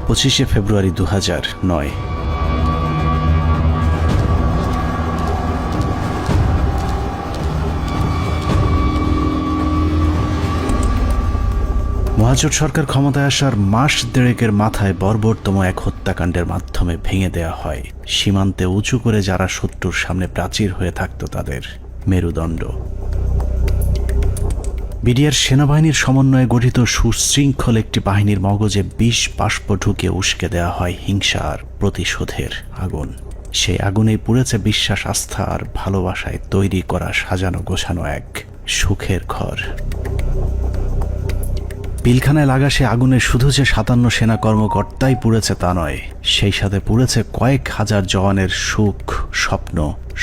25শে ফেব্রুয়ারি 2009। মহাজোট সরকার ক্ষমতায় আসার মাস দেড়েকের মাথায় বর্বরতম এক হত্যাকাণ্ডের মাধ্যমে ভেঙে দেয়া হয় সীমান্তে উঁচু করে যারা শত্রুর সামনে প্রাচীর হয়ে থাকত তাদের মেরুদণ্ড। বিডিআর সেনাবাহিনীর সমন্বয়ে গঠিত সুশৃঙ্খল একটি বাহিনীর মগজে বিষ বাষ্প ঢুকে উস্কে দেওয়া হয় হিংসা আর প্রতিশোধের আগুন। সেই আগুনেই পুড়েছে বিশ্বাস, আস্থা আর ভালোবাসায় তৈরি করা সাজানো গোছানো এক সুখের ঘর। পিলখানায় লাগা সে আগুনে শুধু যে 57 সেনা কর্মকর্তাই পুড়েছে তা নয়, সেই সাথে পুড়েছে কয়েক হাজার জওয়ানের সুখ, স্বপ্ন,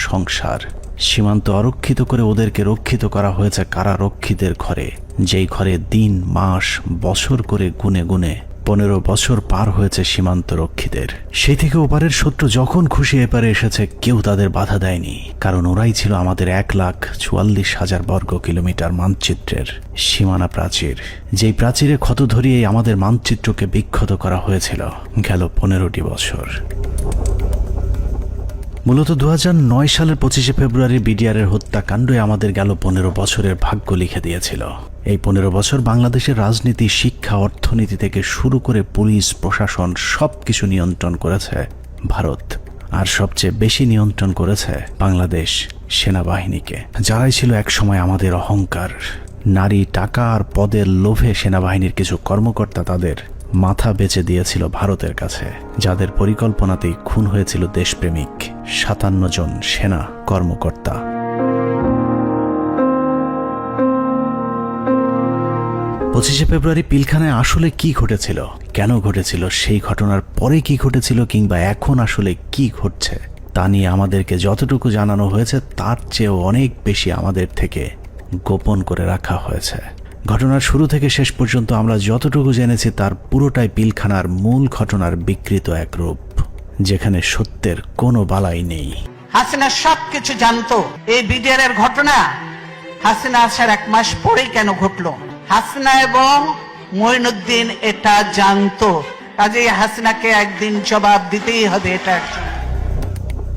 সংসার। সীমান্ত অরক্ষিত করে ওদেরকে রক্ষিত করা হয়েছে কারারক্ষীদের ঘরে, যেই ঘরে দিন, মাস, বছর করে গুনে গুনে 15 বছর পার হয়েছে সীমান্ত রক্ষীদের। সেই থেকে ওপারের শত্রু যখন খুশি এপারে এসেছে কেউ তাদের বাধা দেয়নি, কারণ ওরাই ছিল আমাদের 1,44,000 বর্গ কিলোমিটার মানচিত্রের সীমানা প্রাচীর, যেই প্রাচীরে ক্ষত ধরিয়েই আমাদের মানচিত্রকে বিক্ষত করা হয়েছিল গেল 15টি বছর। মূলত 2009 সালের 25শে ফেব্রুয়ারি বিডিআরের হত্যাকাণ্ডই আমাদের গেল 15 বছরের ভাগ্য লিখে দিয়েছিল। এই 15 বছর বাংলাদেশের রাজনীতি, শিক্ষা, অর্থনীতি থেকে শুরু করে পুলিশ, প্রশাসন সবকিছু নিয়ন্ত্রণ করেছে ভারত, আর সবচেয়ে বেশি নিয়ন্ত্রণ করেছে বাংলাদেশ সেনাবাহিনীকে, যারাই ছিল একসময় আমাদের অহংকার। নারী, টাকা আর পদের লোভে সেনাবাহিনীর কিছু কর্মকর্তা তাদের মাথা বেচে দিয়েছিল ভারতের কাছে, যাদের পরিকল্পনাতেই খুন হয়েছিল দেশপ্রেমিক 57 জন সেনা কর্মকর্তা। পঁচিশে ফেব্রুয়ারি পিলখানায় আসলে কি ঘটেছিল, কেন ঘটেছিল, সেই ঘটনার পরে কি ঘটেছিল, কিংবা এখন আসলে কি ঘটছে তা নিয়ে আমাদেরকে যতটুকু জানানো হয়েছে তার চেয়েও অনেক বেশি আমাদের থেকে গোপন করে রাখা হয়েছে। ঘটনার শুরু থেকে শেষ পর্যন্ত আমরা যতটুকু জেনেছি তার পুরোটাই পিলখানার মূল ঘটনার বিকৃত এক রূপ, যেখানে সত্যের কোনো বালাই নেই। হাসিনা সবকিছু জানতো। এই বিডিআর এর ঘটনা হাসিনা আসার 1 মাস পরেই কেন ঘটলো? হাসিনা এবং মঈনুদ্দিন এটা জানতো, কাজেই হাসিনাকে একদিন জবাব দিতেই হবে। এটা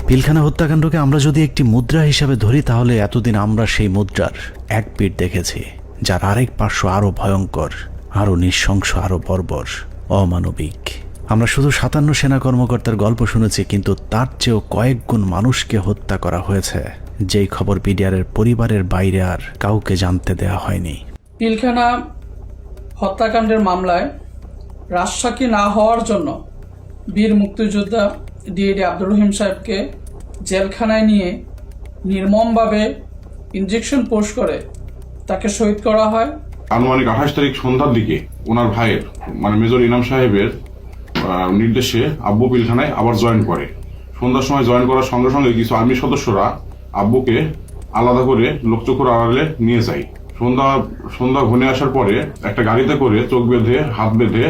পিলখানা হত্যাকাণ্ডকে আমরা যদি একটি মুদ্রা হিসাবে ধরি, তাহলে এতদিন আমরা সেই মুদ্রার এক পিঠ দেখেছি, যার আরেক পার্শ্ব আরো ভয়ঙ্কর, আরো নৃশংস, আরো বর্বর, অমানবিক। আমরা শুধু 57 সেনা কর্মকর্তার গল্প শুনেছি, কিন্তু তার চেয়েও কয়েক গুণ মানুষকে হত্যা করা হয়েছে, যেই খবর বিডিআরের পরিবারের বাইরে আর কাউকে জানতে দেওয়া হয়নি। পিলখানা হত্যাকাণ্ডের মামলায় রাজসাক্ষী না হওয়ার জন্য বীর মুক্তিযোদ্ধা ডিএডি আব্দুর রহিম সাহেবকে জেলখানায় নিয়ে নির্মমভাবে ইনজেকশন পোস্ট করে তাকে শহীদ করা হয়। আনুমানিক 28 তারিখ সন্ধ্যার দিকে ওনার ভাইয়ের মেজর ইনাম সাহেবের নির্দেশে আব্বু পিলখানায় আবার জয়েন করে। সন্ধ্যার সময় জয়েন করার সঙ্গে সঙ্গে কিছু আর্মি সদস্যরা আব্বুকে আলাদা করে লোকচক্ষুর আড়ালে নিয়ে যায়। সন্ধ্যা ঘনে আসার পরে একটা গাড়িতে করে চোখ বেঁধে, হাত বেঁধে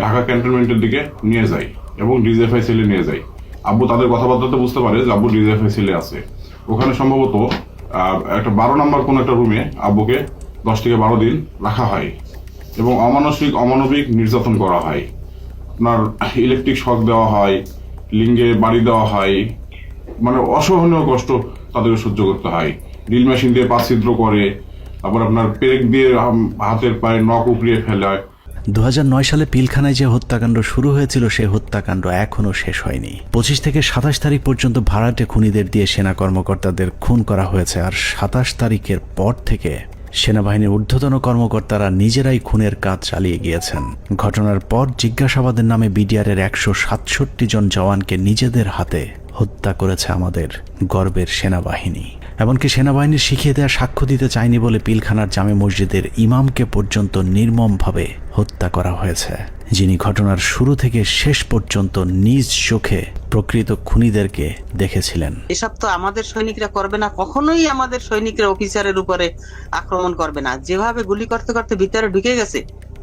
ঢাকা ক্যান্টনমেন্টের দিকে নিয়ে যায় এবং ডিজিএফআই সেলে নিয়ে যায়। আব্বু তাদের কথাবার্তাতে বুঝতে পারে যে আব্বু ডিজিএফআই সেলে আছে। ওখানে সম্ভবত একটা 12 নম্বর কোন একটা রুমে আব্বুকে 10 থেকে 12 দিন রাখা হয় এবং অমানবিক নির্যাতন করা হয়। আপনার ইলেকট্রিক শক দেওয়া হয়, লিঙ্গে বাড়ি দেওয়া হয়, অসহনীয় কষ্ট তাদেরকে সহ্য করতে হয়। ড্রিল মেশিন দিয়ে পা ছিদ্র করে, তারপর আপনার পেরেক দিয়ে হাতের পায়ে নখ উপড়িয়ে ফেলে। 2009 সালে পিলখানায় যে হত্যাকাণ্ড শুরু হয়েছিল সেই হত্যাকাণ্ড এখনো শেষ হয়নি। 25 থেকে 27 তারিখ পর্যন্ত ভাড়াটে খুনিদের দিয়ে সেনা কর্মকর্তাদের খুন করা হয়েছে, আর 27 তারিখের পর থেকে সেনাবাহিনীর ঊর্ধ্বতন কর্মকর্তারা নিজেরাই খুনের কাজ চালিয়ে গিয়েছেন। ঘটনার পর জিজ্ঞাসাবাদের নামে বিডিআরের 167 জন জওয়ানকে নিজেদের হাতে হত্যা করেছে আমাদের গর্বের সেনাবাহিনী। এমনকি সেনাবাহিনীর শিখিয়ে দেওয়া সাক্ষ্য দিতে চায়নি বলে পিলখানার জামে মসজিদের ইমামকে পর্যন্ত নির্মমভাবে হত্যা করা হয়েছে, যিনি ঘটনার শুরু থেকে শেষ পর্যন্ত নিজ চোখে প্রকৃত খুনিদেরকে দেখেছিলেন। এসব তো আমাদের সৈনিকরা করবে না, কখনোই আমাদের সৈনিকরা অফিসারের উপরে আক্রমণ করবে না। যেভাবে গুলি করতে করতে ভিতরে ঢুকে গেছে,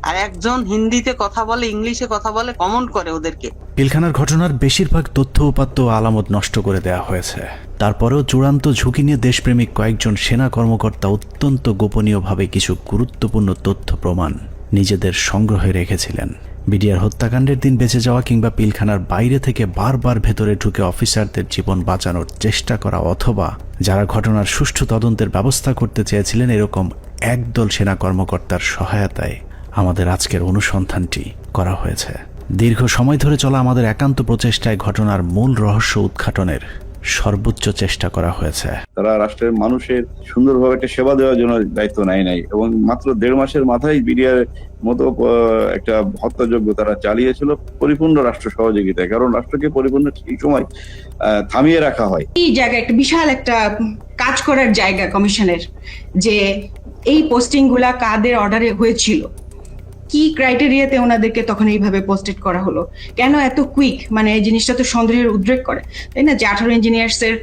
আর একজন হিন্দিতে কথা বলে, ইংলিশে কথা বলে, কমেন্ট করে ওদেরকে। পিলখানার ঘটনার বেশিরভাগ তথ্য উপাত্ত আলামত নষ্ট করে দেওয়া হয়েছে। তারপরেও চূড়ান্ত ঝুঁকি নিয়ে দেশপ্রেমিক কয়েকজন সেনা কর্মকর্তা অত্যন্ত গোপনীয়ভাবে কিছু গুরুত্বপূর্ণ তথ্য প্রমাণ নিজেদের সংগ্রহে রেখেছিলেন। বিডিআর হত্যাকাণ্ডের দিন বেঁচে যাওয়া কিংবা পিলখানার বাইরে থেকে বারবার ভেতরে ঢুকে অফিসারদের জীবন বাঁচানোর চেষ্টা করা অথবা যারা ঘটনার সুষ্ঠু তদন্তের ব্যবস্থা করতে চেয়েছিলেন এরকম একদল সেনা কর্মকর্তার সহায়তায় আমাদের আজকের অনুসন্ধানটি করা হয়েছে। দীর্ঘ সময় ধরে চলা আমাদের একান্ত প্রচেষ্টায় ঘটনার মূল রহস্য উদ্ঘাটনের সর্বোচ্চ চেষ্টা করা হয়েছে। তারা রাষ্ট্রের মানুষের সুন্দরভাবে একটা সেবা দেওয়ার জন্য দায়িত্ব নেয় নাই এবং মাত্র 1.5 মাসের মাথায় বিডিআর মতো একটা হত্যাযজ্ঞ তারা চালিয়েছিল পরিপূর্ণ রাষ্ট্র সহযোগিতায়, কারণ রাষ্ট্রকে পরিপূর্ণ এই সময় থামিয়ে রাখা হয়। এই জায়গা একটা বিশাল একটা কাজ করার জায়গা কমিশনের, যে এই পোস্টিং গুলা কাদের অর্ডারে হয়েছিল, কি ক্রাইটেরিয়াতে ওনাদেরকে তখন এইভাবে পোস্টেড করা হলো, কেন এত কুইক, মানে এই জিনিসটা তো সন্দেহের উদ্রেক করে, তাই না? যে 18 ইঞ্জিনিয়ার্স এর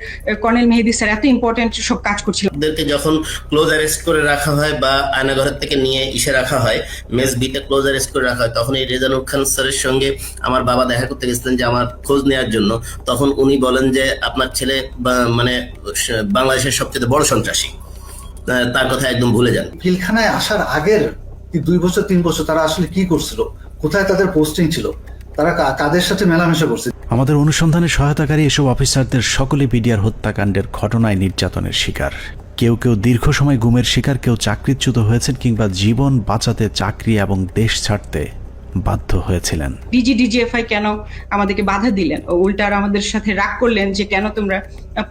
কর্নেল মেহেদী স্যার এত ইম্পর্টেন্ট সব কাজ করছিল। ওদেরকে যখন ক্লোজ অ্যারেস্ট করে রাখা হয় বা আয়নাঘরের থেকে নিয়ে ইসে রাখা হয়, মেস বিতে ক্লোজ অ্যারেস্ট করে রাখা হয়, তখন এই রেজানুর খান স্যারের সঙ্গে আমার বাবা দেখা করতে গেছিলেন যে আমার খোঁজ নেওয়ার জন্য। তখন উনি বলেন যে আপনার ছেলে মানে বাংলাদেশের সবচেয়ে বড় সন্ত্রাসী, তার কথা একদম ভুলে যান। পিলখানায় আসার আগের 2 বছর 3 বছর তারা আসলে কি করছিল, কোথায় তাদের পোস্টিং ছিল, তারা কাদের সাথে মেলামেশা করছে। আমাদের অনুসন্ধানে সহায়তাকারী এসব অফিসারদের সকলে বিডিআর হত্যাকাণ্ডের ঘটনায় নির্যাতনের শিকার। কেউ কেউ দীর্ঘ সময় গুমের শিকার, কেউ চাকরিচ্যুত হয়েছেন কিংবা জীবন বাঁচাতে চাকরি এবং দেশ ছাড়তে বাধ্য হয়েছিলেন। ডিজিএফআই কেন আমাদেরকে বাধা দিলেন, ও উল্টা আর আমাদের সাথে রাগ করলেন যে কেন তোমরা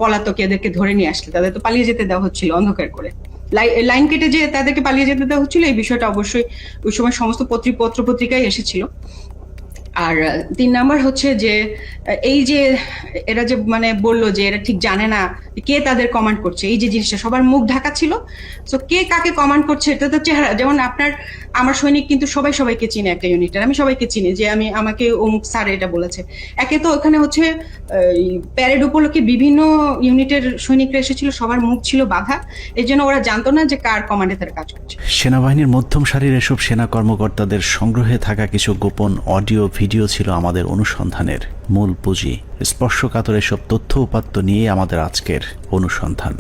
পলাতক এদেরকে ধরে নিয়ে আসলে, তাদের তো পালিয়ে যেতে দেওয়া হচ্ছিল অন্ধকার করে, লাইন কেটে যে তাদেরকে পালিয়ে যেতে দেওয়া হচ্ছিল। এই বিষয়টা অবশ্যই ওই সময় সমস্ত পত্রিকায় এসেছিল। আর 3 নাম্বার হচ্ছে যে এই যে এরা যে মানে বললো যে এরা ঠিক জানে না কে তাদের কমান্ড করছে, এই যে জিনিসটা সবার মুখ ঢাকা ছিল। সো কে কাকে কমান্ড করছে এটা তো চেহারা, যেমন আমার সৈনিক কিন্তু সবাইকে চিনে একটা ইউনিটের, আমি সবাইকে চিনি যে আমাকে অমুক স্যার এটা বলেছে। একে তো ওখানে হচ্ছে প্যারেড উপলক্ষে বিভিন্ন ইউনিটের সৈনিকরা এসেছিল, সবার মুখ ছিল বাধা, এই জন্য ওরা জানতো না যে কার কমান্ডে তারা কাজ করছে। সেনাবাহিনীর মধ্যম সারির এসব সেনা কর্মকর্তাদের সংগ্রহে থাকা কিছু গোপন অডিও ভিডিও ছিল আমাদের অনুসন্ধানের মূল পুঁজি। স্পর্শকাতর এসব তথ্য উপাত্ত নিয়ে আমাদের আজকের অনুসন্ধান।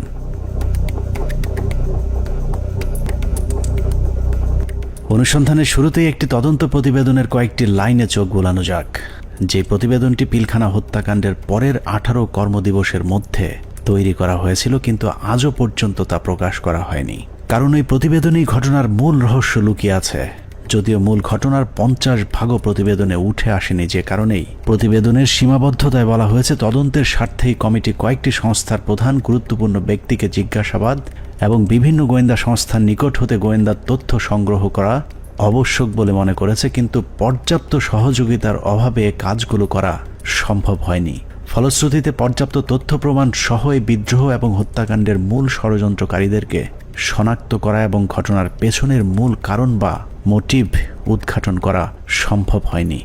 অনুসন্ধানের শুরুতেই একটি তদন্ত প্রতিবেদনের কয়েকটি লাইনে চোখ বোলানো যাক। যে প্রতিবেদনটি পিলখানা হত্যাকাণ্ডের পরের 18 কর্মদিবসের মধ্যে তৈরি করা হয়েছিল, কিন্তু আজও পর্যন্ত তা প্রকাশ করা হয়নি, কারণ ওই প্রতিবেদনেই ঘটনার মূল রহস্য লুকিয়ে আছে। যদিও মূল ঘটনার 50 ভাগও প্রতিবেদনে উঠে আসেনি, যে কারণেই প্রতিবেদনের সীমাবদ্ধতায় বলা হয়েছে তদন্তের স্বার্থেই কমিটি কয়েকটি সংস্থার প্রধান গুরুত্বপূর্ণ ব্যক্তিকে জিজ্ঞাসাবাদ এবং বিভিন্ন গোয়েন্দা সংস্থার নিকট হতে গোয়েন্দা তথ্য সংগ্রহ করা আবশ্যক বলে মনে করেছে, কিন্তু পর্যাপ্ত সহযোগিতার অভাবে কাজগুলো করা সম্ভব হয়নি। ফলশ্রুতিতে পর্যাপ্ত তথ্য প্রমাণ সহ এই বিদ্রোহ এবং হত্যাকাণ্ডের মূল ষড়যন্ত্রকারীদেরকে শনাক্ত করা এবং ঘটনার পেছনের মূল কারণ বা মোটিভ উদ্ঘাটন করা সম্ভব হয়নি।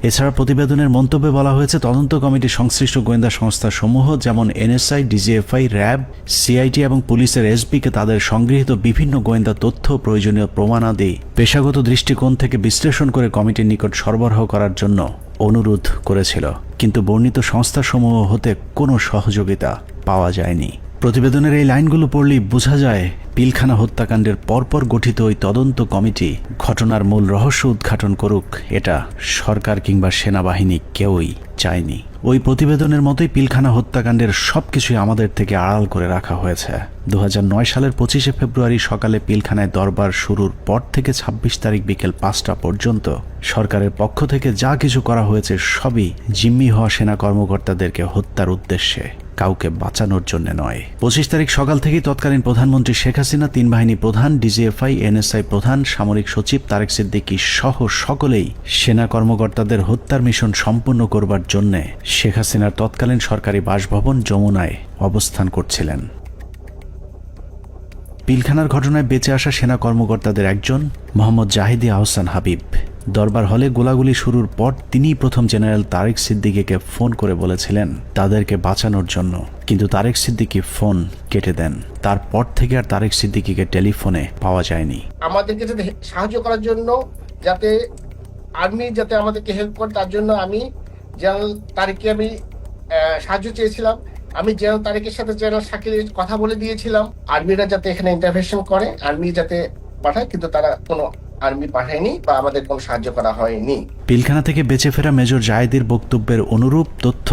এছাড়া প্রতিবেদনের মন্তব্যে বলা হয়েছে তদন্ত কমিটি সংশ্লিষ্ট গোয়েন্দা সংস্থা সমূহ যেমন এনএসআই, ডিজিএফআই, র্যাব, সিআইটি এবং পুলিশের এসবিকে তাদের সংগৃহীত বিভিন্ন গোয়েন্দা তথ্য প্রয়োজনীয় প্রমাণাদি পেশাগত দৃষ্টিকোণ থেকে বিশ্লেষণ করে কমিটির নিকট সরবরাহ করার জন্য অনুরোধ করেছিল, কিন্তু বর্ণিত সংস্থাসমূহ হতে কোনো সহযোগিতা পাওয়া যায়নি। প্রতিবেদনের এই লাইনগুলো পড়লেই বোঝা যায় পিলখানা হত্যাকাণ্ডের পরপর গঠিত ওই তদন্ত কমিটি ঘটনার মূল রহস্য উদ্ঘাটন করুক, এটা সরকার কিংবা সেনাবাহিনী কেউই চায়নি। ওই প্রতিবেদনের মতোই পিলখানা হত্যাকাণ্ডের সবকিছুই আমাদের থেকে আড়াল করে রাখা হয়েছে। 2009 সালের 25 ফেব্রুয়ারি সকালে পিলখানায় দরবার শুরুর পর থেকে 26 তারিখ বিকেল 5টা পর্যন্ত সরকারের পক্ষ থেকে যা কিছু করা হয়েছে সবই জিম্মি হওয়া সেনা কর্মকর্তাদেরকে হত্যার উদ্দেশ্যে, কাউকে বাঁচানোর জন্য নয়। 25 তারিখ সকাল থেকেই তৎকালীন প্রধানমন্ত্রী শেখ হাসিনা, 3 বাহিনী প্রধান, ডিজিএফআই, এনএসআই প্রধান, সামরিক সচিব তারেক সিদ্দিকী সহ সকলেই সেনা কর্মকর্তাদের হত্যার মিশন সম্পন্ন করবার জন্য শেখ হাসিনার তৎকালীন সরকারি বাসভবন যমুনায় অবস্থান করছিলেন। পিলখানার ঘটনায় বেঁচে আসা সেনা কর্মকর্তাদের একজন মোহাম্মদ জাহিদি আহসান হাবিব দরবার হলে গোলাগুলি শুরুর পর তিনিই প্রথম জেনারেল তারেক সিদ্দিকীকে ফোন করে বলেছিলেন তাদেরকে বাঁচানোর জন্য, কিন্তু তারেক সিদ্দিকী ফোন কেটে দেন। তারপর থেকে আর তারেক সিদ্দিকীকে টেলিফোনে পাওয়া যায়নি। আমাদেরকে যাতে সাহায্য করার জন্য, যাতে আর্মি যাতে আমাদেরকে হেল্প করে, তার জন্য আমি জেনারেল তারেককে আমি সাহায্য চেয়েছিলাম। আমি জেনারেল তারেকের সাথে জেনারেল শাকিলের কথা বলে দিয়েছিলাম আর্মিরা যাতে এখানে ইন্টারভেনশন করে, আর্মি যাতে পাঠায়, কিন্তু তারা কোনো আর্মি পাঠায়নি বা আমাদের কোনো সাহায্য করা হয়নি। পিলখানা থেকে বেঁচে ফেরা মেজর জায়েদের বক্তব্যের অনুরূপ তথ্য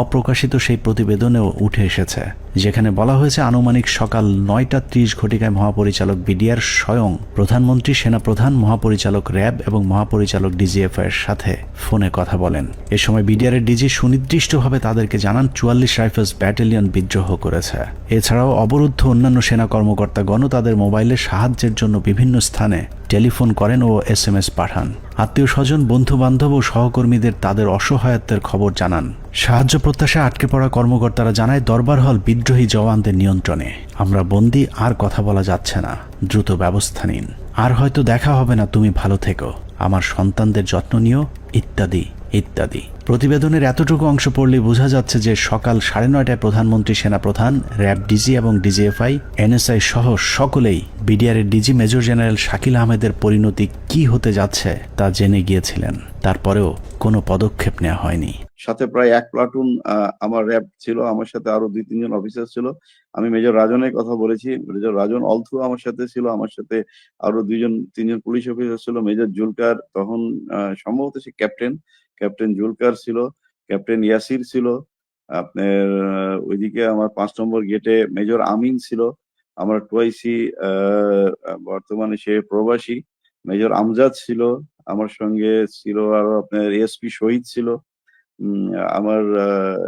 অপ্রকাশিত সেই প্রতিবেদনেও উঠে এসেছে, যেখানে বলা হয়েছে আনুমানিক সকাল 9:30 ঘটিকায় মহাপরিচালক বিডিআর স্বয়ং প্রধানমন্ত্রী, সেনাপ্রধান, মহাপরিচালক র্যাব এবং মহাপরিচালক ডিজিএফআই এর সাথে ফোনে কথা বলেন। এ সময় বিডিআর এর ডিজি সুনির্দিষ্টভাবে তাদেরকে জানান 44 রাইফেলস ব্যাটালিয়ন বিদ্রোহ করেছে। এছাড়াও অবরুদ্ধ অন্যান্য সেনা কর্মকর্তাগণও তাদের মোবাইলে সাহায্যের জন্য বিভিন্ন স্থানে টেলিফোন করেন ও SMS পাঠান। আত্মীয় স্বজন, বন্ধু বান্ধব ও সহকর্মীদের তাদের অসহায়ত্বের খবর জানান। সাহায্য প্রত্যাশায় আটকে পড়া কর্মকর্তারা জানায় দরবার হল বিদ্রোহী জওয়ানদের নিয়ন্ত্রণে, আমরা বন্দী, আর কথা বলা যাচ্ছে না, দ্রুত ব্যবস্থা নিন, আর হয়তো দেখা হবে না, তুমি ভালো থেকো, আমার সন্তানদের যত্ন নিও, ইত্যাদি ইত্যাদি। প্রতিবেদনের এতটুকু অংশ পড়লেই বোঝা যাচ্ছে যে সকাল 9:30টায় প্রধানমন্ত্রী, সেনাপ্রধান, র্যাব ডিজি এবং ডিজিএফআই, NSI সহ সকলেই বিডিআর এর ডিজি মেজর জেনারেল শাকিল আহমেদের পরিণতি কি হতে যাচ্ছে তা জেনে গিয়েছিলেন। তারপরেও কোনো পদক্ষেপ নেওয়া হয়নি। সাথে প্রায় 1 প্লাটুন আমার র্যাব ছিল, আমার সাথে আরো 2-3 জন অফিসার ছিল। আমি মেজর রাজনের কথা বলেছি, মেজর রাজন অলথু আমার সাথে ছিল, আমার সাথে আরো 2-3 জন পুলিশ অফিসার ছিল। মেজর জুলকার তখন সম্ভবত সে ক্যাপ্টেন জুলকার ছিল, ক্যাপ্টেন ইয়াসির ছিল, আপনার ওইদিকে আমার 5 নম্বর গেটে মেজর আমিন ছিল, আমার টুয়াইসি বর্তমানে সে প্রবাসী মেজর আমজাদ ছিল, আমার সঙ্গে ছিল আরো আপনার এসপি শহীদ ছিল, আমার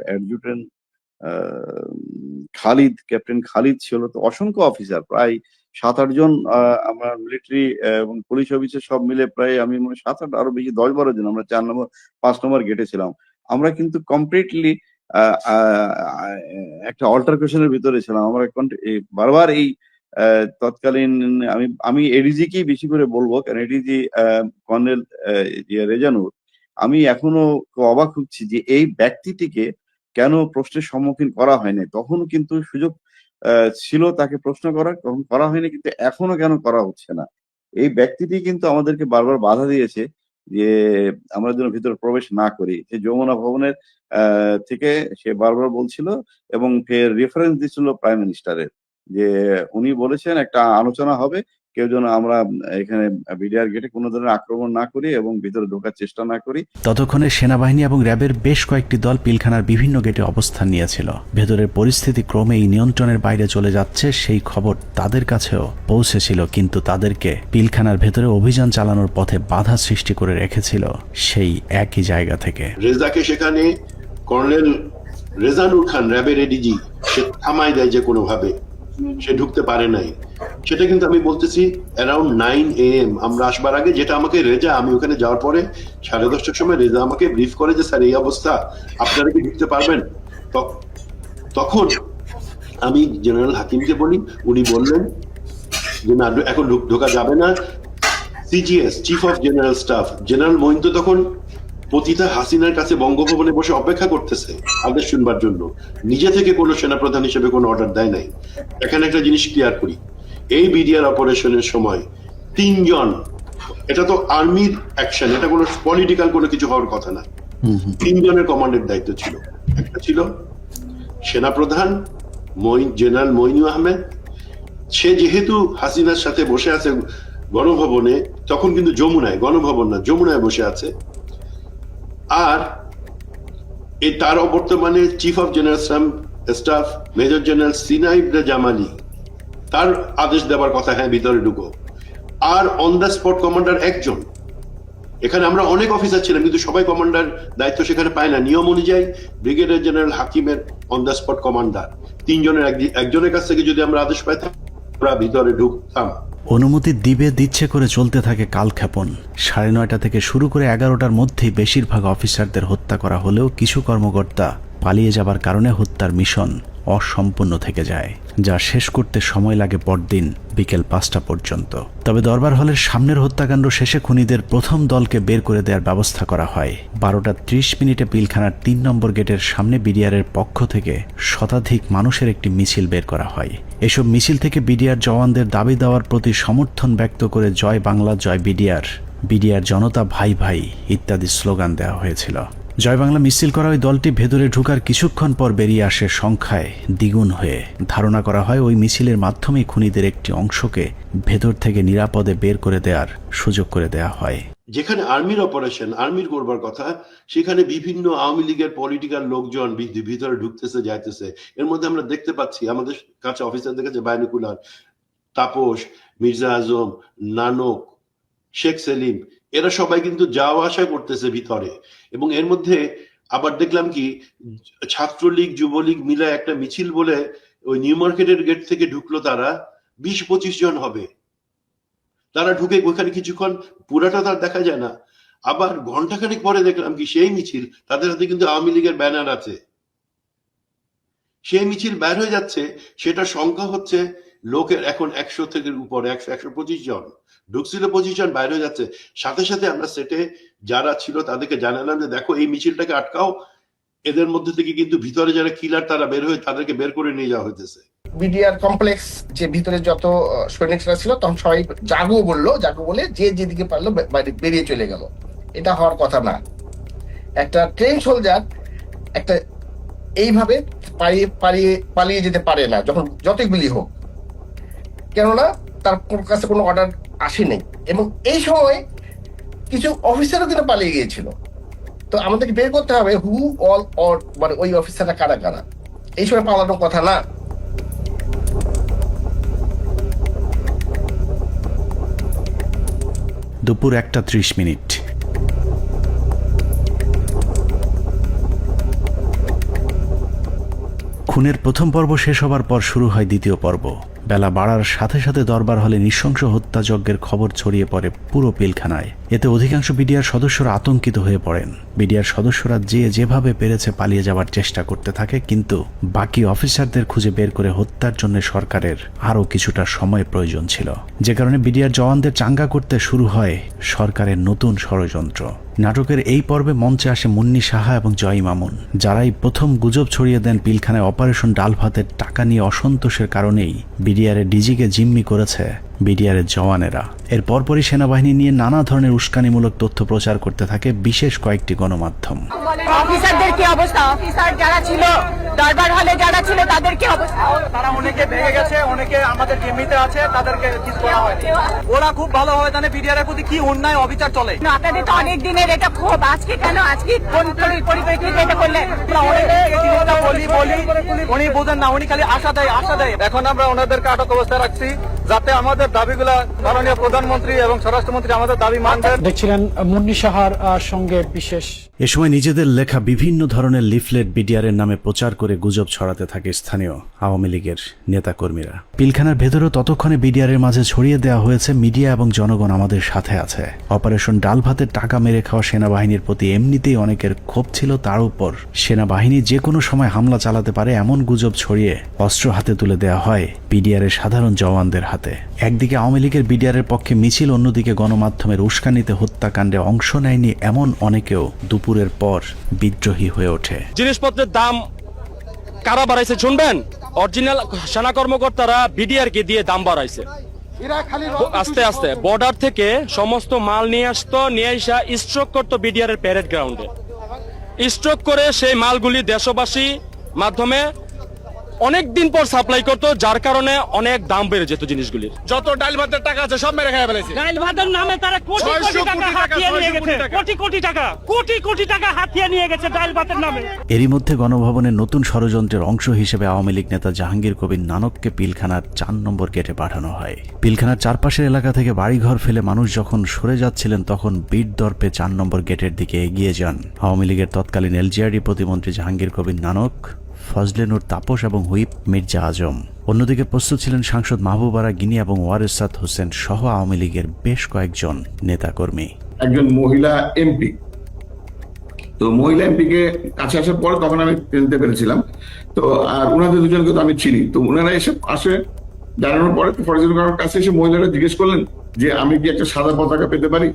অ্যাডজুটেন্ট খালিদ, ক্যাপ্টেন খালিদ ছিল। তো অসংখ্য অফিসার, প্রায় 7-8 জন আমার মিলিটারি এবং পুলিশ অফিসার সব মিলে প্রায় আমি মনে 7-8 আরো বেশি 10-12 জন আমরা 5 নম্বর গেটে ছিলাম। আমরা কিন্তু কমপ্লিটলি একটা অল্টারকেশনের ভিতরে ছিলাম। আমরা বারবার এই তৎকালীন আমি এডিজি কেই বেশি করে বলবো, কারণ এডিজি কর্নেল রেজানুর, আমি এখনো অবাক হচ্ছি যে এই ব্যক্তিটিকে কেন প্রশ্নের সম্মুখীন করা হয়নি। তখনও কিন্তু সুযোগ ছিল তাকে প্রশ্ন করার, তখন করা হয়নি, কিন্তু এখনো কেন করা হচ্ছে না। এই ব্যক্তিটি কিন্তু আমাদেরকে বারবার বাধা দিয়েছে যে আমরা যেন ভিতরে প্রবেশ না করি। যে যমুনা ভবনের থেকে সে বারবার বলছিল এবং ফের রেফারেন্স দিচ্ছিল প্রাইম মিনিস্টারের, যে উনি বলেছেন একটা আলোচনা হবে, কেউ যেন আমরা এখানে বিডিআর গেটে কোনো ধরনের আক্রমণ না করি এবং ভিতরে ঢোকার চেষ্টা না করি। ততক্ষণে সেনাবাহিনী এবং র্যাবের বেশ কয়েকটি দল পিলখানার বিভিন্ন গেটে অবস্থান নিয়েছিল। ভেতরের পরিস্থিতি ক্রমেই নিয়ন্ত্রণের বাইরে চলে যাচ্ছে সেই খবর তাদের কাছেও পৌঁছেছিল, কিন্তু তাদেরকে পিলখানার ভেতরে অভিযান চালানোর পথে বাধা সৃষ্টি করে রেখেছিল সেই একই জায়গা থেকে। রেজাকে সেখানে কর্নেল রেজানুর খান, র্যাবের এডিজি, সে থামাই দেয় যে কোনোভাবে, সে ঢুকতে পারে নাই। সেটা কিন্তু আমি বলতেছি অ্যারাউন্ড 9 AM আমরা আসবার আগে, যেটা আমাকে রেজা, আমি ওখানে যাওয়ার পরে 10:30টার সময় রেজা আমাকে ব্রিফ করে যে স্যার এই অবস্থা, আপনারা কি ঢুকতে পারবেন? তখন আমি জেনারেল হাকিমকে বলি, উনি বললেন যে না, এখন ঢোকা যাবে না। CGS, chief of general staff, general Moeen তো তখন পতিতা হাসিনার কাছে বঙ্গভবনে বসে অপেক্ষা করতেছে আদেশ শুনবার জন্য, নিজে থেকে কোনো সেনাপ্রধান হিসেবে কোনো অর্ডার দেয় নাই। এখানে একটা জিনিস ক্লিয়ার করি, এই বিডিআর অপারেশনের সময় 3 জন, এটা তো আর্মির অ্যাকশন, এটা কোনো পলিটিক্যাল কোনো কিছু হওয়ার কথা না, 3 জনের কমান্ডের দায়িত্ব ছিল। একটা ছিল সেনাপ্রধান জেনারেল মঈনুল আহমেদ, সে যেহেতু হাসিনার সাথে বসে আছে গণভবনে, তখন কিন্তু যমুনায়, গণভবন না, যমুনায় বসে আছে। আর তার বর্তমানে chief of general staff major general সিনাইব জামালি, তার আদেশ দেওয়ার কথা, হ্যাঁ ভিতরে ঢুকো। আর অন দ্য স্পট কমান্ডার একজন। এখানে আমরা অনেক অফিসার ছিলাম, কিন্তু সবাই কমান্ডার দায়িত্ব সেখানে পায় না। নিয়ম অনুযায়ী ব্রিগেডিয়ার জেনারেল হাকিমের অন দ্য স্পট কমান্ডার, 3 জনের একজনের কাছ থেকে যদি আমরা আদেশ পাইতাম আমরা ভিতরে ঢুকতাম। অনুমতি দিচ্ছে করে চলতে থাকে কালক্ষেপণ। 9:30 থেকে শুরু করে 11টার মধ্যেই বেশিরভাগ অফিসারদের হত্যা করা হলেও কিছু কর্মকর্তা পালিয়ে যাবার কারণে হত্যার মিশন অসম্পূর্ণ থেকে যায়, যা শেষ করতে সময় লাগে পরদিন বিকেল 5টা পর্যন্ত। তবে দরবার হলের সামনের হত্যাকাণ্ড শেষে খুনিদের প্রথম দলকে বের করে দেওয়ার ব্যবস্থা করা হয়। 12:30 পিলখানার 3 নম্বর গেটের সামনে বিডিআর এর পক্ষ থেকে শতাধিক মানুষের একটি মিছিল বের করা হয়। এসব মিছিল থেকে বিডিআর জওয়ানদের দাবি দেওয়ার প্রতি সমর্থন ব্যক্ত করে জয় বাংলা, জয় বিডিআর, বিডিআর জনতা ভাই ভাই ইত্যাদি স্লোগান দেওয়া হয়েছিল। জয় বাংলা মিছিল করা ওই দলটি ভেতরে ঢুকার কিছুক্ষণ পর বেরিয়ে আসে সংখ্যায় দ্বিগুণ হয়ে। ধারণা করা হয় ওই মিছিলের মাধ্যমেই খুনিদের একটি অংশকে ভেতর থেকে নিরাপদে বের করে দেওয়ার সুযোগ করে দেওয়া হয়। যেখানে আর্মির অপারেশন, আর্মির করবার কথা, সেখানে বিভিন্ন আওয়ামী লীগের পলিটিক্যাল লোকজন ভিতরে ঢুকতেছে যাইতেছে। এর মধ্যে আমরা দেখতে পাচ্ছি আমাদের কাছে অফিসারদের কাছে বাইনোকুলার, তাপস, মির্জা আজম, নানক, শেখ সেলিম, এরা সবাই কিন্তু যাওয়া আসা করতেছে ভিতরে। এবং এর মধ্যে আবার দেখলাম কি ছাত্রলীগ যুবলীগ মিলে একটা মিছিল বলে ওই নিউ মার্কেটের গেট থেকে ঢুকলো, তারা 20-25 জন হবে। তারা ঢুকে ওইখানে কিছুক্ষণ, পুরাটা তার দেখা যায় না। আবার ঘন্টাখানেক পরে দেখলাম কি সেই মিছিল, তাদের হাতে কিন্তু আওয়ামী লীগের ব্যানার আছে। সেই মিছিল বের হয়ে যাচ্ছে, সেটা সংখ্যা হচ্ছে লোকের এখন 100 থেকে উপরে, 100-125 জন ঢুকছিল, 25 জন বাইরে হয়ে যাচ্ছে। সাথে সাথে আমরা সেটে যারা ছিল তাদেরকে জানালাম যে দেখো এই মিছিলটাকে আটকাও, এদের মধ্যে থেকে কিন্তু ভিতরে যারা কিলার তারা বের হয়ে তাদেরকে বের করে নিয়ে যাওয়া হইতেছে। বিডিআর কমপ্লেক্স যে ভিতরে যত সৈনিকরা ছিল তখন সবাই জাগো বললো, জাগো বলে যে যেদিকে পারলো বেরিয়ে চলে গেল। এটা হওয়ার কথা না। একটা ট্রেন সোলজার একটা এইভাবে পালিয়ে যেতে পারে না, যখন যতই গুলি হোক, কেননা তার কাছে কোনো অর্ডার আসেনি। এবং এই সময় কিছু অফিসারও কিন্তু পালিয়ে গিয়েছিল। তো আমাদেরকে বের করতে হবে হু অল অর, মানে ওই অফিসাররা কারা কারা। এই সময় পালানোর কথা না। দুপুর 1:30। খুনের প্রথম পর্ব শেষ হবার পর শুরু হয় দ্বিতীয় পর্ব। বেলা বাড়ার সাথে সাথে দরবার হলে নৃশংস হত্যাযজ্ঞের খবর ছড়িয়ে পড়ে পুরো পিলখানায়। এতে অধিকাংশ বিডিআর সদস্যরা আতঙ্কিত হয়ে পড়েন। বিডিআর সদস্যরা যেভাবে পেরেছে পালিয়ে যাওয়ার চেষ্টা করতে থাকে, কিন্তু বাকি অফিসারদের খুঁজে বের করে হত্যার জন্য সরকারের আরও কিছুটা সময় প্রয়োজন ছিল, যে কারণে বিডিআর জওয়ানদের চাঙ্গা করতে শুরু হয় সরকারের নতুন ষড়যন্ত্র। নাটকের এই পর্বে মঞ্চে আসে মুন্নি সাহা এবং জয় মামুন, যারাই প্রথম গুজব ছড়িয়ে দেন পিলখানায় অপারেশন ডাল ভাতের টাকা নিয়ে অসন্তোষের কারণেই বিডিআরের ডিজিকে জিম্মি করেছে বিডিআরের জওয়ানেরা। এর পরপরই সেনাবাহিনী নিয়ে নানা ধরনের উস্কানিমূলক তথ্য প্রচার করতে থাকে বিশেষ কয়েকটি গণমাধ্যম। অফিসারদের কি অবস্থা? অফিসার যারা ছিল দরবার হলে যারা ছিল তাদের কি অবস্থা? তারা অনেকে ভেঙে গেছে, অনেকে আমাদের জিম্মিতে আছে, তাদেরকে কিছু করা হয়নি। ওরা খুব ভালোভাবে জানে বিডিআর এর প্রতি কি অন্যায় অবিচার চলে। আপনাদের তো অনেক দিনের এটা ক্ষোভ, আজকে কেন, আজকে কোন পরিপ্রেক্ষিতে এটা করলেন? উনি বোঝেন না, উনি খালি আশা দেয়। এখন আমরা ওনাদেরকে আটক অবস্থায় রাখছি যাতে আমাদের দাবিগুলা মাননীয় প্রধানমন্ত্রী এবং স্বরাষ্ট্রমন্ত্রী আমাদের দাবি মানবেন। দেখছিলেন মুন্নি সাহার সঙ্গে বিশেষ। এ সময় নিজেদের লেখা বিভিন্ন ধরনের লিফলেট বিডিআরের নামে প্রচার করে গুজব ছড়াতে থাকে স্থানীয় আওয়ামী লীগের নেতাকর্মীরা। পিলখানার ভেতরেও ততক্ষণে বিডিআরের মাঝে ছড়িয়ে দেওয়া হয়েছে মিডিয়া এবং জনগণ আমাদের সাথে আছে। অপারেশন ডাল ভাতের টাকা মেরে খাওয়া সেনাবাহিনীর প্রতি এমনিতেই অনেকের ক্ষোভ ছিল, তার উপর সেনাবাহিনী যে কোনো সময় হামলা চালাতে পারে এমন গুজব ছড়িয়ে অস্ত্র হাতে তুলে দেওয়া হয় বিডিআরের সাধারণ জওয়ানদের হাতে। একদিকে আওয়ামী লীগের বিডিআরের পক্ষে মিছিল, অন্যদিকে গণমাধ্যমের উস্কানিতে হত্যাকাণ্ডে অংশ নেয়নি এমন অনেকেও দুপুরের পর বিদ্রোহী হয়ে ওঠে। জিনিসপত্রের দাম কারা বাড়াইছে শুনবেন? অরিজিনাল সেনা কর্মকর্তারা বিডিআর কে দিয়ে দাম বাড়াইছে। আস্তে আস্তে বর্ডার থেকে সমস্ত মাল নিয়ে আসতো, নিয়ে আসা স্ট্রোক করতো বিডিআর এর প্যারেড গ্রাউন্ডে। স্ট্রোক করে সেই মালগুলি দেশবাসী মাধ্যমে অনেক দিন পর সাপ্লাই করতো, যার কারণে অনেক দাম বেড়ে যেত জিনিসগুলির। যত ডাল ভাতের টাকা আছে সব মেরে খেয়ে ফেলেছে। ডাল ভাতের নামে তারা কোটি কোটি টাকা হাতিয়ে নিয়ে গেছে, কোটি টাকা হাতিয়ে নিয়ে গেছে ডাল ভাতের নামে। এরই মধ্যে গণভবনের নতুন ষড়যন্ত্রের অংশ হিসেবে আওয়ামী লীগ নেতা জাহাঙ্গীর কবির নানককে পিলখানার 4 নম্বর গেটে পাঠানো হয়। পিলখানার চারপাশের এলাকা থেকে বাড়িঘর ফেলে মানুষ যখন সরে যাচ্ছিলেন, তখন বীর দর্পে 4 নম্বর গেটের দিকে এগিয়ে যান আওয়ামী লীগের তৎকালীন এলজিআরডি প্রতিমন্ত্রী জাহাঙ্গীর কবির নানক, ফজলে নূর তাপস এবং হুইপ মির্জা আজম। অন্যদিকে প্রস্তুত ছিলেন সাংসদ মাহবুব আরা গিনি এবং ওয়ারেসাত হোসেন সহ আওয়ামী লীগের বেশ কয়েকজন নেতাকর্মী। একজন মহিলা এমপি, তো মহিলা এমপি কে কাছে আসার পরে তখন আমি চিনতে পেরেছিলাম। তো আর ওনাদের দুজনকে তো আমি চিনি। তো ওনারা এসে আসে দাঁড়ানোর পরে ফরজুল কারোর কাছে এসে মহিলারা জিজ্ঞেস করলেন যে আমি কি একটা সাদা পতাকা পেতে পারি?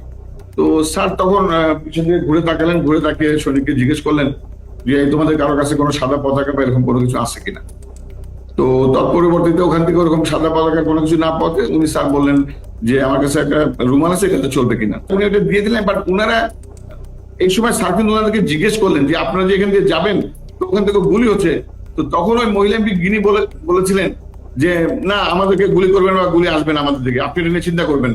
তো স্যার তখন পিছন দিকে ঘুরে তাকালেন, ঘুরে তাকিয়ে সৈনিককে জিজ্ঞেস করলেন যে তোমাদের কারোর কাছে কোনো সাদা পতাকা বা এরকম কোনো কিছু আছে কিনা। তো তৎপরবর্তীতে ওখান থেকে ওরকম সাদা পতাকা কোনো কিছু না পাওয়াতে উনি স্যার বললেন যে আমার কাছে একটা রুমাল আছে, এটা চলবে কিনা। উনি ওটা দিয়ে দিলেন, বাট উনারা এই সময় স্যার কিন্তু ওনাদেরকে জিজ্ঞেস করলেন যে আপনারা যে এখান দিয়ে যাবেন, তো ওখান থেকে গুলি হচ্ছে। তো তখন ওই মহিলা এমপি গিনি বলেছিলেন যে না, আমাদেরকে গুলি করবেন বা গুলি আসবেন আমাদের দিকে, আপনি এটা নিয়ে চিন্তা করবেন।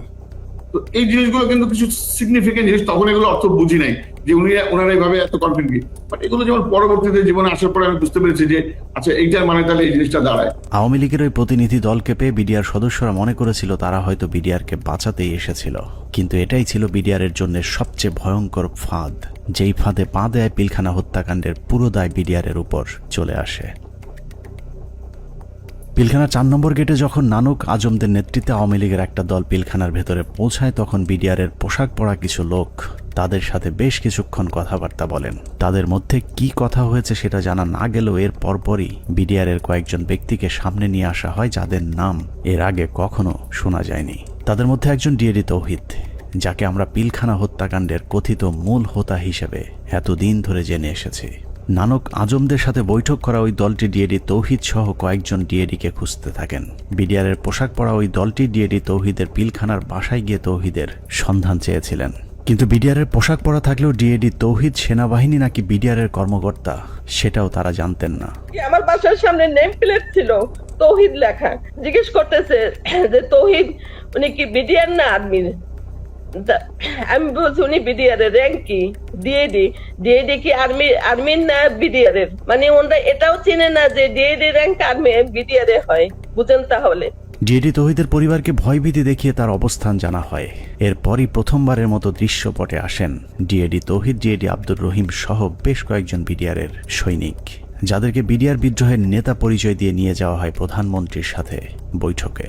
তো এই জিনিসগুলো কিন্তু কিছু সিগনিফিকেন্ট জিনিস, তখন এগুলো অর্থ বুঝি নাই যে ওনারা এইভাবে এত কনফিডেন্ট কি। বাট এগুলো যেমন পরবর্তীতে জীবনে আসার পরে আমি বুঝতে পেরেছি যে আচ্ছা এইটার মানে তাহলে এই জিনিসটা দাঁড়ায়। আওয়ামী লীগের ওই প্রতিনিধি দলকে পেয়ে বিডিআর সদস্যরা মনে করেছিল তারা হয়তো বিডিআরকে বাঁচাতেই এসেছিল, কিন্তু এটাই ছিল বিডিআরের জন্য সবচেয়ে ভয়ঙ্কর ফাঁদ, যেই ফাঁদে পা দেয় পিলখানা হত্যাকাণ্ডের পুরো দায় বিডিআরের উপর চলে আসে। পিলখানা 4 নম্বর গেটে যখন নানক আজমদের নেতৃত্বে আওয়ামী লীগের একটা দল পিলখানার ভেতরে পৌঁছায়, তখন বিডিআরের পোশাক পরা কিছু লোক তাদের সাথে বেশ কিছুক্ষণ কথাবার্তা বলেন। তাদের মধ্যে কি কথা হয়েছে সেটা জানা না গেলেও এর পরপরই বিডিআরের কয়েকজন ব্যক্তিকে সামনে নিয়ে আসা হয় যাদের নাম এর আগে কখনো শোনা যায়নি। তাদের মধ্যে একজন ডিএডি তৌহিদ, যাকে আমরা পিলখানা হত্যাকাণ্ডের কথিত মূল হোতা হিসেবে এতদিন ধরে জেনে এসেছি। নানক আজমদের সাথে বৈঠক করা ওই দলটি ডিএডি তৌহিদ সহ কয়েকজন ডিএডিকে খুঁজতে থাকেন। বিডিআরের পোশাক পরা ওই দলটি ডিএডি তৌহিদের পিলখানার বাসায় গিয়ে তৌহিদের সন্ধান চেয়েছিলেন, কিন্তু বিডিআরের পোশাক পরা থাকলেও ডিএডি তৌহিদ সেনাবাহিনী নাকি বিডিআরের কর্মকর্তা সেটাও তারা জানতেন না। আমার বাসার সামনে নেম প্লেট ছিল তৌহিদ লেখা। জিজ্ঞেস করতেছে যে তৌহিদ উনি কি বিডিআর না আর্মির? আমি বলছি উনি বিডিআর এর। র্যাঙ্ক কি? ডিএডি। ডিএডি কি আর্মির না বিডিআর এর? মানে ওনারা এটাও চিনে না যে ডিএডি র্যাঙ্ক আর্মি বিডিআর এ হয়। বুঝেন তাহলে ডিএডি তৌহিদের পরিবারকে ভয়ভীতি দেখিয়ে তার অবস্থান জানা হয়। এরপরই প্রথমবারের মতো দৃশ্যপটে আসেন ডিএডি তৌহিদ, ডিএডি আব্দুর রহিম সহ বেশ কয়েকজন বিডিআরের সৈনিক, যাদেরকে বিডিআর বিদ্রোহের নেতা পরিচয় দিয়ে নিয়ে যাওয়া হয় প্রধানমন্ত্রীর সাথে বৈঠকে।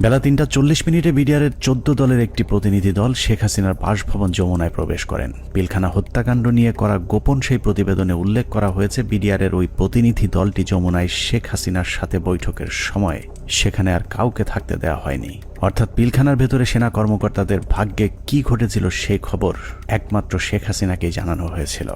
বেলা 3:40 বিডিআরের 14 দলের একটি প্রতিনিধি দল শেখ হাসিনার বাসভবন যমুনায় প্রবেশ করেন। পিলখানা হত্যাকাণ্ড নিয়ে করা গোপন সেই প্রতিবেদনে উল্লেখ করা হয়েছে, বিডিআরের ওই প্রতিনিধি দলটি যমুনায় শেখ হাসিনার সাথে বৈঠকের সময় সেখানে আর কাউকে থাকতে দেওয়া হয়নি। অর্থাৎ পিলখানার ভেতরে সেনা কর্মকর্তাদের ভাগ্যে কি ঘটেছিল সেই খবর একমাত্র শেখ হাসিনাকেই জানানো হয়েছিল।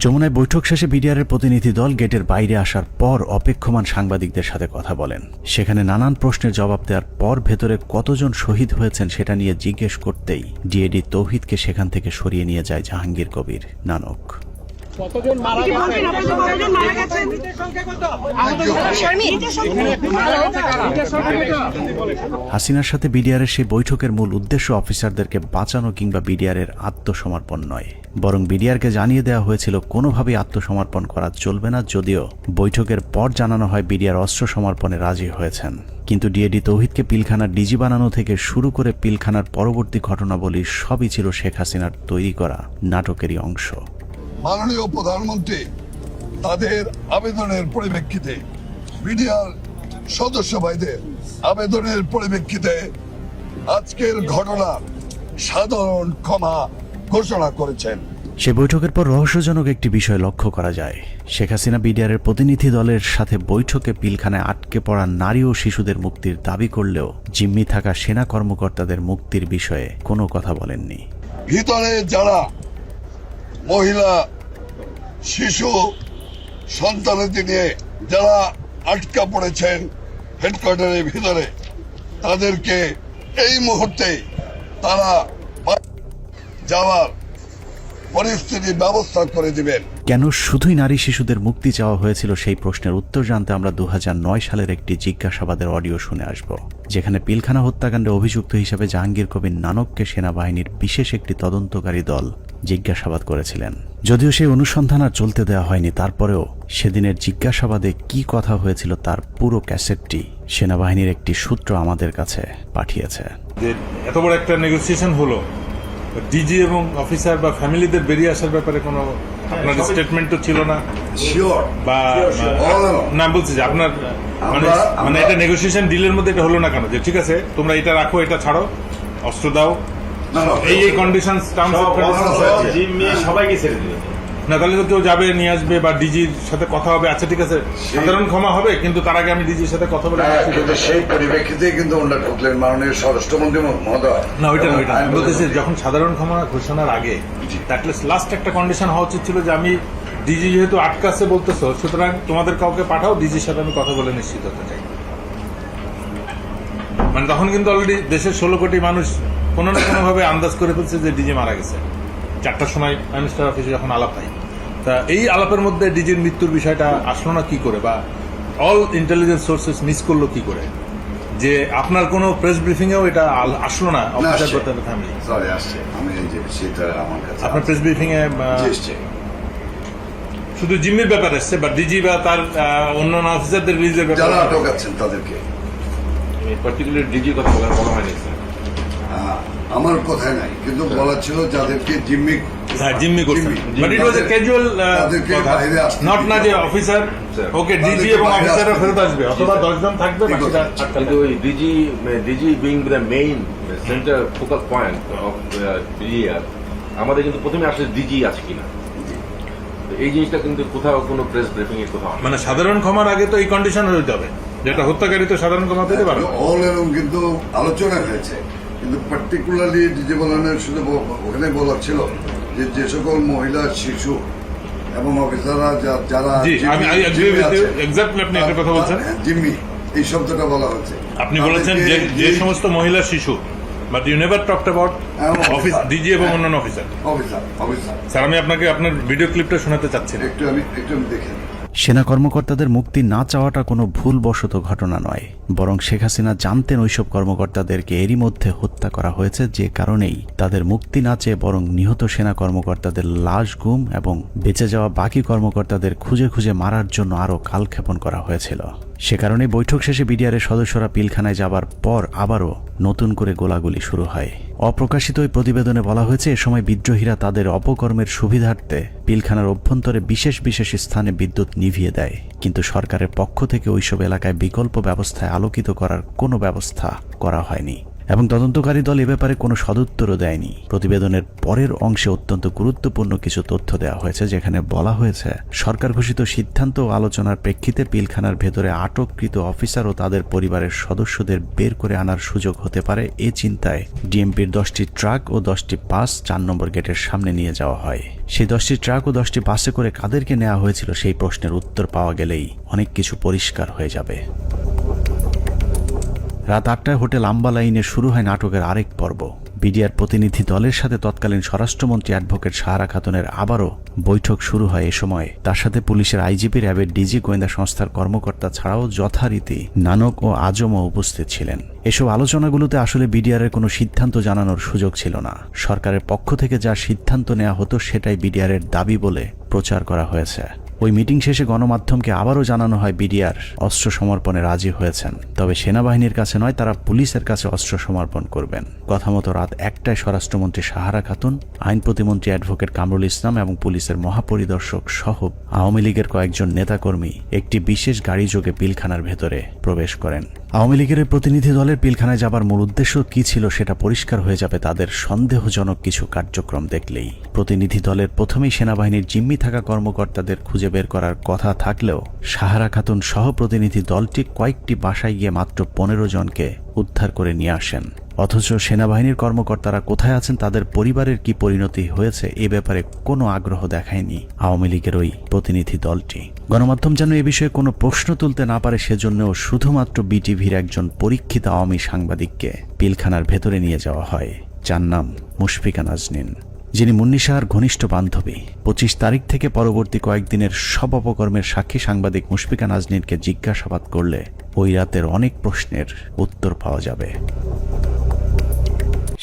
যমুনায় বৈঠক শেষে বিডিআরের প্রতিনিধি দল গেটের বাইরে আসার পর অপেক্ষমান সাংবাদিকদের সাথে কথা বলেন। সেখানে নানান প্রশ্নের জবাব দেওয়ার পর ভেতরে কতজন শহীদ হয়েছেন সেটা নিয়ে জিজ্ঞেস করতেই ডিএডি তৌহিদকে সেখান থেকে সরিয়ে নিয়ে যায় জাহাঙ্গীর কবির নানক। হাসিনার সাথে বিডিআরের সেই বৈঠকের মূল উদ্দেশ্য অফিসারদেরকে বাঁচানো কিংবা বিডিআরের আত্মসমর্পণ নয়, বরং বিডিআরকে জানিয়ে দেওয়া হয়েছিল কোনোভাবেই আত্মসমর্পণ করা চলবে না। যদিও বৈঠকের পর জানানো হয় বিডিআর অস্ত্র সমর্পণে রাজি হয়েছেন, কিন্তু ডিএডি তৌহিদকে পিলখানার ডিজি বানানো থেকে শুরু করে পিলখানার পরবর্তী ঘটনাবলী সবই ছিল শেখ হাসিনার তৈরি করা নাটকেরই অংশ। মাননীয় প্রধানমন্ত্রী তাদের আবেদনের পরিপ্রেক্ষিতে, বিডিআর সদস্য ভাইদের আবেদনের পরিপ্রেক্ষিতে আজকের ঘটনার সাধারণ ক্ষমা ঘোষণা করেছেন। সে বৈঠকের পর রহস্যজনক একটি বিষয় লক্ষ্য করা যায়। শেখ হাসিনা বিডিআরের প্রতিনিধি দলের সাথে বৈঠকে পিলখানায় আটকে পড়া নারী ও শিশুদের মুক্তির দাবি করলেও জিম্মি থাকা সেনা কর্মকর্তাদের মুক্তির বিষয়ে কোনো কথা বলেননি। ভিতরে যারা মহিলা, শিশু, সন্তানদের নিয়ে যারা আটকা পড়েছেন হেডকোয়ার্টারের ভিতরে, তাদেরকে এই মুহূর্তে তারা যাওয়ার পরিস্থিতি ব্যবস্থা করে দিবেন। কেন শুধুই নারী শিশুদের মুক্তি চাওয়া হয়েছিল সেই প্রশ্নের উত্তর জানতে আমরা 2009 সালের একটি জিজ্ঞাসাবাদের অডিও শুনে আসব, যেখানে পিলখানা হত্যাকাণ্ডে অভিযুক্ত হিসেবে জাহাঙ্গীর কবির নানককে সেনাবাহিনীর বিশেষ একটি তদন্তকারী দল জিজ্ঞাসাবাদ করেছিলেন। যদিও সেই অনুসন্ধান আর চলতে দেওয়া হয়নি, তারপরেও সেদিনের জিজ্ঞাসাবাদে কি কথা হয়েছিল তার পুরো ক্যাসেটটি সেনাবাহিনীর একটি সূত্র আমাদের কাছে পাঠিয়েছে। এত বড় একটা নেগোসিয়েশন হলো, ডিজি এবং অফিসার বা ফ্যামিলিদের বেরিয়ে আসার ব্যাপারে কোনো আপনার স্টেটমেন্ট তো ছিল না, বা না বলছি যে আপনার মানে এটা নেগোসিয়েশন ডিলের মধ্যে এটা হলো না কেন, যে ঠিক আছে তোমরা এটা রাখো, এটা ছাড়ো, অস্ত্র দাও, এই কন্ডিশন সবাইকে ছেড়ে দিল না, তাহলে তো কেউ যাবে নিয়ে আসবে বা ডিজির সাথে কথা হবে, আচ্ছা ঠিক আছে সাধারণ ক্ষমা হবে, কিন্তু তার আগে আমি ডিজির সাথে কথা বলে সেই পরিপ্রেক্ষিতে কিন্তু ওনারা ঢুকলেন মাননীয় স্বরাষ্ট্রমন্ত্রী মহোদয়। না ওইটা আমি বলতেছি যখন সাধারণ ক্ষমা ঘোষণার আগে লাস্ট একটা কন্ডিশন হওয়া উচিত ছিল যে আমি ডিজি যেহেতু আটকাছে বলতেছো, সুতরাং তোমাদের কাউকে পাঠাও, ডিজির সাথে আমি কথা বলে নিশ্চিত হতে চাই। মানে তখন কিন্তু অলরেডি দেশের 16 কোটি মানুষ কোনো না কোনো ভাবে আন্দাজ করে ফেলছে যে ডিজি মারা গেছে। 4টার সময় প্রাইম মিনিস্টার অফিসে যখন আলাপ হয়, তা এই আলাপের মধ্যে ডিজির মৃত্যুর বিষয়টা আসলো না কি করে, বা অল ইন্টেলিজেন্স সোর্সেস মিস করলো কি করে, যে আপনার কোনো প্রেস ব্রিফিং এও এটা আসলো না অফিসার কথা ফ্যামিলি? সরি, আসছে। আমি এই যে সেটা আমার কাছে আপনার প্রেস ব্রিফিং এ শুধু জিম্মির ব্যাপার আসছে, বা ডিজি বা তার অন্যান্য অফিসারদের রিলিজের ব্যাপার যারা আটক আছেন তাদেরকে পার্টিকুলার ডিজির কথা বলা হয়নি স্যার। আমার কথাই নাই, কিন্তু বলা ছিল যাদেরকে জিম্মি করছেন, but it was A casual not না যে অফিসার ওকে ডিজি এবং অফিসাররা ফেরত আসবে অথবা 10 জন থাকবে, কিন্তু ওই DG being the main centre focal point of PDR, আমাদের কিন্তু প্রথমে আসলে ডিজি আছে কিনা এই জিনিসটা কিন্তু কোথাও কোনো প্রেস ব্রিফিং এ কোথাও, মানে সাধারণ ক্ষমার আগে তো এই কন্ডিশন হয়ে যাবে, যেটা হত্যাকারী তো সাধারণ ক্ষমা পেতে পারে। অল এরকম কিন্তু আলোচনা হয়েছে, কিন্তু পার্টিকুলারলি ডিজি বলানের শুধু ওখানে বলা ছিল যে যে সকল মহিলা, শিশু এবং অফিসাররা যারা আপনি একটা কথা বলছেন, জিম্মি এই শব্দটা বলা হচ্ছে। আপনি বলেছেন যে সমস্ত মহিলা, শিশু, but you never talked about office DG এবং অন্যান্য অফিসার। স্যার, আমি আপনাকে আপনার ভিডিও ক্লিপটা শোনাতে চাচ্ছি, একটু দেখেন। সেনা কর্মকর্তাদের মুক্তি না চাওয়াটা কোনো ভুলবশত ঘটনা নয়, বরং শেখ হাসিনা জানতেন ওইসব কর্মকর্তাদেরকে এরই মধ্যে হত্যা করা হয়েছে, যে কারণেই তাদের মুক্তি না চেয়ে বরং নিহত সেনা কর্মকর্তাদের লাশ গুম এবং বেঁচে যাওয়া বাকি কর্মকর্তাদের খুঁজে খুঁজে মারার জন্য আরও কালক্ষেপণ করা হয়েছিল। সে কারণে বৈঠক শেষে বিডিআরের সদস্যরা পিলখানায় যাবার পর আবারও নতুন করে গোলাগুলি শুরু হয়। অপ্রকাশিত ওই প্রতিবেদনে বলা হয়েছে, এ সময় বিদ্রোহীরা তাদের অপকর্মের সুবিধার্থে পিলখানার অভ্যন্তরে বিশেষ বিশেষ স্থানে বিদ্যুৎ নিভিয়ে দেয়, কিন্তু সরকারের পক্ষ থেকে ওইসব এলাকায় বিকল্প ব্যবস্থায় আলোকিত করার কোনো ব্যবস্থা করা হয়নি এবং তদন্তকারী দল এ ব্যাপারে কোনো সদুত্তরও দেয়নি। প্রতিবেদনের পরের অংশে অত্যন্ত গুরুত্বপূর্ণ কিছু তথ্য দেওয়া হয়েছে, যেখানে বলা হয়েছে সরকার ঘোষিত সিদ্ধান্ত ও আলোচনার প্রেক্ষিতে পিলখানার ভেতরে আটককৃত অফিসার ও তাদের পরিবারের সদস্যদের বের করে আনার সুযোগ হতে পারে, এ চিন্তায় ডিএমপির 10টি ট্রাক ও 10টি বাস 4 নম্বর গেটের সামনে নিয়ে যাওয়া হয়। সেই 10টি ট্রাক ও 10টি বাসে করে কাদেরকে নেওয়া হয়েছিল সেই প্রশ্নের উত্তর পাওয়া গেলেই অনেক কিছু পরিষ্কার হয়ে যাবে। রাত 8টায় হোটেল আম্বা লাইনে শুরু হয় নাটকের আরেক পর্ব। বিডিআর প্রতিনিধি দলের সাথে তৎকালীন স্বরাষ্ট্রমন্ত্রী অ্যাডভোকেট সাহারা খাতুনের আবারও বৈঠক শুরু হয়। এ সময় তার সাথে পুলিশের আইজিপি, র্যাবের ডিজি, গোয়েন্দা সংস্থার কর্মকর্তা ছাড়াও যথারীতি নানক ও আজমও উপস্থিত ছিলেন। এসব আলোচনাগুলোতে আসলে বিডিআরের কোনো সিদ্ধান্ত জানানোর সুযোগ ছিল না। সরকারের পক্ষ থেকে যা সিদ্ধান্ত নেওয়া হতো সেটাই বিডিআরের দাবি বলে প্রচার করা হয়েছে। ওই মিটিং শেষে গণমাধ্যমকে আবারও জানানো হয় বিডিআর অস্ত্র সমর্পণে রাজি হয়েছেন, তবে সেনাবাহিনীর কাছে নয়, তারা পুলিশের কাছে অস্ত্র সমর্পণ করবেন। কথা মতো রাত 1টায় স্বরাষ্ট্রমন্ত্রী সাহারা খাতুন, আইন প্রতিমন্ত্রী অ্যাডভোকেট কামরুল ইসলাম এবং পুলিশের মহাপরিদর্শক সহ আওয়ামী লীগের কয়েকজন নেতাকর্মী একটি বিশেষ গাড়ি যোগে পিলখানার ভেতরে প্রবেশ করেন। আওয়ামী লীগের প্রতিনিধি দলের পিলখানায় যাবার মূল উদ্দেশ্য কি ছিল সেটা পরিষ্কার হয়ে যাবে তাদের সন্দেহজনক কিছু কার্যক্রম দেখলেই। প্রতিনিধি দলের প্রথমেই সেনাবাহিনীর জিম্মি থাকা কর্মকর্তাদের খুঁজে বের করার কথা থাকলেও সাহারা খাতুন সহ প্রতিনিধি দলটি কয়েকটি বাসায় গিয়ে মাত্র 15 জনকে উদ্ধার করে নিয়ে আসেন। অথচ সেনাবাহিনীর কর্মকর্তারা কোথায় আছেন, তাদের পরিবারের কি পরিণতি হয়েছে, এ ব্যাপারে কোনো আগ্রহ দেখায়নি আওয়ামী লীগের ওই প্রতিনিধি দলটি। গণমাধ্যম যেন এ বিষয়ে কোনো প্রশ্ন তুলতে না পারে সেজন্যও শুধুমাত্র বিটিভির একজন পরীক্ষিত আওয়ামী সাংবাদিককে পিলখানার ভেতরে নিয়ে যাওয়া হয়, যার নাম মুশফিকা নাজনীন, যিনি মুন্নী সাহার ঘনিষ্ঠ বান্ধবী। 25 তারিখ থেকে পরবর্তী কয়েকদিনের সব অপকর্মের সাক্ষী সাংবাদিক মুশফিকা নাজনীনকে জিজ্ঞাসাবাদ করলে ওই রাতের অনেক প্রশ্নের উত্তর পাওয়া যাবে।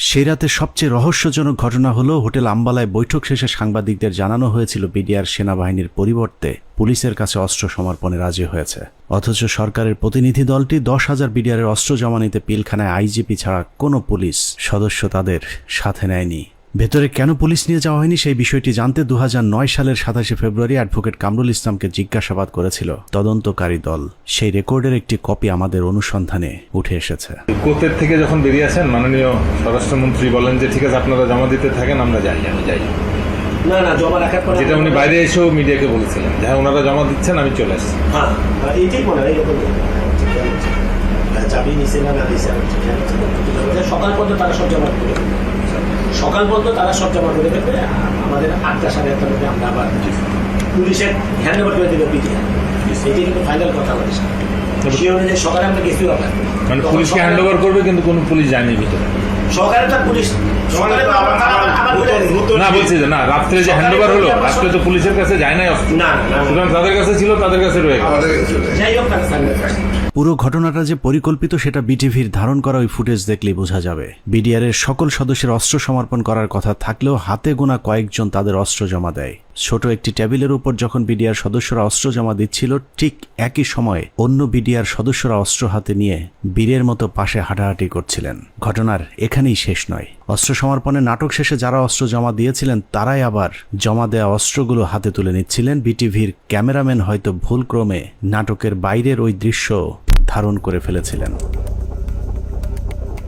সেই রাতে সবচেয়ে রহস্যজনক ঘটনা হলো, হোটেল আম্বালায় বৈঠক শেষে সাংবাদিকদের জানানো হয়েছিল বিডিআর সেনাবাহিনীর পরিবর্তে পুলিশের কাছে অস্ত্র সমর্পণে রাজি হয়েছে। অথচ সরকারের প্রতিনিধি দলটি 10,000 বিডিআরের অস্ত্র জমা নিতে পিলখানায় আইজিপি ছাড়া কোনো পুলিশ সদস্য তাদের সাথে নেয়নি। ভেতরে কেন পুলিশ নিয়ে যাওয়া হয়নি সেই বিষয়টি জানতে 2009 সালের 27 ফেব্রুয়ারি অ্যাডভোকেট কামরুল ইসলামকে জিজ্ঞাসাবাদ করেছিল তদন্তকারী দল। সেই রেকর্ডের একটি কপি আমাদের অনুসন্ধানে উঠে এসেছে। কোর্টের থেকে যখন বেরিয়ে আসেন মাননীয় স্বরাষ্ট্রমন্ত্রী বলেন যে ঠিক আছে আপনারা জমা দিতে থাকেন, আমরা যাই। না না, জমা রাখার পর যেটা উনি বাইরে এসেও মিডিয়াকে বলেছিলেন, হ্যাঁ ওনারা জমা দিচ্ছেন, আমি চলে আসছি। হ্যাঁ, এইটাই মনে হয় এরকম চাবি নিচে না দিয়েছে। সকাল পর্যন্ত তারা সব জমা করে দেবে, আমাদের 8টা সাড়ে 8টার মধ্যে আমরা আবার পুলিশের হ্যান্ড ওভার করে দেবে পিটিআর। এটাই কিন্তু ফাইনাল কথা আমাদের সাথে। সকালে আমরা গেছি মানে পুলিশকে হ্যান্ড ওভার করবে, কিন্তু কোনো পুলিশ যায়নি ভিতরে। সকালে তো পুলিশ না বলছি যে না, রাত্রে যে হ্যান্ড ওভার হলো, রাত্রে তো পুলিশের কাছে যায় নাই, সুতরাং তাদের কাছে ছিল, তাদের কাছে রয়ে গেল। যাই হোক পুরো ঘটনাটা যে পরিকল্পিত সেটা বিটিভির ধারণ করা ওই ফুটেজ দেখলেই বোঝা যাবে। বিডিআর এর সকল সদস্যের অস্ত্র সমর্পণ করার কথা থাকলেও হাতে গোনা কয়েকজন তাদের অস্ত্র জমা দেয়। ছোট একটি টেবিলের উপর যখন বিডিআর সদস্যরা অস্ত্র জমা দিচ্ছিল, ঠিক একই সময়ে অন্য বিডিআর সদস্যরা অস্ত্র হাতে নিয়ে বীরের মতো পাশে হাঁটাহাঁটি করছিলেন। ঘটনার এখানেই শেষ নয়। অস্ত্র সমর্পণের নাটক শেষে যারা অস্ত্র জমা দিয়েছিলেন তারাই আবার জমা দেওয়া অস্ত্রগুলো হাতে তুলে নিচ্ছিলেন। বিটিভির ক্যামেরাম্যান হয়তো ভুলক্রমে নাটকের বাইরের ওই দৃশ্য ধারণ করে ফেলেছিলেন।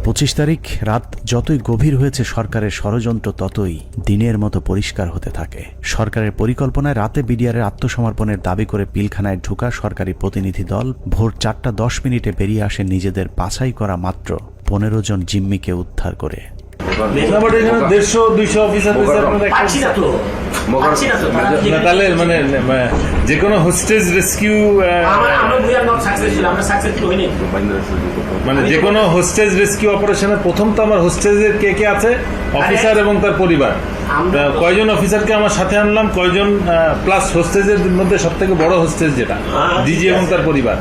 25 তারিখ রাত যতই গভীর হয়েছে, সরকারের ষড়যন্ত্র ততই দিনের মতো পরিষ্কার হতে থাকে। সরকারের পরিকল্পনায় রাতে বিডিআরের আত্মসমর্পণের দাবি করে পিলখানায় ঢোকা সরকারি প্রতিনিধি দল ভোর 4:10 বেরিয়ে আসে নিজেদের বাছাই করা মাত্র 15 জন জিম্মিকে উদ্ধার করে। 150-200 অফিসার তাহলে মানে যে কোনো হোস্টেজ রেস্কিউ, মানে যে কোনো হোস্টেজ রেস্কিউ অপারেশনের প্রথম তো আমার হোস্টেজের কে কে আছে, অফিসার এবং তার পরিবার, কয়জন অফিসারকে আমার সাথে আনলাম, কয়জন প্লাস হোস্টেজের মধ্যে সব থেকে বড় হোস্টেজ যেটা ডিজি এবং তার পরিবার,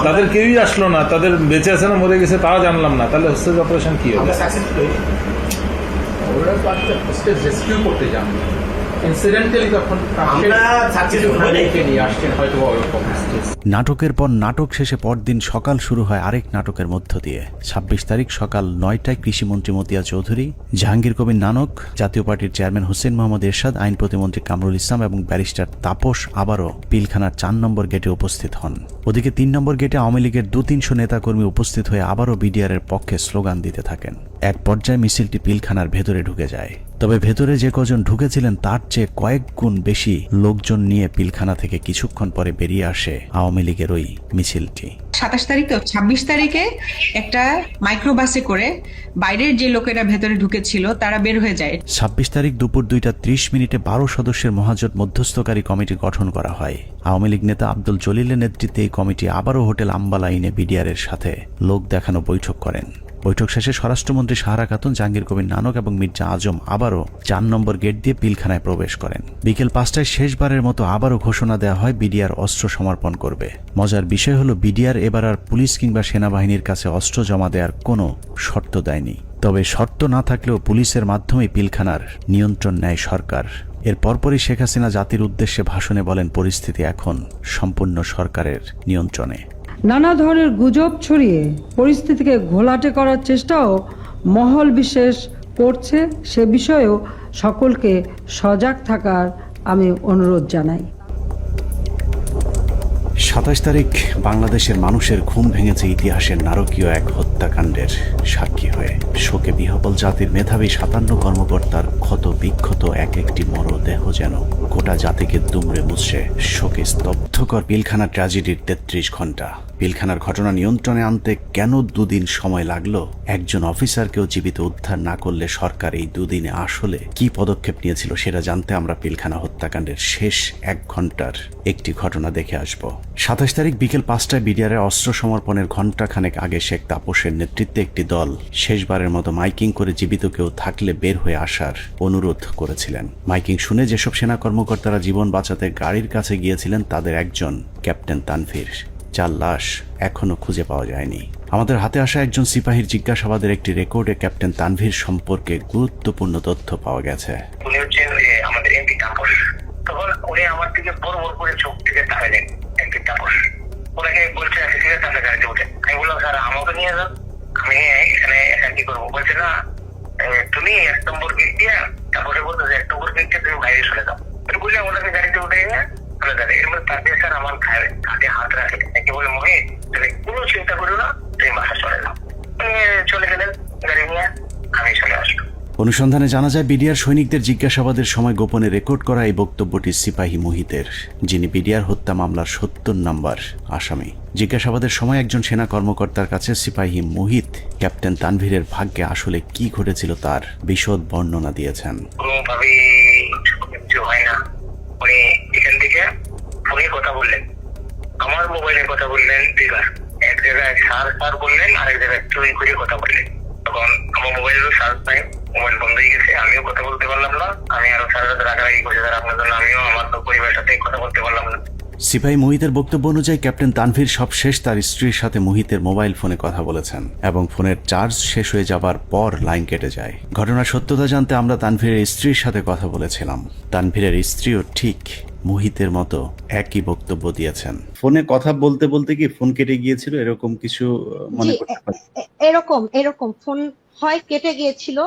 তাদের কেউই আসলো না, তাদের বেঁচে আছে না মরে গেছে তাও জানলাম না, তাহলে হোস্টেজ অপারেশন কি হবে? ওরা তো একটা হোস্টেজ রেস্কিউ করতে যান, ইনসিডেন্টালি তখন নাটকের পর নাটক শেষে পরদিন সকাল শুরু হয় আরেক নাটকের মধ্য দিয়ে। 26 তারিখ সকাল 9টায় কৃষিমন্ত্রী মতিয়া চৌধুরী, জাহাঙ্গীর কবির নানক, জাতীয় পার্টির চেয়ারম্যান হোসেন মোহাম্মদ এরশাদ, আইন প্রতিমন্ত্রী কামরুল ইসলাম এবং ব্যারিস্টার তাপস আবারও পিলখানার 4 নম্বর গেটে উপস্থিত হন। ওদিকে 3 নম্বর গেটে আওয়ামী লীগের 200-300 নেতাকর্মী উপস্থিত হয়ে আবারও বিডিআরের পক্ষে স্লোগান দিতে থাকেন। এক পর্যায়ে মিছিলটি পিলখানার ভেতরে ঢুকে যায়। তবে ভেতরে যে কজন ঢুকেছিলেন তার চেয়ে কয়েক গুণ বেশি লোকজন নিয়ে পিলখানা থেকে কিছুক্ষণ পরে বেরিয়ে আসে আওয়ামী লীগের ওই মিছিলটি। 27 তারিখ তো 26 তারিখে একটা মাইক্রোবাসে করে বাইরের যে লোকেরা ভেতরে ঢুকেছিল তারা বের হয়ে যায়। 26 তারিখ দুপুর 2:30 12 সদস্যের মহাজোট মধ্যস্থকারী কমিটি গঠন করা হয়। আওয়ামী লীগ নেতা আব্দুল জলিলের নেতৃত্বে এই কমিটি আবারও হোটেল আম্বালাইনে বিডিআরের সাথে লোক দেখানো বৈঠক করেন। বৈঠক শেষে স্বরাষ্ট্রমন্ত্রী সাহারা খাতুন, জাহাঙ্গীর কবির নানক এবং মির্জা আজম আবারও 4 নম্বর গেট দিয়ে পিলখানায় প্রবেশ করেন। বিকেল 5টায় শেষবারের মতো আবারও ঘোষণা দেওয়া হয় বিডিআর অস্ত্র সমর্পণ করবে। মজার বিষয় হলো বিডিআর এবার আর পুলিশ কিংবা সেনাবাহিনীর কাছে অস্ত্র জমা দেওয়ার কোনো শর্ত দেয়নি। তবে শর্ত না থাকলেও পুলিশের মাধ্যমে পিলখানার নিয়ন্ত্রণ নেয় সরকার। এর পরপরই শেখ হাসিনা জাতির উদ্দেশ্যে ভাষণে বলেন, পরিস্থিতি এখন সম্পূর্ণ সরকারের নিয়ন্ত্রণে। নানা ধরনের গুজব ছড়িয়ে পরিস্থিতিকে ঘোলাটে করার চেষ্টাও মহল বিশেষ করছে, সে বিষয়েও সকলকে সজাগ থাকার আমি অনুরোধ জানাই। 27 তারিখ বাংলাদেশের মানুষের ঘুম ভেঙেছে ইতিহাসের নারকীয় এক হত্যাকাণ্ডের সাক্ষী হয়ে। শোকে বিহ্বল জাতির মেধাবী 57 কর্মকর্তার ক্ষত বিক্ষত এক একটি মরদেহ যেন গোটা জাতিকে দুমড়ে মুছড়ে শোকে স্তব্ধকর পিলখানা ট্র্যাজেডির 33 ঘন্টা। পিলখানার ঘটনা নিয়ন্ত্রণে আনতে কেন 2 দিন সময় লাগলো? একজন অফিসারকেও জীবিত উদ্ধার না করলে সরকার এই 2 দিনে আসলে কি পদক্ষেপ নিয়েছিল সেটা জানতে আমরা পিলখানা হত্যাকাণ্ডের শেষ 1 ঘন্টার একটি ঘটনা দেখে আসব। 27 তারিখ বিকেল 5টায় বিডিআরের অস্ত্র সমর্পণের ঘণ্টাখানেক আগে শেখ তাপসের নেতৃত্বে একটি দল শেষবারের মতো মাইকিং করে জীবিত কেউ থাকলে বের হয়ে আসার অনুরোধ করেছিলেন। মাইকিং শুনে যেসব সেনা কর্মকর্তারা জীবন বাঁচাতে গাড়ির কাছে গিয়েছিলেন তাদের একজন ক্যাপ্টেন তানভীর, যার লাশ এখনো খুঁজে পাওয়া যায়নি। আমাদের হাতে আসা একজন সিপাহীর জিজ্ঞাসাবাদের একটি রেকর্ডে ক্যাপ্টেন তানভীর সম্পর্কে গুরুত্বপূর্ণ তথ্য পাওয়া গেছে। উনি হচ্ছেন আমাদের এমপি তাপস। তখন উনি আমার দিকে বড় বড় করে চোখ থেকে তাকালেন, এমপি তাপস। ওনাকে বলছে ঠিক আছে তাহলে গাড়িতে উঠে। আমি বললাম স্যার আমাকে নিয়ে যান, আমি এখানে একা কি করবো? বলছে না তুমি 1 নম্বর গেট দিয়ে, তারপরে বলতো যে 1 নম্বর গেট দিয়ে তুমি বাইরে চলে যাও। বুঝলাম ওনাকে গাড়িতে উঠে নিয়ে চলে যাবে। এর মধ্যে তাদের স্যার আমার ঘাটে হাত রাখে, একে বলে মনে তুমি কোনো চিন্তা করো না, তুমি বাসা চলে যাও। চলে গেলেন গাড়ি নিয়ে, আমি চলে আসলাম। অনুসন্ধানে জানা যায় বিডিআর সৈনিকদের জিজ্ঞাসাবাদের সময় গোপনে রেকর্ড করা এই বক্তব্যটি সিপাহী মুহিতের, যিনি বিডিআর হত্যা মামলার 70 নম্বর আসামি। জিজ্ঞাসাবাদের সময় একজন সেনা কর্মকর্তার কাছে সিপাহী মুহিত ক্যাপ্টেন তানভীরের ভাগ্যে আসলে কি ঘটেছিল তার বিশদ বর্ণনা দিয়েছেন। কোনোভাবেই কিছু হয় না। উনি এখান থেকে ফোনে কথা বললেন, আমার মোবাইলে কথা বললেন 2 বার। জায়গায় স্যার স্যার বললেন, আরেক জায়গায় চুরি করে কথা বললেন। তখন আমার মোবাইলেরও চার্জ নাই, মোবাইল বন্ধ হয়ে গেছে, আমিও কথা বলতে পারলাম না। আমি আরো স্যারের সাথে রাগারাগি করছি, স্যার আপনার জন্য আমিও আমার পরিবারের সাথে কথা বলতে পারলাম না। সিপাহী মুহিতের বক্তব্য অনুযায়ী ক্যাপ্টেন তানভীর সবশেষ তার স্ত্রীর সাথে মুহিতের মোবাইল ফোনে কথা বলেছেন এবং ফোনের চার্জ শেষ হয়ে যাবার পর লাইন কেটে যায়। ঘটনার সত্যতা জানতে আমরা তানভীরের স্ত্রীর সাথে কথা বলেছিলাম। তানভীরের স্ত্রীও ঠিক মুহিতের মতো একই বক্তব্য দিয়েছেন। ফোনে কথা বলতে বলতে কি ফোন কেটে গিয়েছিল, এরকম কিছু মনে করতে পারেন? এরকম ফোন হয় কেটে গিয়েছিল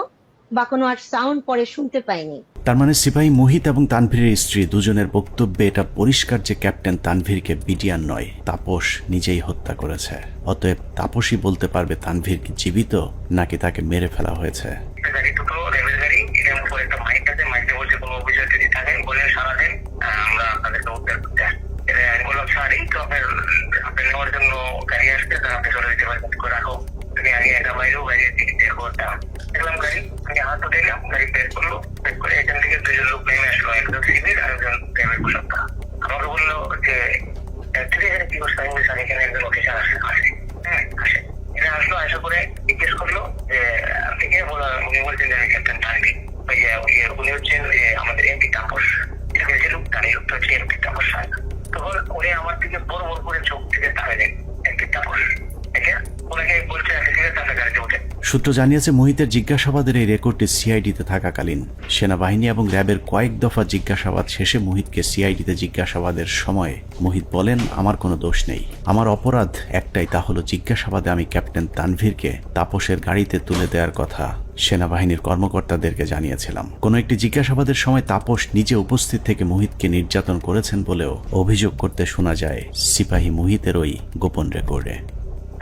বা কোনো আর সাউন্ড পরে শুনতে পাইনি। তার মানে সিপাহী মুহিত এবং তানভীরের স্ত্রী দুজনের বক্তব্যে এটা পরিষ্কার যে ক্যাপ্টেন তানভীরকে বিডিআর নয়, তাপস নিজেই হত্যা করেছে। অতএব তাপসই বলতে পারবে তানভীর কি জীবিত নাকি তাকে মেরে ফেলা হয়েছে। আমাকে বললো যে কি করছে, এখানে একজন অফিসার আসে, এটা আসলো, আসা করে জিজ্ঞেস করলো যে আপনি কে? উনি বলছেন যে আমি ক্যাপ্টেন তানভীর। উনি হচ্ছেন যে আমাদের এমপি তাপস, যে লোকটা, এই লোকটা হচ্ছে এমপি তাপস সাহেব। তখন উনি আমার দিকে বড় বড় করে চোখ থেকে তাকালেন, এমপি তাপস, ওনাকে বলছে তাদের গাড়িতে উঠে। সূত্র জানিয়েছে মুহিতের জিজ্ঞাসাবাদের এই রেকর্ডটি সিআইডিতে থাকাকালীন সেনাবাহিনী এবং র্যাবের কয়েক দফা জিজ্ঞাসাবাদ শেষে মুহিতকে সিআইডিতে জিজ্ঞাসাবাদের সময় মুহিত বলেন, আমার কোনো দোষ নেই, আমার অপরাধ একটাই, তা হলো জিজ্ঞাসাবাদে আমি ক্যাপ্টেন তানভীরকে তাপসের গাড়িতে তুলে দেওয়ার কথা সেনাবাহিনীর কর্মকর্তাদেরকে জানিয়েছিলাম। কোনো একটি জিজ্ঞাসাবাদের সময় তাপস নিজে উপস্থিত থেকে মুহিতকে নির্যাতন করেছেন বলেও অভিযোগ করতে শোনা যায় সিপাহী মুহিতের ওই গোপন রেকর্ডে।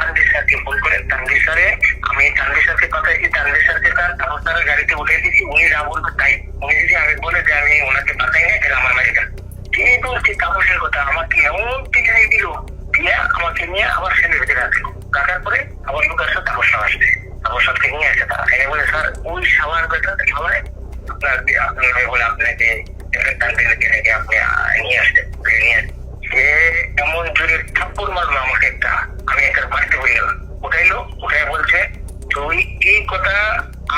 তানভীর স্যারকে ফোন করেন, তানভীর স্যারে আমি তানভীর স্যারকে কথা দিয়েছি, তানভীর স্যারকে তার তাপস স্যারের গাড়িতে উঠে দিয়েছি। উনি যা বলবে তাই। উনি যদি আমি বলে যে আমি ওনাকে পাঠাই না, তাহলে আমার মাঝে যান। তিনি বলছি তাপসের কথা, আমাকে এমন টিকাই দিল, দিয়ে আমাকে নিয়ে আবার সেনের ভিতরে রাখলো। রাখার পরে আবার লোক আসলো, তাপস সাহেব আসছে, তাপস সাহেবকে নিয়ে আসে তারা। এনে বলে, স্যার ওই সাবার বেটা সবাই আপনার বলে আপনাকে তানভীরকে নাকি আপনি নিয়ে আসতেন, নিয়ে আসতেন। সে এমন জোরে থাপ্পড় মারলো আমাকে একটা, আমি একটা বাড়িতে হয়ে গেলাম। উঠাইলো, উঠাই বলছে তুই এই কথা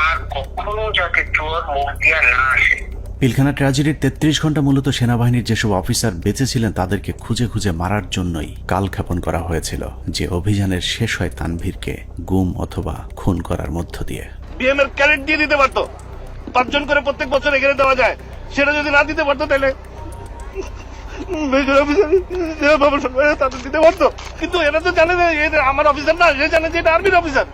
আর কখনো যাতে তোর মুখ দিয়া না আসে। পিলখানা ট্র্যাজেডির 33 ঘন্টা মূলত সেনাবাহিনীর যেসব অফিসার বেঁচে ছিলেন তাদেরকে খুঁজে খুঁজে মারার জন্যই কালক্ষেপণ করা হয়েছিল, যে অভিযানের শেষ হয় তানভীরকে গুম অথবা খুন করার মধ্য দিয়ে। বিএম এর ক্যারেট দিয়ে দিতে পারতো, 5 জন করে প্রত্যেক বছর এখানে দেওয়া যায়, সেটা যদি না দিতে পারতো তাহলে তাদের দিতে পারতো। কিন্তু এরা তো জানে যে এটা আমার অফিসার না, সে জানে যে এটা আর্মির অফিসার।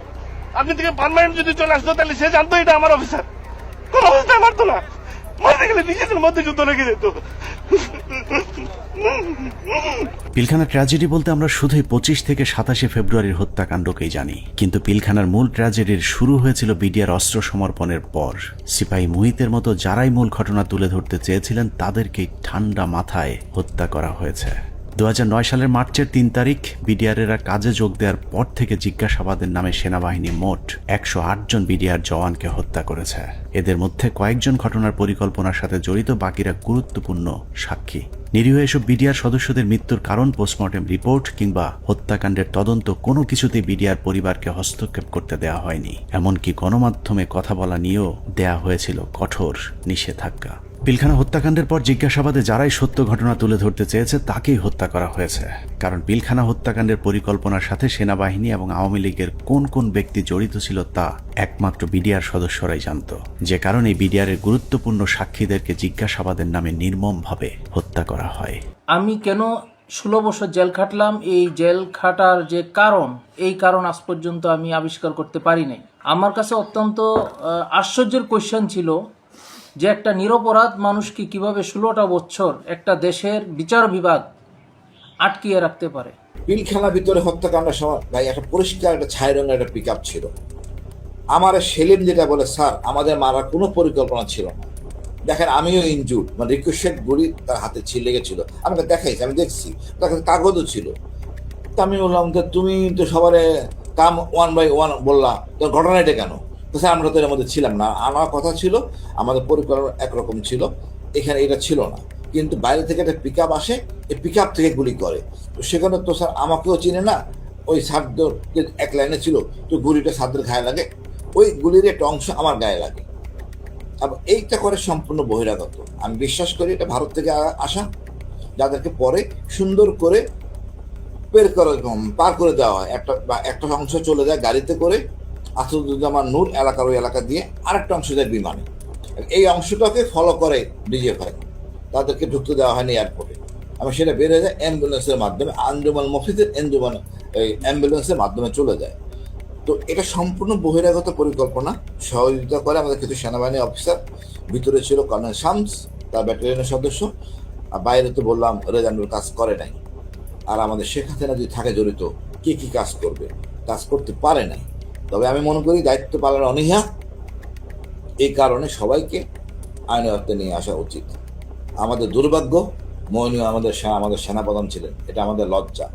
আপনি থেকে পার্মানেন্ট যদি চলে আসতো তাহলে সে জানতো এটা আমার অফিসার, কোন অবস্থায় মারতো না, মারতে গেলে নিজেদের মধ্যে যুদ্ধ লেগে যেত। পিলখানা ট্র্যাজেডি বলতে আমরা শুধুই 25 থেকে 27 ফেব্রুয়ারির হত্যাকাণ্ডকেই জানি, কিন্তু পিলখানার মূল ট্র্যাজেডির শুরু হয়েছিল বিডিআর অস্ত্র সমর্পণের পর। সিপাহী মুহিতের মতো যারাই মূল ঘটনা তুলে ধরতে চেয়েছিলেন তাদেরকেই ঠান্ডা মাথায় হত্যা করা হয়েছে। 2009 সালের মার্চের 3 তারিখ বিডিআরেরা কাজে যোগ দেওয়ার পর থেকে জিজ্ঞাসাবাদের নামে সেনাবাহিনী মোট 108 জন বিডিআর জওয়ানকে হত্যা করেছে। এদের মধ্যে কয়েকজন ঘটনার পরিকল্পনার সাথে জড়িত, বাকিরা গুরুত্বপূর্ণ সাক্ষী। নিরীহ এসব বিডিআর সদস্যদের মৃত্যুর কারণ, পোস্টমর্টেম রিপোর্ট কিংবা হত্যাকাণ্ডের তদন্ত কোনো কিছুতেই বিডিআর পরিবারকে হস্তক্ষেপ করতে দেওয়া হয়নি। এমনকি গণমাধ্যমে কথা বলা নিয়েও দেয়া হয়েছিল কঠোর নিষেধাজ্ঞা। পিলখানা হত্যাকাণ্ডের পর জিজ্ঞাসাবাদে যারাই সত্য ঘটনা তুলে ধরতে চেয়েছে তাকেই হত্যা করা হয়েছে, কারণ পিলখানা হত্যাকাণ্ডের পরিকল্পনার সাথে সেনাবাহিনী এবং আওয়ামী লীগের কোন কোন ব্যক্তি জড়িত ছিল তা একমাত্র বিডিআর সদস্যরাই জানত। যে কারণে বিডিআরের গুরুত্বপূর্ণ সাক্ষীদেরকে জিজ্ঞাসাবাদের নামে নির্মমভাবে হত্যা করা হয়। আমি কেন 16 বছর জেল খাটলাম, এই জেল খাটার যে কারণ, এই কারণ আজ পর্যন্ত আমি আবিষ্কার করতে পারি নাই। আমার কাছে অত্যন্ত আশ্চর্যের কোয়েশ্চেন ছিল যে একটা নিরপরাধ মানুষকে কিভাবে 16টা বছর একটা দেশের বিচার বিভাগ আটকিয়ে রাখতে পারে। পিলখানার ভিতরে হত্যাকাণ্ডের সময় ভাই একটা পরিষ্কার একটা ছাই রঙের একটা পিক আপ ছিল। আমার সেলিম যেটা বলে, স্যার আমাদের মারার কোনো পরিকল্পনা ছিল না। দেখেন আমিও ইনজুর্ড, মানে রিকোয়েস্টেড গুলি তার হাতে লেগেছিল, আমাকে দেখাইছি, আমি দেখছি, তার কাছে কাগজও ছিল। তো আমি বললাম যে তুমি তো সবারে কাম 1 বাই 1 বললাম, তোর ঘটনা এটা কেন? তো স্যার আমরা তো এর মধ্যে ছিলাম না, আমার কথা ছিল আমাদের পরিকল্পনা একরকম ছিল, এখানে এটা ছিল না। কিন্তু বাইরে থেকে একটা পিক আপ আসে, এই পিক আপ থেকে গুলি করে। তো সেখানে তো স্যার আমাকেও চিনে না, ওই ছাত্রদের এক লাইনে ছিল, তো গুলিটা ছাত্রের গায়ে লাগে, ওই গুলির একটা অংশ আমার গায়ে লাগে। এইটা করে সম্পূর্ণ বহিরাগত। আমি বিশ্বাস করি এটা ভারত থেকে আসা, যাদেরকে পরে সুন্দর করে পার করে দেওয়া হয়। একটা অংশ চলে যায় গাড়িতে করে আসাদুজ্জামান নূর এলাকার ওই এলাকা দিয়ে, আরেকটা অংশ যায় বিমানে। এই অংশটাকে ফলো করে ডিজিএফআই, তাদেরকে ঢুকতে দেওয়া হয়নি এয়ারপোর্টে। আমি সেটা বেড়ে যায় অ্যাম্বুলেন্সের মাধ্যমে, আঞ্জুমান মফিজের অ্যাম্বুলেন্সের মাধ্যমে চলে যায়। তো এটা সম্পূর্ণ বহিরাগত পরিকল্পনা। সহযোগিতা করে আমাদের কিছু সেনাবাহিনী অফিসার, ভিতরে ছিল কর্নেল শামস, তার ব্যাটালিয়নের সদস্য, আর বাইরে তো বললাম রেজানুর কাজ করে নাই। আর আমাদের শেখ হাসিনা যদি থাকে জড়িত, কে কি কাজ করবে, কাজ করতে পারে নাই। তবে আমি মনে করি দায়িত্ব পালনের অনীহা, এই কারণে সবাইকে আইনের আওতায় নিয়ে আসা উচিত। আমাদের দুর্ভাগ্য, মইনুল আমাদের সেনাপ্রধান ছিলেন, এটা আমাদের লজ্জা।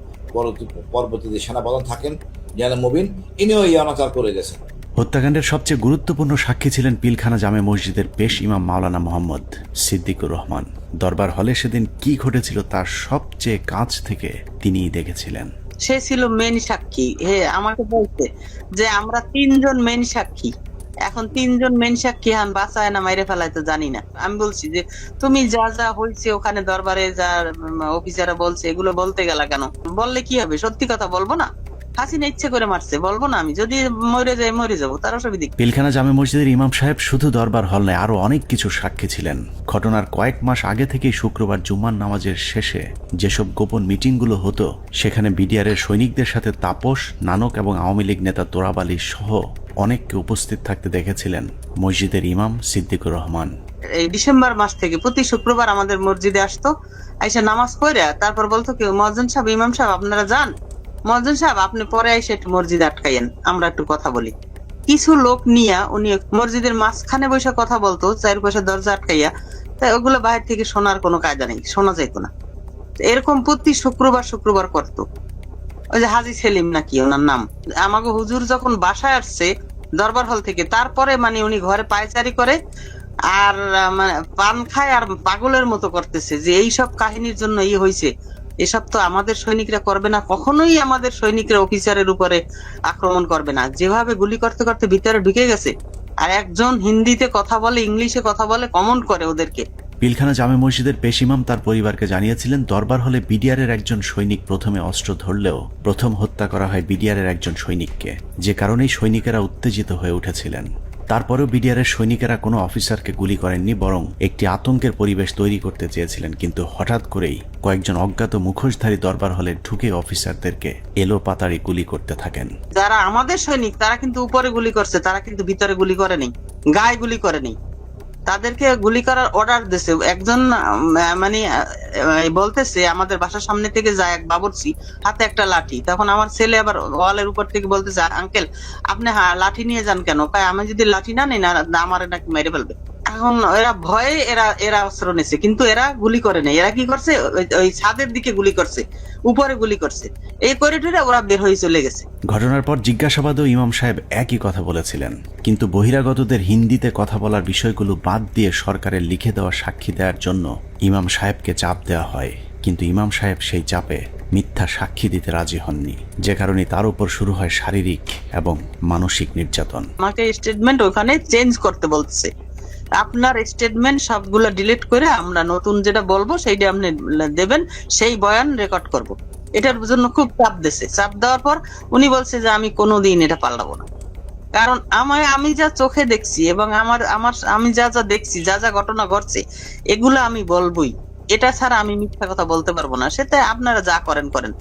পরবর্তীতে সেনাপ্রধান থাকেন জেনারেল মুবিন, ইনিও এই অনাচার করে গেছেন। হত্যাকাণ্ডের সবচেয়ে গুরুত্বপূর্ণ সাক্ষী ছিলেন পিলখানা জামে মসজিদের পেশ ইমাম মাওলানা মোহাম্মদ সিদ্দিকুর রহমান। দরবার হলে সেদিন কি ঘটেছিল তার সবচেয়ে কাছ থেকে তিনিই দেখেছিলেন। সে ছিল মেন সাক্ষী। আমাকে বলছে যে আমরা 3 জন মেন সাক্ষী, এখন 3 জন মেন সাক্ষী হান বাঁচায় না মাইরে ফেলায় তো জানি না। আমি বলছি যে তুমি যা যা হয়েছে ওখানে দরবারে যা অফিসাররা বলছে এগুলো বলতে গেলা কেন? বললে কি হবে? সত্যি কথা বলবো না? হাসিনা ইচ্ছে করে মারছে, বলবো না? আমি যদি মরে যাই মরে যাবো, তার অসুবিধা। পিলখানা জামে মসজিদের ইমাম সাহেব শুধু দরবার হল নয়, আরো অনেক কিছু সাক্ষী ছিলেন। ঘটনার কয়েক মাস আগে থেকেই শুক্রবার জুম্মার নামাজের শেষে যেসব গোপন মিটিংগুলো হতো, সেখানে বিডিআরের সৈনিকদের সাথে তাপস, নানক এবং আওয়ামী লীগ নেতা তোরাব আলী সহ অনেককে উপস্থিত থাকতে দেখেছিলেন মসজিদের ইমাম সিদ্দিকুর রহমান। এই ডিসেম্বর মাস থেকে প্রতি শুক্রবার আমাদের মসজিদে আসতো, আইসা নামাজ পড়ে তারপর বলতো কি, মহাজন সাহেব, ইমাম সাহেব আপনারা যান, মহাজন সাহেব আপনি পরে এসে একটু মসজিদে আটকাইয়েন, আমরা একটু কথা বলি। কিছু লোক নিয়ে উনি মসজিদের মাঝখানে বসে কথা বলতো, 4 পাশে দরজা আটকাইয়া। তাই ওগুলো বাইরে থেকে শোনার কোনো কায়দা নেই, শোনা যেত না। এরকম প্রতি শুক্রবার করতো। ওই যে হাজি সেলিম নাকি ওনার নাম, আমাকে হুজুর যখন বাসায় আসছে দরবার হল থেকে, তারপরে মানে উনি ঘরে পায়চারি করে আর মানে পান খায় আর পাগলের মতো করতেছে যে এইসব কাহিনীর জন্য হয়েছে। এসব তো আমাদের সৈনিকরা করবে না, কখনোই আমাদের সৈনিকরা অফিসারের উপরে আক্রমণ করবে না। যেভাবে গুলি করতে করতে ভিতরে ঢুকে গেছে, আর একজন হিন্দিতে কথা বলে, ইংলিশে কথা বলে, কমেন্ট করে ওদেরকে। পিলখানা জামে মসজিদের পেশ ইমাম তার পরিবারকে জানিয়েছিলেন, দরবার হলে বিডিআরের একজন সৈনিক প্রথমে অস্ত্র ধরলেও প্রথম হত্যা করা হয় বিডিআরের একজন সৈনিককে, যে কারণেই সৈনিকেরা উত্তেজিত হয়ে উঠেছিলেন। তারপরেও বিডিআরের সৈনিকেরা কোনো অফিসারকে গুলি করেননি, বরং একটি আতঙ্কের পরিবেশ তৈরি করতে চেয়েছিলেন। কিন্তু হঠাৎ করেই কয়েকজন অজ্ঞাত মুখোশধারী দরবার হলে ঢুকে অফিসারদেরকে এলো পাতাড়ি গুলি করতে থাকেন। যারা আমাদের সৈনিক তারা কিন্তু উপরে গুলি করছে, তারা কিন্তু ভিতরে গুলি করেনি, গায়ে গুলি করেনি। তাদেরকে গুলি করার অর্ডার দিয়েছে একজন, মানে বলতেছে আমাদের বাসার সামনে থেকে যায় এক বাবুর্চি, হাতে একটা লাঠি। তখন আমার ছেলে আবার ওয়ালের উপর থেকে বলতেছে, আঙ্কেল আপনি লাঠি নিয়ে যান কেন? আমি যদি লাঠি না নিই না আমার নাকি মেরে ফেলবে। এখন এরা ভয়ে এরা অস্ত্র নিছে, কিন্তু এরা গুলি করে নেই। এরা কি করছে, ওই ছাদের দিকে গুলি করছে, উপরে গুলি করছে। এই করিডোরে ওরা বের হয়ে চলে গেছে। ঘটনার পর জিজ্ঞাসাবাদেও ইমাম সাহেব একই কথা বলেছিলেন, কিন্তু বহিরাগতদের হিন্দিতে কথা বলার বিষয়গুলো বাদ দিয়ে সরকারের লিখে দেওয়া সাক্ষী দেওয়ার জন্য ইমাম সাহেবকে চাপ দেওয়া হয়। কিন্তু ইমাম সাহেব সেই চাপে মিথ্যা সাক্ষী দিতে রাজি হননি, যে কারণে তার উপর শুরু হয় শারীরিক এবং মানসিক নির্যাতন। আমাকে স্টেটমেন্ট ওখানে চেঞ্জ করতে বলছে, আপনার স্টেটমেন্ট সবগুলো ডিলিট করে আমরা নতুন যেটা বলবো সেইটা আপনি দেবেন, সেই বয়ান রেকর্ড করব। এটার জন্য খুব চাপ দিয়েছে। চাপ দেওয়ার পর উনি বলছে যে আমি কোনোদিন এটা পাল্টাবো না, কারণ আমি যা চোখে দেখছি এবং আমি যা যা দেখছি, যা যা ঘটনা ঘটছে, এগুলো আমি বলবোই। এটা ছাড়া আমি মিথ্যা কথা বলতে পারবো না। সেটা আপনারা যা করেন করেন।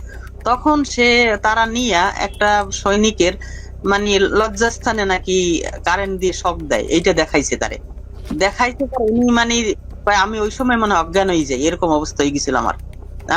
তখন তারা নিয়ে একটা সৈনিকের মানে লজ্জাস্থানে নাকি কারেন্ট দিয়ে শক দেয়, এইটা দেখাইছে তারে। দেখাইতে পারে উনি মানে আমি ওই সময় মানে অজ্ঞান হয়ে যাই, এরকম অবস্থা হয়ে গেছিল আমার।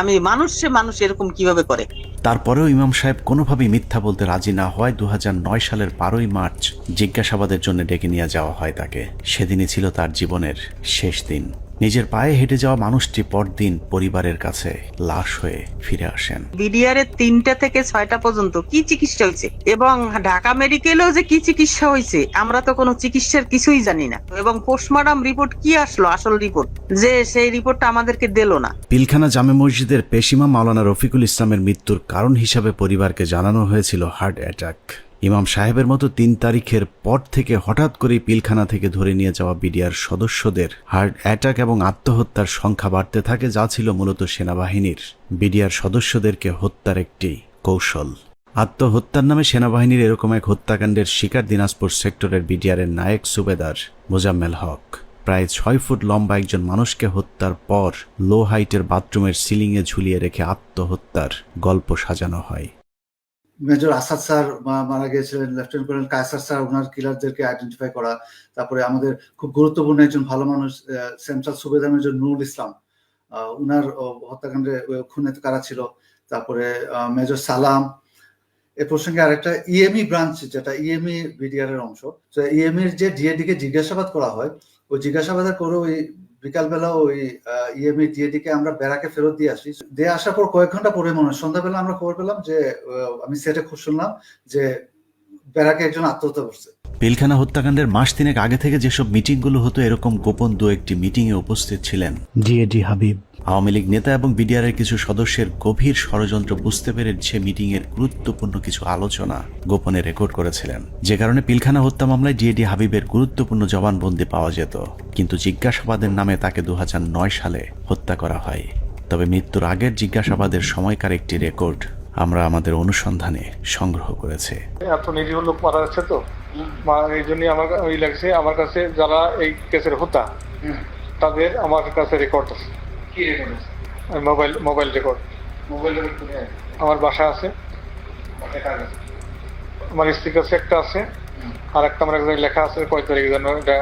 আমি মানুষ এরকম কিভাবে করে? তারপরেও ইমাম সাহেব কোনোভাবেই মিথ্যা বলতে রাজি না হওয়ায় 2009 সালের 12ই মার্চ জিজ্ঞাসাবাদের জন্য ডেকে নিয়ে যাওয়া হয় তাকে। সেদিনই ছিল তার জীবনের শেষ দিন। নিজের পায়ে হেঁটে যাওয়া মানুষটি পরদিন পরিবারের কাছে লাশ হয়ে ফিরে আসেন। বিডিআর এর 3টা থেকে 6টা পর্যন্ত কি চিকিৎসা হয়েছে এবং ঢাকা মেডিকেলেও যে কি চিকিৎসা হয়েছে আমরা তো কোনো চিকিৎসার কিছুই জানি না, এবং পোস্টমর্টম রিপোর্ট কি আসলো আসল রিপোর্ট, যে সেই রিপোর্টটা আমাদেরকে দিল না। পিলখানা জামে মসজিদের পেশিমা মাওলানা রফিকুল ইসলামের মৃত্যুর কারণ হিসাবে পরিবারকে জানানো হয়েছিল হার্ট অ্যাটাক। ইমাম সাহেবের মতো 3 তারিখের পর থেকে হঠাৎ করে পিলখানা থেকে ধরে নিয়ে যাওয়া বিডিআর সদস্যদের হার্ট অ্যাটাক এবং আত্মহত্যার সংখ্যা বাড়তে থাকে, যা ছিল মূলত সেনাবাহিনীর বিডিআর সদস্যদেরকে হত্যার একটি কৌশল। আত্মহত্যার নামে সেনাবাহিনীর এরকম এক হত্যাকাণ্ডের শিকার দিনাজপুর সেক্টরের বিডিআরের নায়েক সুবেদার মোজাম্মেল হক। প্রায় 6 ফুট লম্বা একজন মানুষকে হত্যার পর লো হাইটের বাথরুমের সিলিংয়ে ঝুলিয়ে রেখে আত্মহত্যার গল্প সাজানো হয়। মেজর আসাদ স্যার মারা গিয়েছিলেন, লেফটেন্যান্ট কর্নেল কায়সার স্যার ওনার কিলারদেরকে আইডেন্টিফাই করা, তারপরে আমাদের খুব গুরুত্বপূর্ণ একজন ভালো মানুষ সেন্ট্রাল সুবেদার মেজর নুরুল ইসলাম, উনার হত্যাকাণ্ডে খুনে কারা ছিল, তারপরে মেজর সালাম। এ প্রসঙ্গে আরেকটা ইএমই ব্রাঞ্চ, যেটা ইএমই বিডিআর এর অংশ, ইএমইর যে ডিএডি কে জিজ্ঞাসাবাদ করা হয়, ওই জিজ্ঞাসাবাদের করে ওই বিকালবেলা ওই ইএমই ডিএডি কে আমরা ব্যারাকে ফেরত দিয়ে আসি। দিয়ে আসার পর কয়েক ঘন্টা পরে মনে হয় সন্ধ্যাবেলা আমরা খবর পেলাম যে আমি সেটে খুব শুনলাম যে ব্যারাকে একজন আত্মহত্যা করছে। পিলখানা হত্যাকাণ্ডের মাস 3 আগে থেকে যেসব মিটিংগুলো হতো, এরকম গোপন 2-1টি মিটিংয়ে উপস্থিত ছিলেন ডিএডি হাবিব। আওয়ামী লীগ নেতা এবং বিডিআরের কিছু সদস্যের গভীর ষড়যন্ত্র বুঝতে পেরে সে মিটিংয়ের গুরুত্বপূর্ণ কিছু আলোচনা গোপনে রেকর্ড করেছিলেন, যে কারণে পিলখানা হত্যা মামলায় ডিএডি হাবিবের গুরুত্বপূর্ণ জবানবন্দি পাওয়া যেত। কিন্তু জিজ্ঞাসাবাদের নামে তাকে 2009 সালে হত্যা করা হয়। তবে মৃত্যুর আগের জিজ্ঞাসাবাদের সময়কার একটি রেকর্ড আমরা আমাদের অনুসন্ধানে সংগ্রহ করেছি। এত নিরীহ লোক মারা যাচ্ছে তো, এই জন্যই আমার ওই লাগছে। আমার কাছে যারা এই কেসের হোতা তাদের আমার কাছে রেকর্ড আছে। কি রেকর্ড আছে? Mobile record. মোবাইল রেকর্ড কোথায়? আমার বাসা আছে, আমার স্ত্রীর কাছে একটা আছে, আর একটা আমার একজন লেখা আছে কয় তারিখের জন্য এটা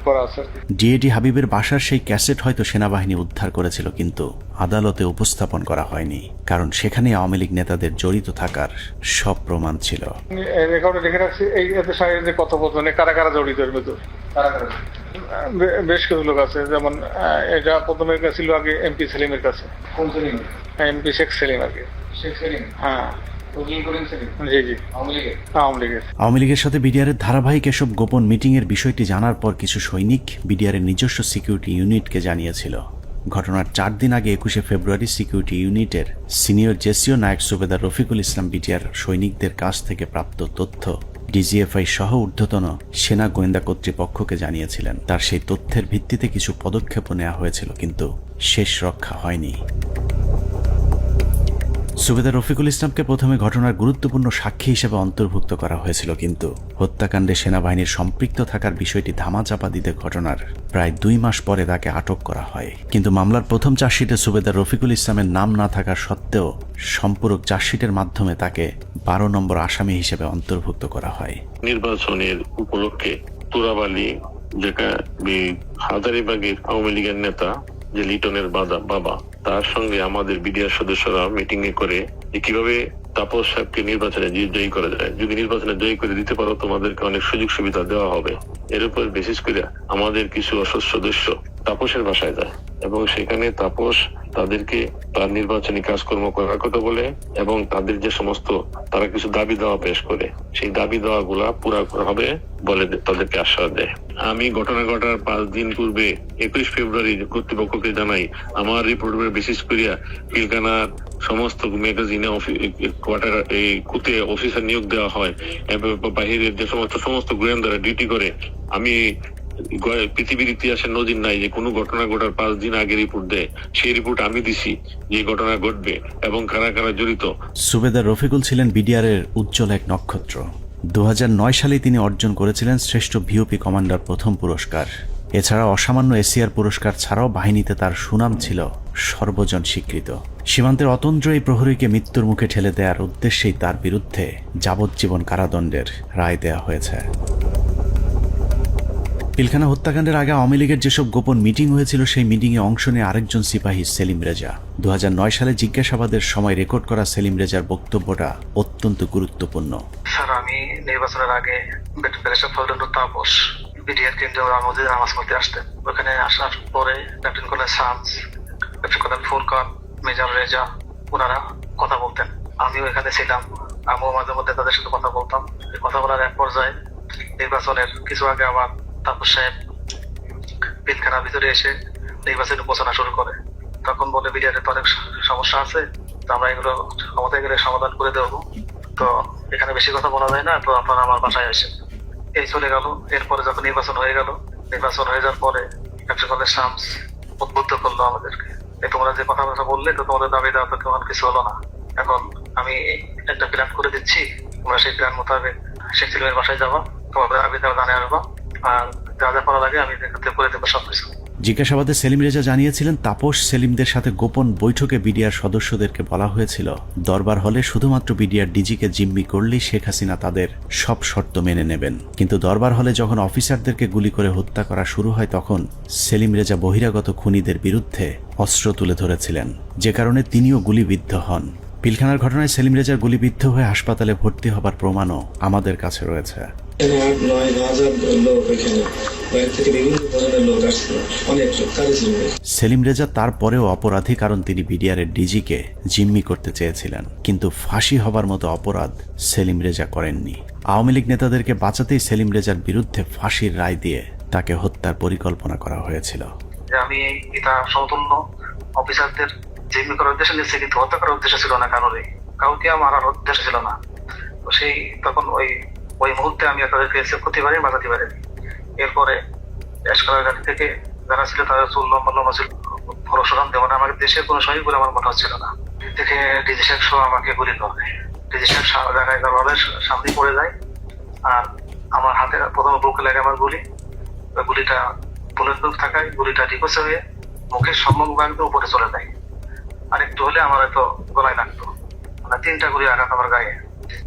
করা আছে। ডিএডি হাবিবের বাসার সেই ক্যাসেট হয়তো সেনাবাহিনী উদ্ধার করেছিল, কিন্তু আদালতে উপস্থাপন করা হয়নি, কারণ সেখানে আওয়ামী লীগ নেতাদের জড়িত থাকার সব প্রমাণ ছিল। রেকর্ডে লিখে রাখছি এই এতে সাহেবের যে কথোপকথনে কারা কারা জড়িত এর ভিতর। বেশ কিছু লোক আছে, যেমন এটা প্রথমে ছিল আগে এমপি সেলিমের কাছে। কোন সেলিম? এমপি শেখ সেলিম আগে। শেখ সেলিম? হ্যাঁ। আওয়ামী লীগের সাথে বিডিআরের ধারাবাহিক এসব গোপন মিটিং এর বিষয়টি জানার পর কিছু সৈনিক বিডিআরের নিজস্ব সিকিউরিটি ইউনিটকে জানিয়েছিল। ঘটনার 4 দিন আগে 21শে ফেব্রুয়ারি সিকিউরিটি ইউনিটের সিনিয়র জেসিও নায়েক সুবেদার রফিকুল ইসলাম বিডিআর সৈনিকদের কাছ থেকে প্রাপ্ত তথ্য ডিজিএফআই সহ ঊর্ধ্বতন সেনা গোয়েন্দা কর্তৃপক্ষকে জানিয়েছিলেন। তার সেই তথ্যের ভিত্তিতে কিছু পদক্ষেপ নেওয়া হয়েছিল, কিন্তু শেষ রক্ষা হয়নি। সুবেদার রফিকুল ইসলামকে প্রথমে ঘটনার গুরুত্বপূর্ণ সাক্ষী হিসেবে অন্তর্ভুক্ত করা হয়েছিল, কিন্তু হত্যাকাণ্ডে সেনাবাহিনীর সম্পৃক্ত থাকার বিষয়টি ধামাচাপা দিতে ঘটনার প্রায় 2 মাস পরে তাকে আটক করা হয়। কিন্তু মামলার প্রথম চার্জশিটে সুবেদার রফিকুল ইসলামের নাম না থাকার সত্ত্বেও সম্পূরক চার্জশিটের মাধ্যমে তাকে 12 নম্বর আসামি হিসেবে অন্তর্ভুক্ত করা হয়। নির্বাচনের উপলক্ষে তুরাবালি, যেটা হাজারীবাগের আওয়ামী লীগের নেতা যে লিটনের বাবা, তার সঙ্গে আমাদের বিডিআর সদস্যরা মিটিং এ করে কিভাবে তাপস সাহেবকে নির্বাচনে জয়ী করা যায়। যদি নির্বাচনে জয়ী করে দিতে পারো তোমাদেরকে অনেক সুযোগ সুবিধা দেওয়া হবে। এর উপর বিশেষ করে আমাদের কিছু সদস্য তাপসের বাসায় যায় এবং সেখানে তাপস তাদেরকে তার নির্বাচনী কাজকর্ম করার কথা বলে এবং তাদের যে সমস্ত তারা কিছু দাবি দেওয়া পেশ করে, সেই দাবি দেওয়া গুলা পুরা করা হবে বলে তাদেরকে আশ্বাস দেয়। আমি ঘটনা ঘটার 5 দিন পূর্বে 21 ফেব্রুয়ারি কর্তৃপক্ষকে জানাই আমার রিপোর্টের বিশেষ করিয়া পিলখানার সমস্ত ম্যাগাজিনে কোয়ার্টার এই কুতে অফিসার নিয়োগ দেওয়া হয় এবং বাহিরের যে সমস্ত গোয়েন্দারা ডিউটি করে। আমি পৃথিবীর ইতিহাসে নজির নাই যে কোনো ঘটনা ঘটার 5 দিন আগে রিপোর্ট দেয়। সেই রিপোর্ট আমি দিছি যে ঘটনা ঘটবে এবং কারা কারা জড়িত। সুবেদার রফিকুল ছিলেন বিডিআরের উজ্জ্বল এক নক্ষত্র। 2009 সালে তিনি অর্জন করেছিলেন শ্রেষ্ঠ ভিওপি কমান্ডার প্রথম পুরস্কার। এছাড়া অসামান্য এসিআর পুরস্কার ছাড়াও বাহিনীতে তার সুনাম ছিল সর্বজন স্বীকৃত। সীমান্তের অতন্দ্র এই প্রহরীকে মৃত্যুর মুখে ঠেলে দেওয়ার উদ্দেশ্যেই তার বিরুদ্ধে যাবজ্জীবন কারাদণ্ডের রায় দেওয়া হয়েছে। পিলখানা হত্যাকাণ্ডের আগে আওয়ামী লীগের যেসব গোপন মিটিং হয়েছিল, সেই মিটিংয়ে অংশ নিয়ে আরেকজন সিপাহী সেলিম রেজা। 2009 সালে জিজ্ঞাসাবাদের সময় রেকর্ড করা সেলিম রেজার বক্তব্যটা অত্যন্ত গুরুত্বপূর্ণ। স্যার, আমি নির্বাচনের আগে তাপস বিডিআর কেন্দ্রে ওরা মসজিদে নামাজ পড়তে আসতেন। ওখানে আসার পরে captain colonel Shams, captain colonel Furqan, major Reza ওনারা কথা বলতেন। আমিও এখানে ছিলাম, আমিও মাঝে মধ্যে তাদের সাথে কথা বলতাম। এই কথা বলার এক পর্যায়ে নির্বাচনের কিছু আগে আমার তাপস সাহেব পিলখানার ভিতরে এসে নির্বাচনের ঘোষণা শুরু করে। তখন বলে বিডিআরের তো অনেক সমস্যা আছে, তো আমরা এগুলো ক্ষমতায় গেলে সমাধান করে দেবো, তো এখানে বেশি কথা বলা যায় না, তো আপনারা আমার বাসায় আসেন। এই চলে গেল। এরপরে যখন নির্বাচন হয়ে গেল, নির্বাচন হয়ে যাওয়ার পরে ক্যাপ্টেন কর্নেল শামস উদ্বুদ্ধ করলো আমাদেরকে, তোমরা যে কথাবার্তা বললে তো তোমাদের দাবি দেওয়া তো তেমন কিছু হলো না। এখন আমি একটা প্ল্যান করে দিচ্ছি, তোমরা সেই প্ল্যান মোতাবেক শেখ সেলিমের বাসায় যাবা, তোমাদের দাবি দেওয়া জানিয়ে আসবা, আর যা যা করা লাগে আমি করে দেবো সবকিছু। জিজ্ঞাসাবাদে সেলিম রেজা জানিয়েছিলেন তাপস সেলিমদের সাথে গোপন বৈঠকে বিডিআর সদস্যদেরকে বলা হয়েছিল দরবার হলে শুধুমাত্র বিডিআর ডিজিকে জিম্মি করলেই শেখ হাসিনা তাদের সব শর্ত মেনে নেবেন। কিন্তু দরবার হলে যখন অফিসারদেরকে গুলি করে হত্যা করা শুরু হয় তখন সেলিম রেজা বহিরাগত খুনিদের বিরুদ্ধে অস্ত্র তুলে ধরেছিলেন, যে কারণে তিনিও গুলিবিদ্ধ হন। পিলখানার ঘটনায় সেলিম রেজার গুলিবিদ্ধ হয়ে হাসপাতালে ভর্তি হবার প্রমাণও আমাদের কাছে রয়েছে। সেলিম রেজা তারপরেও অপরাধী, কারণ তিনি বিডিআরের ডিজিকে জিম্মি করতে চেয়েছিলেন, কিন্তু ফাঁসি হবার মতো অপরাধ সেলিম রেজা করেননি। আওয়ামী লীগ নেতাদেরকে বাঁচাতেই সেলিম রেজার বিরুদ্ধে ফাঁসির রায় দিয়ে তাকে হত্যার পরিকল্পনা করা হয়েছিল। আমি এটা সমতুল্য অফিসারদের জিম্মি করার উদ্দেশ্য নিচ্ছে, কিন্তু হত্যা করার উদ্দেশ্য ছিল না, কারোরই কাউকে মারার উদ্দেশ্য ছিল না। তো সেই তখন ওই মুহূর্তে আমি তাদেরকে সেভ করতে পারি, বাঁচাতে পারিনি। এরপরে এসকালার গাড়ি থেকে যারা ছিল তাদের চুল লম্বা লম্বা ছিল, পরশুরাম দেওয়ান আমাকে দেশের কোনো সহি বলে আমার মনে হচ্ছিল না। থেকে ডিজি শেখ সহ আমাকে গুলি করে, ডিজি শেখ জায়গায় সামনে পড়ে যায়, আর আমার হাতে প্রথমে বুকে লাগে আমার গুলি। ওই গুলিটা বুলেট প্রুফ থাকায় গুলিটা রিকোয়েস্ট হয়ে মুখের সম্মুখ ভাগ উপরে চলে যায়, আর একটু হলে আমার হয়তো গলায় লাগতো। মানে 3টা গুলি আঘাত আমার গায়ে।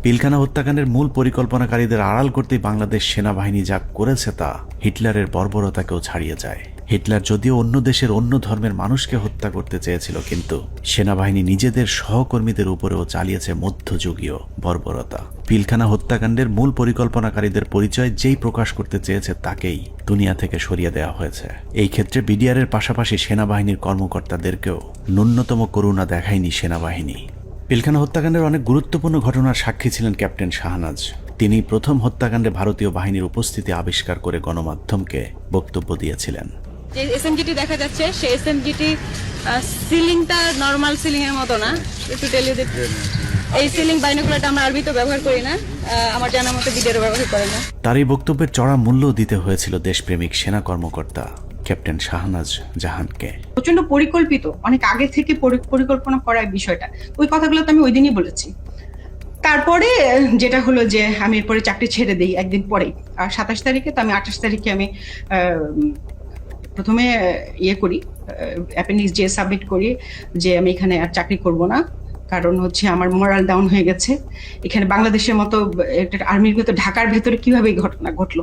পিলখানা হত্যাকাণ্ডের মূল পরিকল্পনাকারীদের আড়াল করতেই বাংলাদেশ সেনাবাহিনী যা করেছে তা হিটলারের বর্বরতাকেও ছাড়িয়ে যায়। হিটলার যদিও অন্য দেশের অন্য ধর্মের মানুষকে হত্যা করতে চেয়েছিল, কিন্তু সেনাবাহিনী নিজেদের সহকর্মীদের উপরেও চালিয়েছে মধ্যযুগীয় বর্বরতা। পিলখানা হত্যাকাণ্ডের মূল পরিকল্পনাকারীদের পরিচয় যেই প্রকাশ করতে চেয়েছে তাকেই দুনিয়া থেকে সরিয়ে দেওয়া হয়েছে। এই ক্ষেত্রে বিডিআরের পাশাপাশি সেনাবাহিনীর কর্মকর্তাদেরকেও ন্যূনতম করুণা দেখায়নি সেনাবাহিনী। পিলখানা হত্যাকাণ্ডের অনেক গুরুত্বপূর্ণ ঘটনার সাক্ষী ছিলেন ক্যাপ্টেন শাহনাজ। তিনি প্রথম হত্যাকাণ্ডে ভারতীয় বাহিনীর উপস্থিতি আবিষ্কার করে গণমাধ্যমকে বক্তব্য দিয়েছিলেন। যে এসএমজিটি দেখা যাচ্ছে সেই এসএমজিটি সিলিংটা নরমাল সিলিং এর মতো না, একটু টেলিও এই সিলিং বাইনোকুলারটা আমরা আরবি তো ব্যবহার করি না, আমার জানা মতো বিডিআর ব্যবহার করে না। তার এই বক্তব্যের চড়া মূল্য দিতে হয়েছিল দেশপ্রেমিক সেনা কর্মকর্তা ক্যাপ্টেন শাহনাজ জাহানকে। প্রচন্ড পরিকল্পিত, অনেক আগে থেকে পরিকল্পনা করার বিষয়টা, ওই কথাগুলো তো আমি ওই দিনই বলেছি। তারপরে যেটা হলো যে আমি এরপরে চাকরি ছেড়ে দিই একদিন পরে, আর 27 তারিখে, তো আমি 28 তারিখে আমি প্রথমে করি অ্যাপেন্ডিক্স যে সাবমিট করি যে আমি এখানে আর চাকরি করব না, কারণ হচ্ছে আমার মোরাল ডাউন হয়ে গেছে। এখানে বাংলাদেশের মতো আর্মির ভেতর, ঢাকার ভেতরে কিভাবে এই ঘটনা ঘটলো,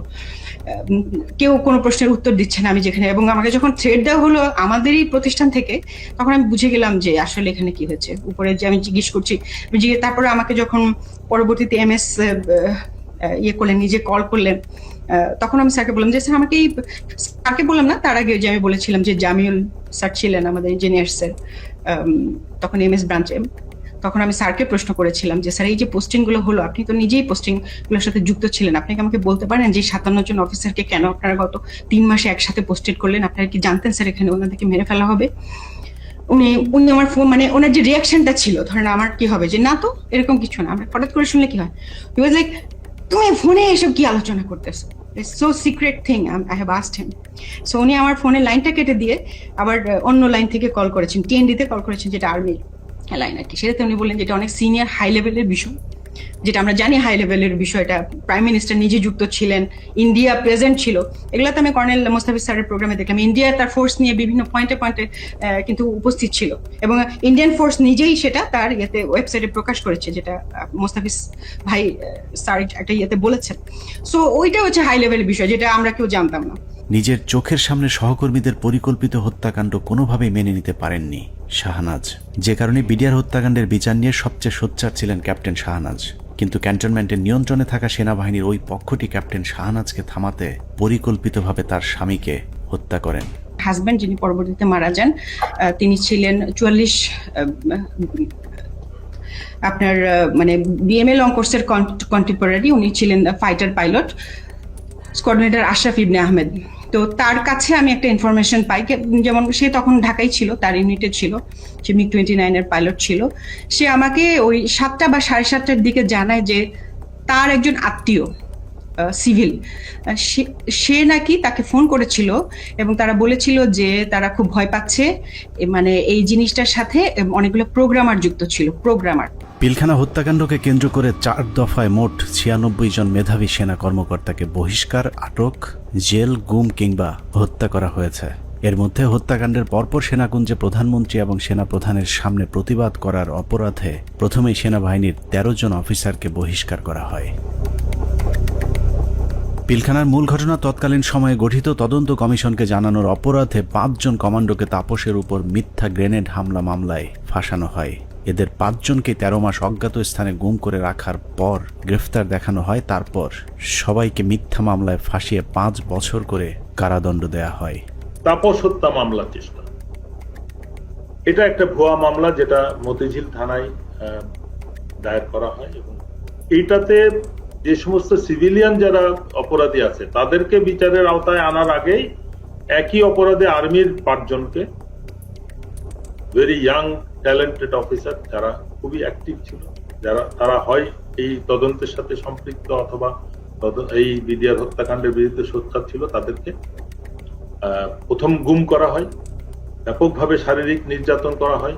কেউ কোনো প্রশ্নের উত্তর দিচ্ছে না আমি যেখানে। এবং আমাকে যখন থ্রেড দেওয়া হলো আমাদেরই প্রতিষ্ঠান থেকে, তখন আমি বুঝে গেলাম যে আসলে এখানে কি হয়েছে। উপরে যে আমি জিজ্ঞেস করছি, তারপরে আমাকে যখন পরবর্তীতে এমএস করলেন, নিজে কল করলেন, তখন আমি স্যারকে বললাম যে স্যার আমাকে স্যারকে বললাম না, তার আগে যে আমি বলেছিলাম যে জামিউল স্যার ছিলেন আমাদের ইঞ্জিনিয়ার্সের তখন এমএস ব্রাঞ্চে, তখন আমি স্যারকে প্রশ্ন করেছিলাম যে স্যার এই যে পোস্টিং গুলো হলো, আপনি তো নিজেই পোস্টিং গুলোর সাথে যুক্ত ছিলেন, আপনি কি আমাকে বলতে পারেন যে 57 জন অফিসারকে কেন আপনারা গত 3 মাসে একসাথে পোস্টেড করলেন? আপনারা কি জানতেন স্যার এখানে ওনাদেরকে মেরে ফেলা হবে? উনি আমার ফোন, মানে ওনার যে রিয়াকশনটা ছিল, ধরেন আমার কি হবে যে না তো এরকম কিছু না, আমরা হঠাৎ করে শুনলে কি হয়, হি ওয়াজ লাইক তুমি ফোনে এসব কি আলোচনা করতেছো, it's so secret thing, I have asked him. So উনি আমার ফোনের লাইনটা কেটে দিয়ে আবার অন্য লাইন থেকে কল করেছেন, টিএনডিতে কল করেছেন, যেটা আর্মির লাইন আর কি। সেটাতে উনি বললেন যেটা অনেক সিনিয়র হাই লেভেলের বিষয়, যেটা আমরা জানি হাই লেভেলের বিষয়টা, প্রাইম মিনিস্টার নিজে যুক্ত ছিলেন, ইন্ডিয়া প্রেজেন্ট ছিল। এগুলো তো আমি কর্নেল মোস্তাফিজ স্যারের প্রোগ্রামে দেখলাম, ইন্ডিয়া তার ফোর্স নিয়ে বিভিন্ন পয়েন্টে পয়েন্টে কিন্তু উপস্থিত ছিল, এবং ইন্ডিয়ান ফোর্স নিজেই সেটা তার ওয়েবসাইটে প্রকাশ করেছে, যেটা মোস্তাফিজ ভাই স্যার একটা বলেছেন। সো ওইটা হচ্ছে হাই লেভেলের বিষয়, যেটা আমরা কেউ জানতাম না। নিজের চোখের সামনে সহকর্মীদের পরিকল্পিত হত্যাকাণ্ড কোনোভাবেই মেনে নিতে পারেননি শাহনাজ, যে কারণে বিডিআর হত্যাকাণ্ডের বিচার নিয়ে সবচেয়ে সোচ্চার ছিলেন ক্যাপ্টেন শাহনাজ। কিন্তু ক্যান্টনমেন্টের নিয়ন্ত্রণে থাকা সেনাবাহিনীর ওই পক্ষটি ক্যাপ্টেন শাহনাজকে থামাতে পরিকল্পিতভাবে তার স্বামীকে হত্যা করেন। হাজবেন্ড যিনি পরবর্তীতে মারা যান, তিনি ছিলেন 44 আপনার মানে বিএমএ লং কোর্সের কন্টেম্পোরারি। উনি ছিলেন ফাইটার পাইলট, কোঅর্ডিনেটর আশরাফ ইবনে আহমেদ। তো তার কাছে আমি একটা ইনফরমেশন পাই, যেমন সে তখন ঢাকায় ছিল, তার ইউনিটে ছিল, সে মিগ 29 এর পাইলট ছিল। সে আমাকে ওই 7টা বা 7:30টার দিকে জানায় যে তার একজন আত্মীয় সিভিল, সে নাকি তাকে ফোন করেছিল এবং তারা বলেছিল যে তারা খুব ভয় পাচ্ছে, মানে এই জিনিসটার সাথে অনেকগুলো প্রোগ্রামার যুক্ত ছিল, প্রোগ্রামার। পিলখানা হত্যাকাণ্ডকে কেন্দ্র করে 4 দফায় মোট 96 জন মেধাবী সেনা কর্মকর্তাকে বহিষ্কার, আটক, জেল, গুম কিংবা হত্যা করা হয়েছে। এর মধ্যে হত্যাকাণ্ডের পরপর সেনাকুঞ্জে প্রধানমন্ত্রী এবং সেনাপ্রধানের সামনে প্রতিবাদ করার অপরাধে প্রথমেই সেনাবাহিনীর 13 জন অফিসারকে বহিষ্কার করা হয়। পিলখানার মূল ঘটনা তৎকালীন সময়ে গঠিত তদন্ত কমিশনকে জানানোর অপরাধে 5 জন কমান্ডোকে তাপসের উপর মিথ্যা গ্রেনেড হামলা মামলায় ফাঁসানো হয়। এদের 5 জনকে 13 মাস অজ্ঞাত স্থানে গুম করে রাখার পর গ্রেফতার দেখানো হয়। তারপর সবাইকে মিথ্যা মামলায় ফাঁসিয়ে 5 বছর করে কারাদণ্ড দেয়া হয়। তাপস হত্যা মামলা চেষ্টা, এটা একটা ভুয়া মামলা যেটা মতিঝিল থানায় দায়ের করা হয় এবং এইটাতে যে সমস্ত সিভিলিয়ান যারা অপরাধী আছে তাদেরকে বিচারের আওতায় আনার আগেই একই অপরাধে আর্মির 5 জনকে, ভেরি ইয়াং ট্যালেন্টেড অফিসার যারা খুবই অ্যাক্টিভ ছিল, যারা তারা হয় এই তদন্তের সাথে সম্পৃক্ত অথবা এই বিডিআর হত্যাকাণ্ডের বিরুদ্ধে সোচ্চার ছিল, তাদেরকে প্রথম গুম করা হয়, ব্যাপকভাবে শারীরিক নির্যাতন করা হয়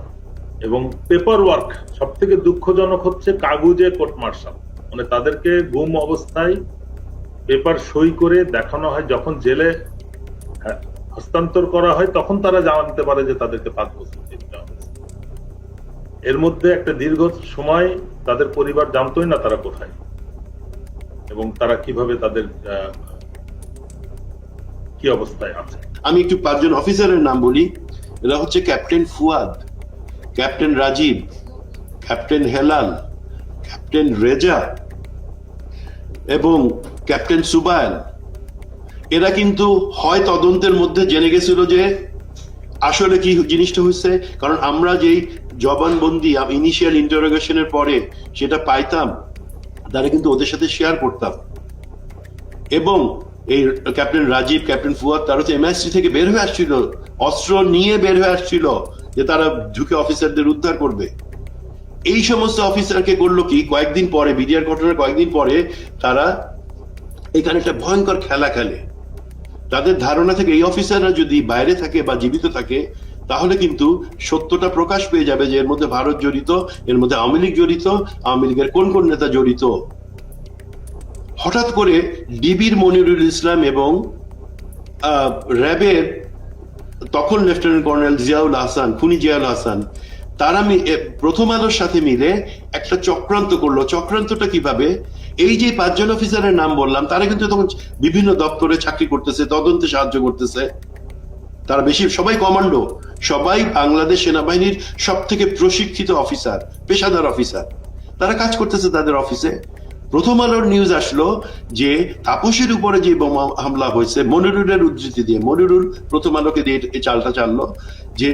এবং পেপার ওয়ার্ক, সব থেকে দুঃখজনক হচ্ছে কাগজে কোর্ট মার্শাল, মানে তাদেরকে গুম অবস্থায় পেপার সই করে দেখানো হয়। যখন জেলে হস্তান্তর করা হয় তখন তারা জানতে পারে যে তাদেরকে 5 বছর জেল দেওয়া হয়েছে। এর মধ্যে একটা দীর্ঘ সময় তাদের পরিবার জানতোই না তারা কোথায় এবং তারা কিভাবে তাদের কি অবস্থায় আছে। আমি একটু 5 জন অফিসারের নাম বলি। এরা হচ্ছে captain Fuad, captain Rajib, captain Helal, captain Reza এবং ক্যাপ্টেন সুবাইল। এরা কিন্তু হয় তদন্তের মধ্যে জেনে গেছিল যে আসলে কি জিনিসটা হয়েছে, কারণ আমরা যেই জবানবন্দি ইনিশিয়াল ইন্টারোগেশনের পরে সেটা পাইতাম, তারা কিন্তু ওদের সাথে শেয়ার করতাম। এবং এই ক্যাপ্টেন রাজীব, ক্যাপ্টেন ফুয়াদ, তারা তো এমএসটি থেকে বের হয়ে আসছিল, অস্ত্র নিয়ে বের হয়ে আসছিল যে তারা ঢুকে অফিসারদের উদ্ধার করবে। এই সমস্ত অফিসারকে করলো কি, কয়েকদিন পরে, বিডিআর ঘটনার কয়েকদিন পরে তারা এখানে একটা ভয়ঙ্কর খেলা খেলে। তাদের ধারণা থেকে এই অফিসাররা যদি বাইরে থাকে বা জীবিত থাকে তাহলে কিন্তু সত্যটা প্রকাশ পেয়ে যাবে যে এর মধ্যে ভারত জড়িত, এর মধ্যে আওয়ামী লীগ জড়িত, আওয়ামী লীগের কোন কোন নেতা জড়িত। হঠাৎ করে ডিবির মনিরুল ইসলাম এবং র্যাবের তখন লেফটেন্যান্ট কর্নেল জিয়াউল হাসান, খুনি জিয়াউল হাসান, তারা প্রথম আলোর সাথে মিলে একটা চক্রান্ত করলো। চক্রান্তটা কিভাবে, এই যে 5 জন অফিসারের নাম বললাম তারা কিন্তু তখন বিভিন্ন দপ্তরে চাকরি করতেছে, তদন্তে সাহায্য করতেছে। তারা বেশি সবাই কমান্ডো, সবাই বাংলাদেশ সেনাবাহিনীর সব থেকে প্রশিক্ষিত অফিসার, পেশাদার অফিসার, তারা কাজ করতেছে তাদের অফিসে। প্রথম আলোর নিউজ আসলো যে তাপসের উপরে যে বোমা হামলা হয়েছে, মনিরুলের উদ্ধৃতি দিয়ে, মনিরুল প্রথম আলোকে দিয়ে এই চালটা চাললো যে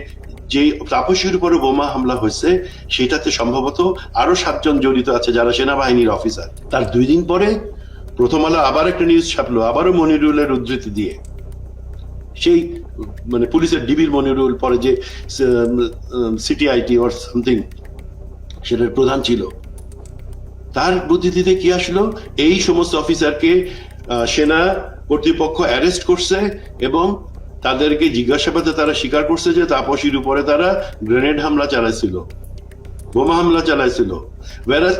যে তাপসের উপরে বোমা হামলা হয়েছে সেটাতে সম্ভবত আরো 7 জন জড়িত আছে যারা সেনাবাহিনীর অফিসার। তার 2 দিন পরে প্রথম আলো আবার একটা নিউজ ছাপলো, আবারও মনিরুলের উদ্ধৃতি দিয়ে। সেই মানে পুলিশের ডিবির মনিরুল, পরে যে সিটিআইটি অর সামথিং সেটার প্রধান ছিল, তার বুদ্ধিতে কি আসলো, এই সমস্ত অফিসারকে সেনা কর্তৃপক্ষ অ্যারেস্ট করছে এবং তাদেরকে জিজ্ঞাসাবাদে তারা স্বীকার করছে যে তাপসীর উপরে তারা গ্রেনেড হামলা চালাইছিল, বোমা হামলা চালাইছিল।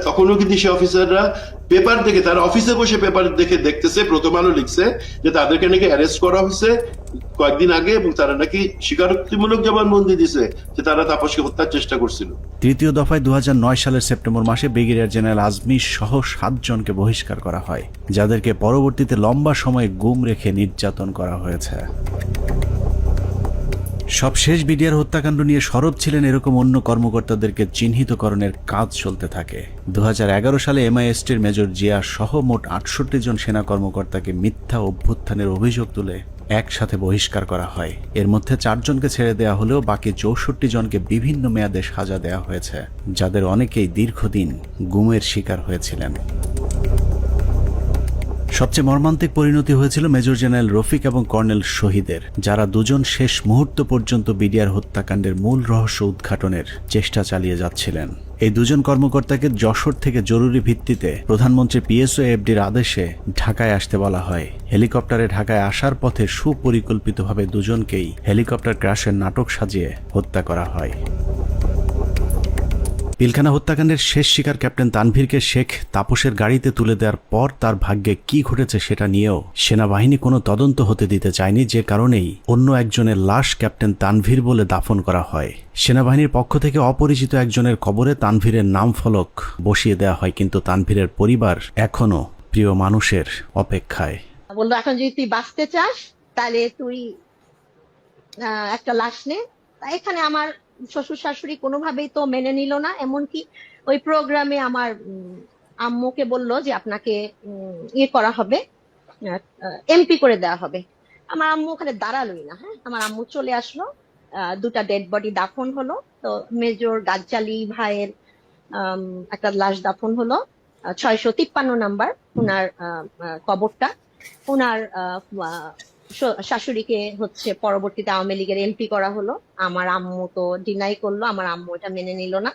তখনও কিন্তু সে অফিসাররা পেপার দেখে, তারা অফিসে বসে পেপার দেখে দেখতেছে, প্রথম আলো লিখছে যে তাদেরকে নাকি অ্যারেস্ট করা হয়েছে কয়েকদিন আগে এবং তারা নাকি স্বীকারোক্তিমূলক জবানবন্দি দিছে যে তারা তাপসকে হত্যার চেষ্টা করছিল। তৃতীয় দফায় 2009 সালের সেপ্টেম্বর মাসে ব্রিগেডিয়ার জেনারেল আজমি সহ 7 জনকে বহিষ্কার করা হয়, যাদেরকে পরবর্তীতে লম্বা সময় গুম রেখে নির্যাতন করা হয়েছে। সব শেষ বিডিআর হত্যাকাণ্ড নিয়ে সরব ছিলেন এরকম অন্য কর্মকর্তাদেরকে চিহ্নিতকরণের কাজ চলতে থাকে। 2011 সালে MI-STর মেজর জিয়া সহ মোট 68 জন সেনা কর্মকর্তাকে মিথ্যা অভ্যুত্থানের অভিযোগ তুলে একসাথে বহিষ্কার করা হয়। এর মধ্যে 4 জনকে ছেড়ে দেওয়া হলেও বাকি 64 জনকে বিভিন্ন মেয়াদে সাজা দেওয়া হয়েছে, যাদের অনেকেই দীর্ঘদিন গুমের শিকার হয়েছিলেন। সবচেয়ে মর্মান্তিক পরিণতি হয়েছিল মেজর জেনারেল রফিক এবং কর্নেল শহীদের, যারা দুজন শেষ মুহূর্ত পর্যন্ত বিডিআর হত্যাকাণ্ডের মূল রহস্য উদ্ঘাটনের চেষ্টা চালিয়ে যাচ্ছিলেন। এই দুজন কর্মকর্তাকে যশোর থেকে জরুরি ভিত্তিতে প্রধানমন্ত্রী PSO-FDর আদেশে ঢাকায় আসতে বলা হয়। হেলিকপ্টারে ঢাকায় আসার পথে সুপরিকল্পিতভাবে দুজনকেই হেলিকপ্টার ক্র্যাশের নাটক সাজিয়ে হত্যা করা হয়। পিলখানা হত্যাকাণ্ডের শেষ শিকার ক্যাপ্টেন তানভীরকে শেখ তাপসের গাড়িতে তুলে দেওয়ার পর তার ভাগ্যে কি ঘটেছে সেটা নিয়েও সেনাবাহিনী কোনো তদন্ত হতে দিতে চায়নি, যে কারণেই অন্য একজনের লাশ ক্যাপ্টেন তানভীর বলে দাফন করা হয়। সেনাবাহিনীর পক্ষ থেকে অপরিচিত একজনের কবরে তানভীরের নাম ফলক বসিয়ে দেওয়া হয়, কিন্তু তানভীরের পরিবার এখনো প্রিয় মানুষের অপেক্ষায়। বললো এখন যদি তুই বাঁচতে চাস তাহলে তুই একটা লাশ নে। এখানে আমার শ্বশুর শাশুড়ি কোনোভাবেই তো মেনে নিল না, এমনকি ওই প্রোগ্রামে আমার আম্মুকে বলল যে আপনাকে ইয়ে করা হবে, MP করে দেওয়া হবে। আমার আম্মু ওখানে দাঁড়ালোই না। হ্যাঁ, আমার আম্মু চলে আসলো, দুটা ডেড বডি দাফন হলো। তো মেজর গাজ্জালি ভাইয়ের একটা লাশ দাফন হলো, 653 নাম্বার ওনার কবরটা। ওনার শাশুড়িকে হচ্ছে পরবর্তীতে আওয়ামী লীগের MP করা হলো। আমার আম্মু তো ডিনাই করলো, আমার আম্মু এটা মেনে নিল না।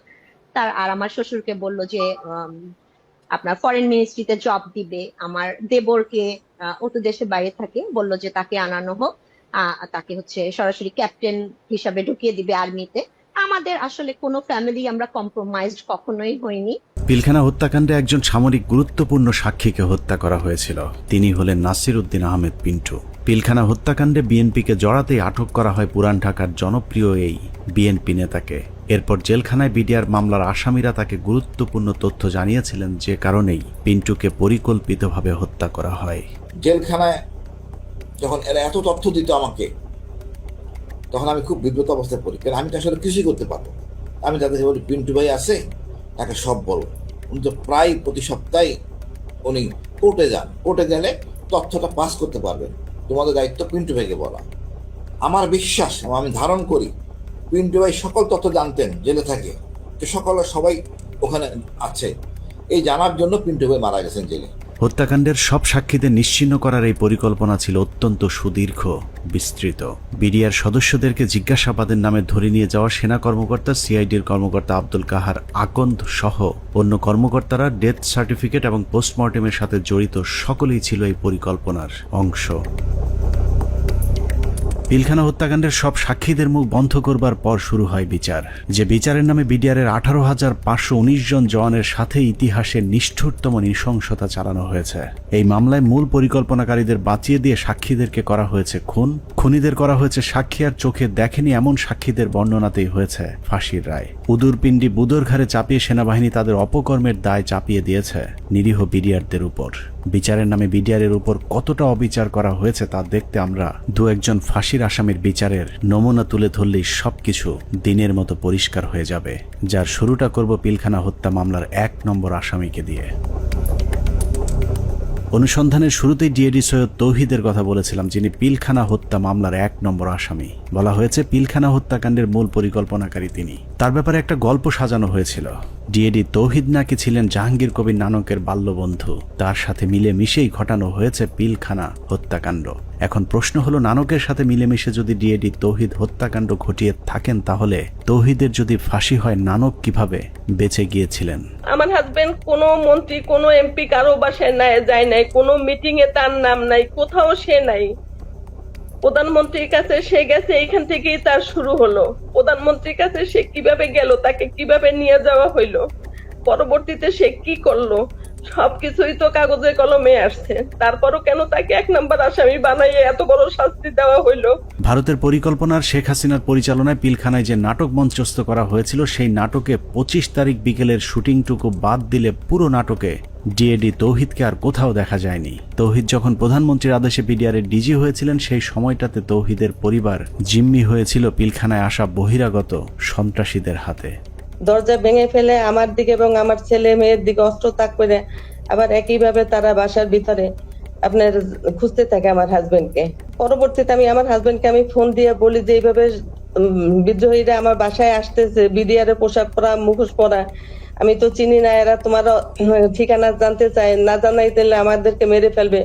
আর আমার শ্বশুরকে বললো যে আপনার ফরেন মিনিস্ট্রিতে জব দিবে। আমার দেবরকে ও তো দেশের বাইরে থাকে, বললো যে তাকে আনানো হোক, তাকে হচ্ছে সরাসরি ক্যাপ্টেন হিসাবে ঢুকিয়ে দিবে আর্মিতে। আমাদের আসলে কোনো ফ্যামিলি আমরা কম্প্রোমাইজড কখনোই হইনি। পিলখানা হত্যাকাণ্ডে একজন সামরিক গুরুত্বপূর্ণ সাক্ষীকে হত্যা করা হয়েছিল। তিনি হলেন নাসির উদ্দিন আহমেদ পিন্টু। পিলখানা হত্যাকাণ্ডে বিএনপিকে জড়াতেই আটক করা হয় পুরান ঢাকার জনপ্রিয় এই বিএনপি নেতাকে। এরপর জেলখানায় বিডিআর মামলার আসামিরা তাকে গুরুত্বপূর্ণ তথ্য জানিয়েছিলেন, যে কারণেই পিন্টুকে পরিকল্পিতভাবে হত্যা করা হয়। জেলখানায় যখন এরা এত তথ্য দিত আমাকে, তখন আমি খুব বিব্রত অবস্থায় পড়ি, কারণ আমি তো আসলে কিছুই করতে পারবো। আমি তাদেরকে বলি, পিন্টু ভাই আছে, তাকে সব বলো। উনি তো প্রায় প্রতি সপ্তাহে উনি কোর্টে যান, কোর্টে গেলে তথ্যটা পাস করতে পারবেন, তোমাদের দায়িত্ব পিন্টু ভাইকে বলা। আমার বিশ্বাস, আমি ধারণ করি পিন্টু ভাই সকল তথ্য জানতেন জেলে থাকে, যে সবাই ওখানে আছে, এই জানার জন্য পিন্টু ভাই মারা গেছেন জেলে। হত্যাকাণ্ডের সব সাক্ষীদের নিশ্চিহ্ন করার এই পরিকল্পনা ছিল অত্যন্ত সুদীর্ঘ, বিস্তৃত। বিডিআর সদস্যদেরকে জিজ্ঞাসাবাদের নামে ধরে নিয়ে যাওয়া সেনা কর্মকর্তা, CIDর কর্মকর্তা আব্দুল কাহার আকন্দ সহ অন্য কর্মকর্তারা ডেথ সার্টিফিকেট এবং পোস্টমর্টেমের সাথে জড়িত সকলেই ছিল এই পরিকল্পনার অংশ। পিলখানা হত্যাকাণ্ডের সব সাক্ষীদের মুখ বন্ধ করবার পর শুরু হয় বিচার, যে বিচারের নামে বিডিআরের 18,519 জন জওয়ানের সাথে ইতিহাসের নিষ্ঠুরতম নৃশংসতা চালানো হয়েছে। এই মামলায় মূল পরিকল্পনাকারীদের বাঁচিয়ে দিয়ে সাক্ষীদেরকে করা হয়েছে খুন, খুনিদের করা হয়েছে সাক্ষী আর চোখে দেখেনি এমন সাক্ষীদের বর্ণনাতেই হয়েছে ফাঁসির রায়। উদুরপিণ্ডি বুদোর ঘাড়ে চাপিয়ে সেনাবাহিনী তাদের অপকর্মের দায় চাপিয়ে দিয়েছে নিরীহ বিডিআরদের উপর। বিচারের নামে বিডিআরের উপর কতটা অবিচার করা হয়েছে তা দেখতে আমরা দু একজন ফাঁসির আসামির বিচারের নমুনা তুলে ধরলেই সবকিছু দিনের মতো পরিষ্কার হয়ে যাবে, যার শুরুটা করব পিলখানা হত্যা মামলার 1 নম্বর আসামিকে দিয়ে। অনুসন্ধানের শুরুতেই ডিএডি সৈয়দ তৌহিদের কথা বলেছিলাম, যিনি পিলখানা হত্যা মামলার 1 নম্বর আসামি। বলা হয়েছে পিলখানা হত্যাকাণ্ডের মূল পরিকল্পনাকারী তিনি। তার ব্যাপারে একটা গল্প সাজানো হয়েছিল। ডিএডি তৌহিদ নাকি ছিলেন জাহাঙ্গীর কবির নানকের বাল্যবন্ধু, তার সাথে মিলেমিশেই ঘটানো হয়েছে পিলখানা হত্যাকাণ্ড। এখন প্রশ্ন হলো, নানকের সাথে মিলেমিশে যদি ডিএডি তৌহিদ হত্যাকাণ্ড ঘটিয়ে থাকেন, তাহলে তৌহিদের যদি ফাঁসি হয়, নানক কিভাবে বেঁচে গিয়েছিলেন? আমার হাজবেন্ড কোনো মন্ত্রী, কোনো MP কারো বাসায় যায় নাই, কোনো মিটিং এ তার নাম নাই, কোথাও সে নাই। প্রধানমন্ত্রীর কাছে সে গেছে, এইখান থেকেই তার শুরু হলো। প্রধানমন্ত্রীর কাছে সে কিভাবে গেল, তাকে কিভাবে নিয়ে যাওয়া হইলো, পরবর্তীতে সে কি করলো, সবকিছুই তো কাগজে কলমে আসছে। তারপরও কেন তাকে 1 নম্বর আসামি বানাইয়ে এত বড় শাস্তি দেওয়া হইলো? ভারতের পরিকল্পনার শেখ হাসিনার পরিচালনায় পিলখানায় যে নাটক মঞ্চস্থ করা হয়েছিল, সেই নাটকে 25 তারিখ বিকেলের শুটিংটুকু বাদ দিলে পুরো নাটকে ডিএডি তৌহিদকে আর কোথাও দেখা যায়নি। তৌহিদ যখন প্রধানমন্ত্রীর আদেশে বিডিআরের ডিজি হয়েছিলেন সেই সময়টাতে তৌহিদের পরিবার জিম্মি হয়েছিল পিলখানায় আসা বহিরাগত সন্ত্রাসীদের হাতে। দরজা ভেঙে ফেলে আমার দিকে এবং আমার ছেলে মেয়ের দিকে অস্ত্র তাক করে আবার একইভাবে তারা বাসার ভিতরে আপনার খুঁজতে থাকে আমার হাজবেন্ডকে। পরবর্তীতে আমি আমার হাজবেন্ডকে আমি ফোন দিয়ে বলি যে এইভাবে বিদ্রোহীরা আমার বাসায় আসতেছে, বিডিআর এর পোশাক পরা, মুখোশ পরা, আমি তো চিনি না, এরা তোমার ঠিকানা জানতে চায়, না জানাই দিলে আমাদেরকে মেরে ফেলবে,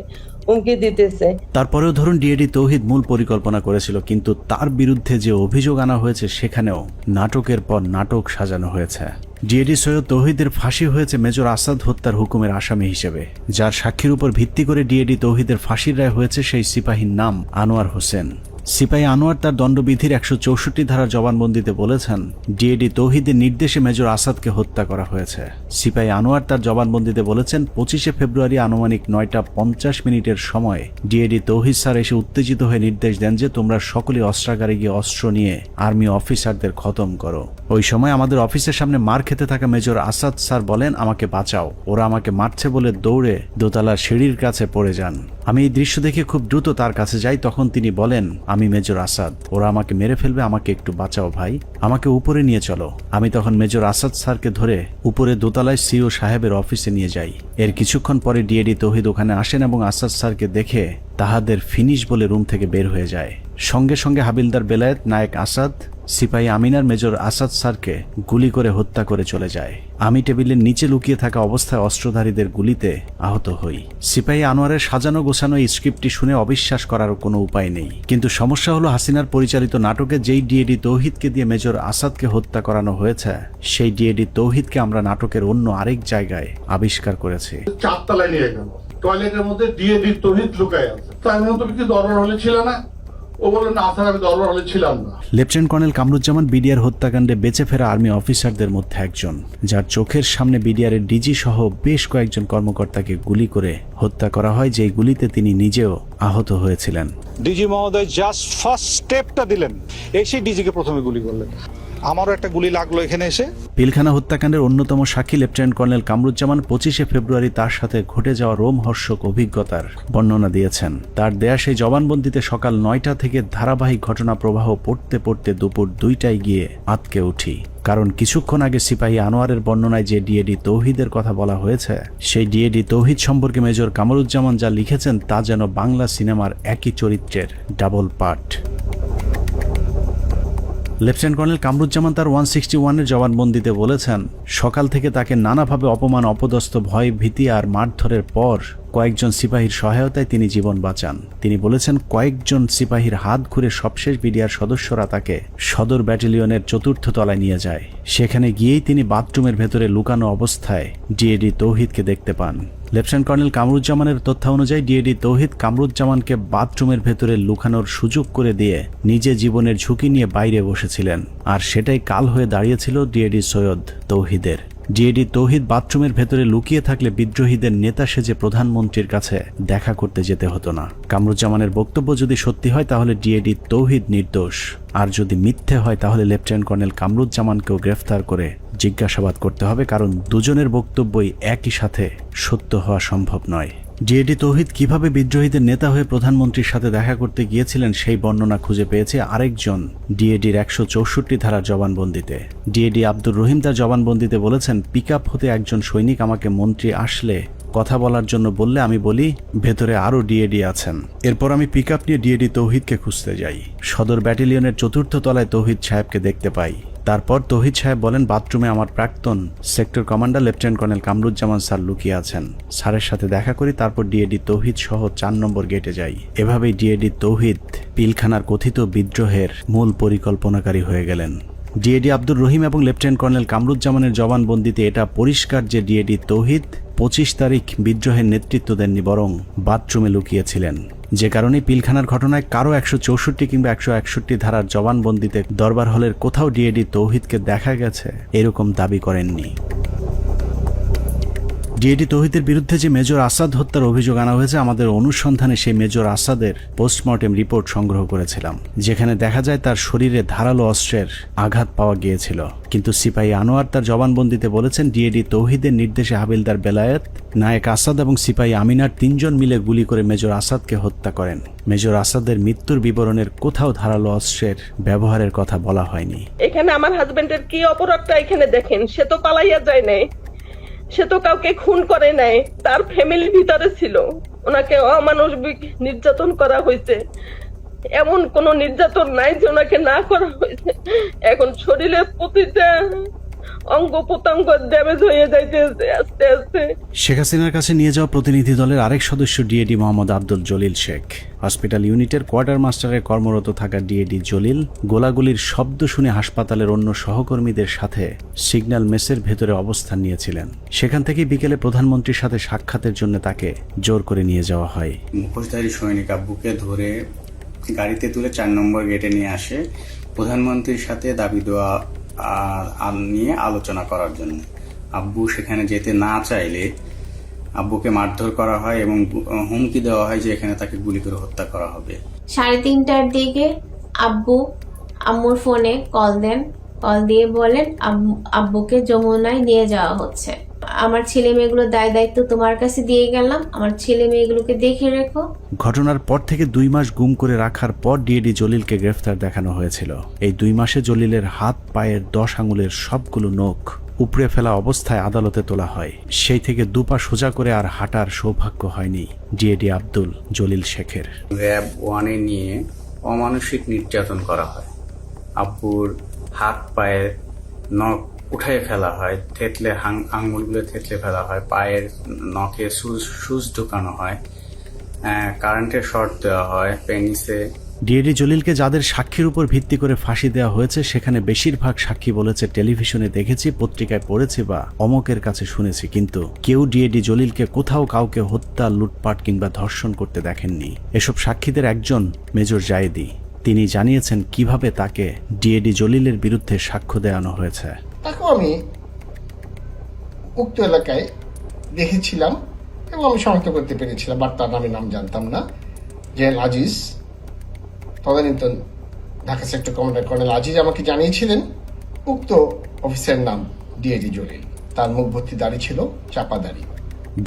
হুমকি দিতেছে। তারপরেও ধরুন ডিএডি তৌহিদ মূল পরিকল্পনা করেছিল, কিন্তু তার বিরুদ্ধে যে অভিযোগ আনা হয়েছে সেখানেও নাটকের পর নাটক সাজানো হয়েছে। ডিএডি সৈয়দ তৌহিদের ফাঁসি হয়েছে মেজর আসাদ হত্যার হুকুমের আসামি হিসেবে, যার সাক্ষীর উপর ভিত্তি করে ডিএডি তৌহিদের ফাঁসির রায় হয়েছে সেই সিপাহীর নাম আনোয়ার হোসেন। সিপাহী আনোয়ার তার দণ্ডবিধির ১৬৪ ধারার জবানবন্দিতে বলেছেন ডিএডি তৌহিদের নির্দেশে মেজর আসাদকে হত্যা করা হয়েছে। সিপাহী আনোয়ার তার জবানবন্দিতে বলেছেন ২৫শে ফেব্রুয়ারি আনুমানিক ৯টা৫০ সময় ডিএডি তৌহিদ স্যার এসে উত্তেজিত হয়ে নির্দেশ দেন যে তোমরা সকলে অস্ত্রাগারে গিয়ে অস্ত্র নিয়ে আর্মি অফিসারদের খতম করো। ওই সময় আমাদের অফিসের সামনে মার খেতে থাকা মেজর আসাদ স্যার বলেন আমাকে বাঁচাও, ওরা আমাকে মারছে বলে দৌড়ে দোতলার সিঁড়ির কাছে পড়ে যান। আমি এই দৃশ্য দেখে খুব দ্রুত তার কাছে যাই, তখন তিনি বলেন আমি মেজর আসাদ, ওরা আমাকে মেরে ফেলবে, আমাকে একটু বাঁচাও ভাই, আমাকে উপরে নিয়ে চলো। আমি তখন মেজর আসাদ স্যারকে ধরে উপরে দোতলায় সিও সাহেবের অফিসে নিয়ে যাই। এর কিছুক্ষণ পরে ডিএডি তৌহিদ ওখানে আসেন এবং আসাদ স্যারকে দেখে তাহাদের ফিনিশ বলে রুম থেকে বের হয়ে যায়। সঙ্গে সঙ্গে হাবিলদার বেলায়েত, নায়েক আসাদ, সিপাহী আমিনার মেজর আসাদ স্যারকে গুলি করে হত্যা করে চলে যায়। আমি টেবিলের নিচে লুকিয়ে থাকা অবস্থায় অস্ত্রধারীদের গুলিতে আহত হই। সিপাহী আনোয়ারের সাজানো গোছানো এই স্ক্রিপ্টটি শুনে অবিশ্বাস করার কোনো উপায় নেই, কিন্তু সমস্যা হলো হাসিনার পরিচালিত নাটকে যেই ডিএডি তৌহিদকে দিয়ে মেজর আসাদকে হত্যা করানো হয়েছে সেই ডিএডি তৌহিদকে আমরা নাটকের অন্য আরেক জায়গায় আবিষ্কার করেছি। 4 তলায় নিয়ে গেল, টয়লেটের মধ্যে ডিএডি তৌহিদ লুকায় আছে। তাই তুমি কি দরবার হলে ছিল না? ও বলে না স্যার আমি দরবার হলে ছিলাম না। লেফটেন্যান্ট কর্নেল কামরুজ্জামান বিডিআর হত্যাকাণ্ডে বেঁচে ফেরা আর্মি অফিসারদের মধ্যে একজন, যার চোখের সামনে বিডিআরের ডিজি সহ বেশ কয়েকজন কর্মকর্তাকে গুলি করে হত্যা করা হয়, যেই গুলিতে তিনি নিজেও আহত হয়েছিলেন। ডিজি মহোদয় জাস্ট ফার্স্ট স্টেপটা দিলেন, এসে ডিজিকে প্রথমে গুলি করলেন। আমারও একটা গুলি লাগলো এখানে এসে। পিলখানা হত্যাকাণ্ডের অন্যতম সাক্ষী লেফটেন্যান্ট কর্নেল কামরুজ্জামান ২৫শে ফেব্রুয়ারি তার সাথে ঘটে যাওয়া রোমহর্ষক অভিজ্ঞতার বর্ণনা দিয়েছেন। তার দেয়া সেই জবানবন্দিতে সকাল ৯টা থেকে ধারাবাহিক ঘটনা প্রবাহ পড়তে পড়তে দুপুর ২টায় গিয়ে আতকে উঠি, কারণ কিছুক্ষণ আগে সিপাহী আনোয়ারের বর্ণনায় যে ডিএডি তৌহিদের কথা বলা হয়েছে সেই ডিএডি তৌহিদ সম্পর্কে মেজর কামরুজ্জামান যা লিখেছেন তা যেন বাংলা সিনেমার একই চরিত্রের double part. Lieutenant colonel Kamruzzaman তার 161-এর জবানবন্দিতে বলেছেন সকাল থেকে তাকে নানাভাবে অপমান, অপদস্থ, ভয়, ভীতি আর মারধরের পর কয়েকজন সিপাহীর সহায়তায় তিনি জীবন বাঁচান। তিনি বলেছেন কয়েকজন সিপাহীর হাত ঘুরে সবশেষ বিডিআর সদস্যরা তাকে সদর ব্যাটালিয়নের ৪র্থ তলায় নিয়ে যায়। সেখানে গিয়েই তিনি বাথরুমের ভেতরে লুকানো অবস্থায় ডিএডি তৌহিদকে দেখতে পান। লেফটেন্যান্ট কর্নেল কামরুজ্জামানের তথ্য অনুযায়ী ডিএডি তৌহিদ কামরুজ্জামানকে বাথরুমের ভেতরে লুকানোর সুযোগ করে দিয়ে নিজে জীবনের ঝুঁকি নিয়ে বাইরে বসেছিলেন, আর সেটাই কাল হয়ে দাঁড়িয়েছিল ডিএডি সৈয়দ তৌহিদের। ডিএডি তৌহিদ বাথরুমের ভেতরে লুকিয়ে থাকলে বিদ্রোহীদের নেতা সেজে প্রধানমন্ত্রীর কাছে দেখা করতে যেতে হতো না। কামরুজ্জামানের বক্তব্য যদি সত্যি হয় তাহলে ডিএডি তৌহিদ নির্দোষ, আর যদি মিথ্যে হয় তাহলে লেফটেন্যান্ট কর্নেল কামরুজ্জামানকেও গ্রেফতার করে জিজ্ঞাসাবাদ করতে হবে, কারণ দুজনের বক্তব্যই একই সাথে সত্য হওয়া সম্ভব নয়। ডিএডি তৌহিদ কিভাবে বিদ্রোহীদের নেতা হয়ে প্রধানমন্ত্রীর সাথে দেখা করতে গিয়েছিলেন সেই বর্ণনা খুঁজে পেয়েছে আরেকজন ডিএডির ১৬৪ ধারার জবানবন্দিতে। ডিএডি আব্দুর রহিম তার জবানবন্দিতে বলেছেন পিকআপ হতে একজন সৈনিক আমাকে মন্ত্রী আসলে কথা বলার জন্য বললে আমি বলি ভেতরে আরো ডিএডি আছেন। এরপর আমি পিকআপ নিয়ে ডিএডি তৌহিদকে খুঁজতে যাই। সদর ব্যাটালিয়নের ৪র্থ তলায় তৌহিদ সাহেবকে দেখতে পাই। তারপর তৌহিদ সাহেব বলেন বাথরুমে আমার প্রাক্তন sector commander lieutenant colonel Kamruzzaman sir লুকিয়ে আছেন। স্যারের সাথে দেখা করি, তারপর ডিএডি তৌহিদ সহ ৪ নম্বর গেটে যাই। এভাবেই ডিএডি তৌহিদ পিলখানার কথিত বিদ্রোহের মূল পরিকল্পনাকারী হয়ে গেলেন। ডিএডি আব্দুর রহিম এবং লেফটেন্যান্ট কর্নেল কামরুজ্জামানের জবানবন্দিতে এটা পরিষ্কার যে ডিএডি তৌহিদ ২৫ তারিখ বিদ্রোহের নেতৃত্ব দেননি, বরং বাথরুমে লুকিয়েছিলেন। যে কারণে পিলখানার ঘটনায় কারো ১৬৪ কিংবা ১৬১ ধারার জবানবন্দিতে দরবার হলের কোথাও ডিএডি তৌহিদকে দেখা গেছে এরকম দাবি করেননি। ডিএডি তৌহিদের বিরুদ্ধে যে মেজর আসাদ হত্যার অভিযোগ আনা হয়েছে, আমাদের অনুসন্ধানে সেই মেজর আসাদের পোস্টমর্টেম রিপোর্ট সংগ্রহ করেছিলাম, যেখানে দেখা যায় তার শরীরে ধারালো অস্ত্রের আঘাত পাওয়া গিয়েছিল। কিন্তু সিপাহী আনোয়ার তার জবানবন্দিতে বলেছেন ডিএডি তৌহিদের নির্দেশে হাবিলদার বেলায়েত, নায়েক আসাদ এবং সিপাহী আমিনার 3 জন মিলে গুলি করে মেজর আসাদকে হত্যা করেন। মেজর আসাদের মৃত্যুর বিবরণের কোথাও ধারালো অস্ত্রের ব্যবহারের কথা বলা হয়নি। এখানে আমার হাজবেন্ডের কি অপরাধটা এখানে দেখেন, সে তো পালাইয়া যায় নাই, সে তো কাউকে খুন করে নাই, তার ফ্যামিলির ভিতরে ছিল, ওনাকে অমানবিক নির্যাতন করা হয়েছে। এমন কোন নির্যাতন নাই যে ওনাকে না করা হয়েছে। এখন শরীরের প্রতিটা অঙ্গ প্রত্যঙ্গ ড্যামেজ হয়ে যাইতেছে আস্তে আস্তে। শেখ হাসিনার কাছে নিয়ে যাওয়া প্রতিনিধি দলের আরেক সদস্য ডিএডি মোহাম্মদ আব্দুল জলিল শেখ। হসপিটাল ইউনিটের কোয়ার্টার মাস্টারে কর্মরত থাকা ডিএডি জলিল গোলাগুলির শব্দ শুনে হাসপাতালের অন্য সহকর্মীদের সাথে সিগন্যাল মেসের ভেতরে অবস্থান নিয়েছিলেন। সেখান থেকে বিকেলে প্রধানমন্ত্রীর সাথে সাক্ষাতের জন্য তাকে জোর করে নিয়ে যাওয়া হয়। মুখোশধারী সৈনিক আব্বুকে ধরে গাড়িতে তুলে 4 নম্বর গেটে নিয়ে আসে প্রধানমন্ত্রীর সাথে দাবি দেওয়া নিয়ে আলোচনা করার জন্য। আব্বু সেখানে যেতে না চাইলে আব্বুকে মারধর করা হয় এবং হুমকি দেওয়া হয় যে এখানে তাকে গুলি করে হত্যা করা হবে। 3:30টার দিকে আব্বু আম্মুর ফোনে কল দেন, কল দিয়ে বলেন আব্বুকে যমুনায় নিয়ে যাওয়া হচ্ছে। আমার ছেলে মেয়েগুলোর দায়িত্ব তোমার কাছে দিয়ে গেলাম, আমার ছেলে মেয়েগুলোকে দেখে রেখো। ঘটনার পর থেকে 2 মাস গুম করে রাখার পর ডিএডি জলিলকে গ্রেফতার দেখানো হয়েছিল। এই 2 মাসে জলিলের হাত পায়ের 10 আঙুলের সবগুলো নখ উপড়ে ফেলা অবস্থায় আদালতে তোলা হয়। সেই থেকে 2 পা সোজা করে আর হাঁটার সৌভাগ্য হয়নি ডিএডি আব্দুল জলিল শেখের। র্যাব 1-এ নিয়ে অমানসিক নির্যাতন করা হয়। আব্বুর হাত পায়ের নখ উঠাই ফেলা হয়, থেতলে আঙুলগুলো থেতলে ফেলা হয়, পায়ের নখে সুচ ঢুকানো হয়, কারেন্টের শর্ট দেওয়া হয়, পেনিসে। ডিএডি জলিলকে যাদের সাক্ষীর উপর ভিত্তি করে ফাঁসি দেওয়া হয়েছে সেখানে বেশিরভাগ সাক্ষী বলেছে টেলিভিশনে দেখেছি, পত্রিকায় পড়েছি বা অমকের কাছে শুনেছি, কিন্তু কেউ ডিএডি জলিলকে কোথাও কাউকে হত্যা, লুটপাট কিংবা ধর্ষণ করতে দেখেননি। এসব সাক্ষীদের একজন মেজর জায়েদি। তিনি জানিয়েছেন কিভাবে তাকে ডিএডি জলিলের বিরুদ্ধে সাক্ষ্য দেওয়ানো হয়েছে। তাকেও আমি উক্ত এলাকায় দেখেছিলাম এবং আমি শনাক্ত করতে পেরেছিলাম, বাট তার নাম জানতাম না। জেনারেল আজিজ, তদানীন্তন Dhaka sector commander colonel Aziz আমাকে জানিয়েছিলেন উক্ত অফিসারের নাম ডিএডি জলিল। তার মুখ ভর্তি দাড়ি ছিল, চাপা দাড়ি।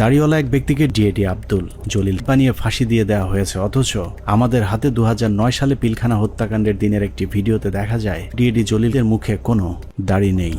দাড়িওয়ালা এক ব্যক্তিকে ডিএডি আব্দুল জলিল বানিয়ে ফাঁসি দিয়ে দেওয়া হয়েছে, অথচ আমাদের হাতে 2009 সালে পিলখানা হত্যাকাণ্ডের দিনের একটি ভিডিওতে দেখা যায় ডিএডি জলিলের মুখে কোনো দাড়ি নেই।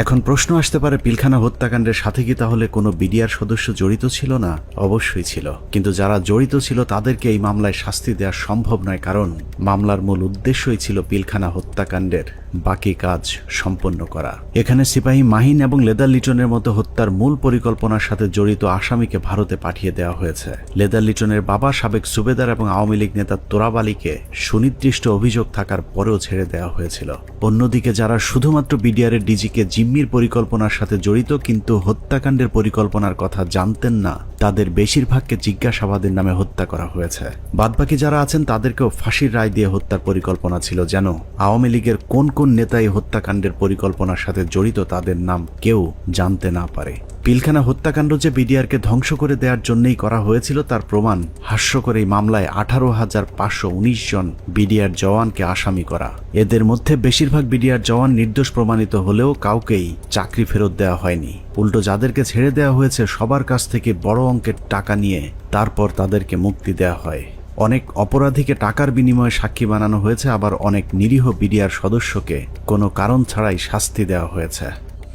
এখন প্রশ্ন আসতে পারে, পিলখানা হত্যাকাণ্ডের সাথে কি তাহলে কোনো বিডিআর সদস্য জড়িত ছিল না? অবশ্যই ছিল, কিন্তু যারা জড়িত ছিল তাদেরকে এই মামলায় শাস্তি দেওয়া সম্ভব নয়, কারণ মামলার মূল উদ্দেশ্যই ছিল পিলখানা হত্যাকাণ্ডের বাকি কাজ সম্পন্ন করা। এখানে সিপাহী মাহিন এবং লেদার লিটনের মতো হত্যার মূল পরিকল্পনার সাথে জড়িত আসামিকে ভারতে পাঠিয়ে দেওয়া হয়েছে। লেদার লিটনের বাবা সাবেক সুবেদার এবং আওয়ামী লীগ নেতা তোরাব আলীকে সুনির্দিষ্ট অভিযোগ থাকার পরেও ছেড়ে দেওয়া হয়েছিল। অন্যদিকে যারা শুধুমাত্র বিডিআরের ডিজিকে জিম্মির পরিকল্পনার সাথে জড়িত কিন্তু হত্যাকাণ্ডের পরিকল্পনার কথা জানতেন না, তাদের বেশিরভাগকে জিজ্ঞাসাবাদের নামে হত্যা করা হয়েছে। বাদবাকি যারা আছেন তাদেরকেও ফাঁসির রায় দিয়ে হত্যার পরিকল্পনা ছিল, যেন আওয়ামী লীগের কোন কোন নেতা এই হত্যাকাণ্ডের পরিকল্পনার সাথে জড়িত তাদের নাম কেউ জানতে না পারে। পিলখানা হত্যাকাণ্ড যে বিডিআরকে ধ্বংস করে দেওয়ার জন্যই করা হয়েছিল তার প্রমাণ হাস্যকর এই মামলায় 18,519 জন বিডিআর জওয়ানকে আসামি করা। এদের মধ্যে বেশিরভাগ বিডিআর জওয়ান নির্দোষ প্রমাণিত হলেও কাউকেই চাকরি ফেরত দেওয়া হয়নি। উল্টো যাদেরকে ছেড়ে দেওয়া হয়েছে সবার কাছ থেকে বড় অঙ্কের টাকা নিয়ে তারপর তাদেরকে মুক্তি দেওয়া হয়। অনেক অপরাধীকে টাকার বিনিময়ে সাক্ষী বানানো হয়েছে, আবার অনেক নিরীহ বিডিআর সদস্যকে কোনো কারণ ছাড়াই শাস্তি দেওয়া হয়েছে।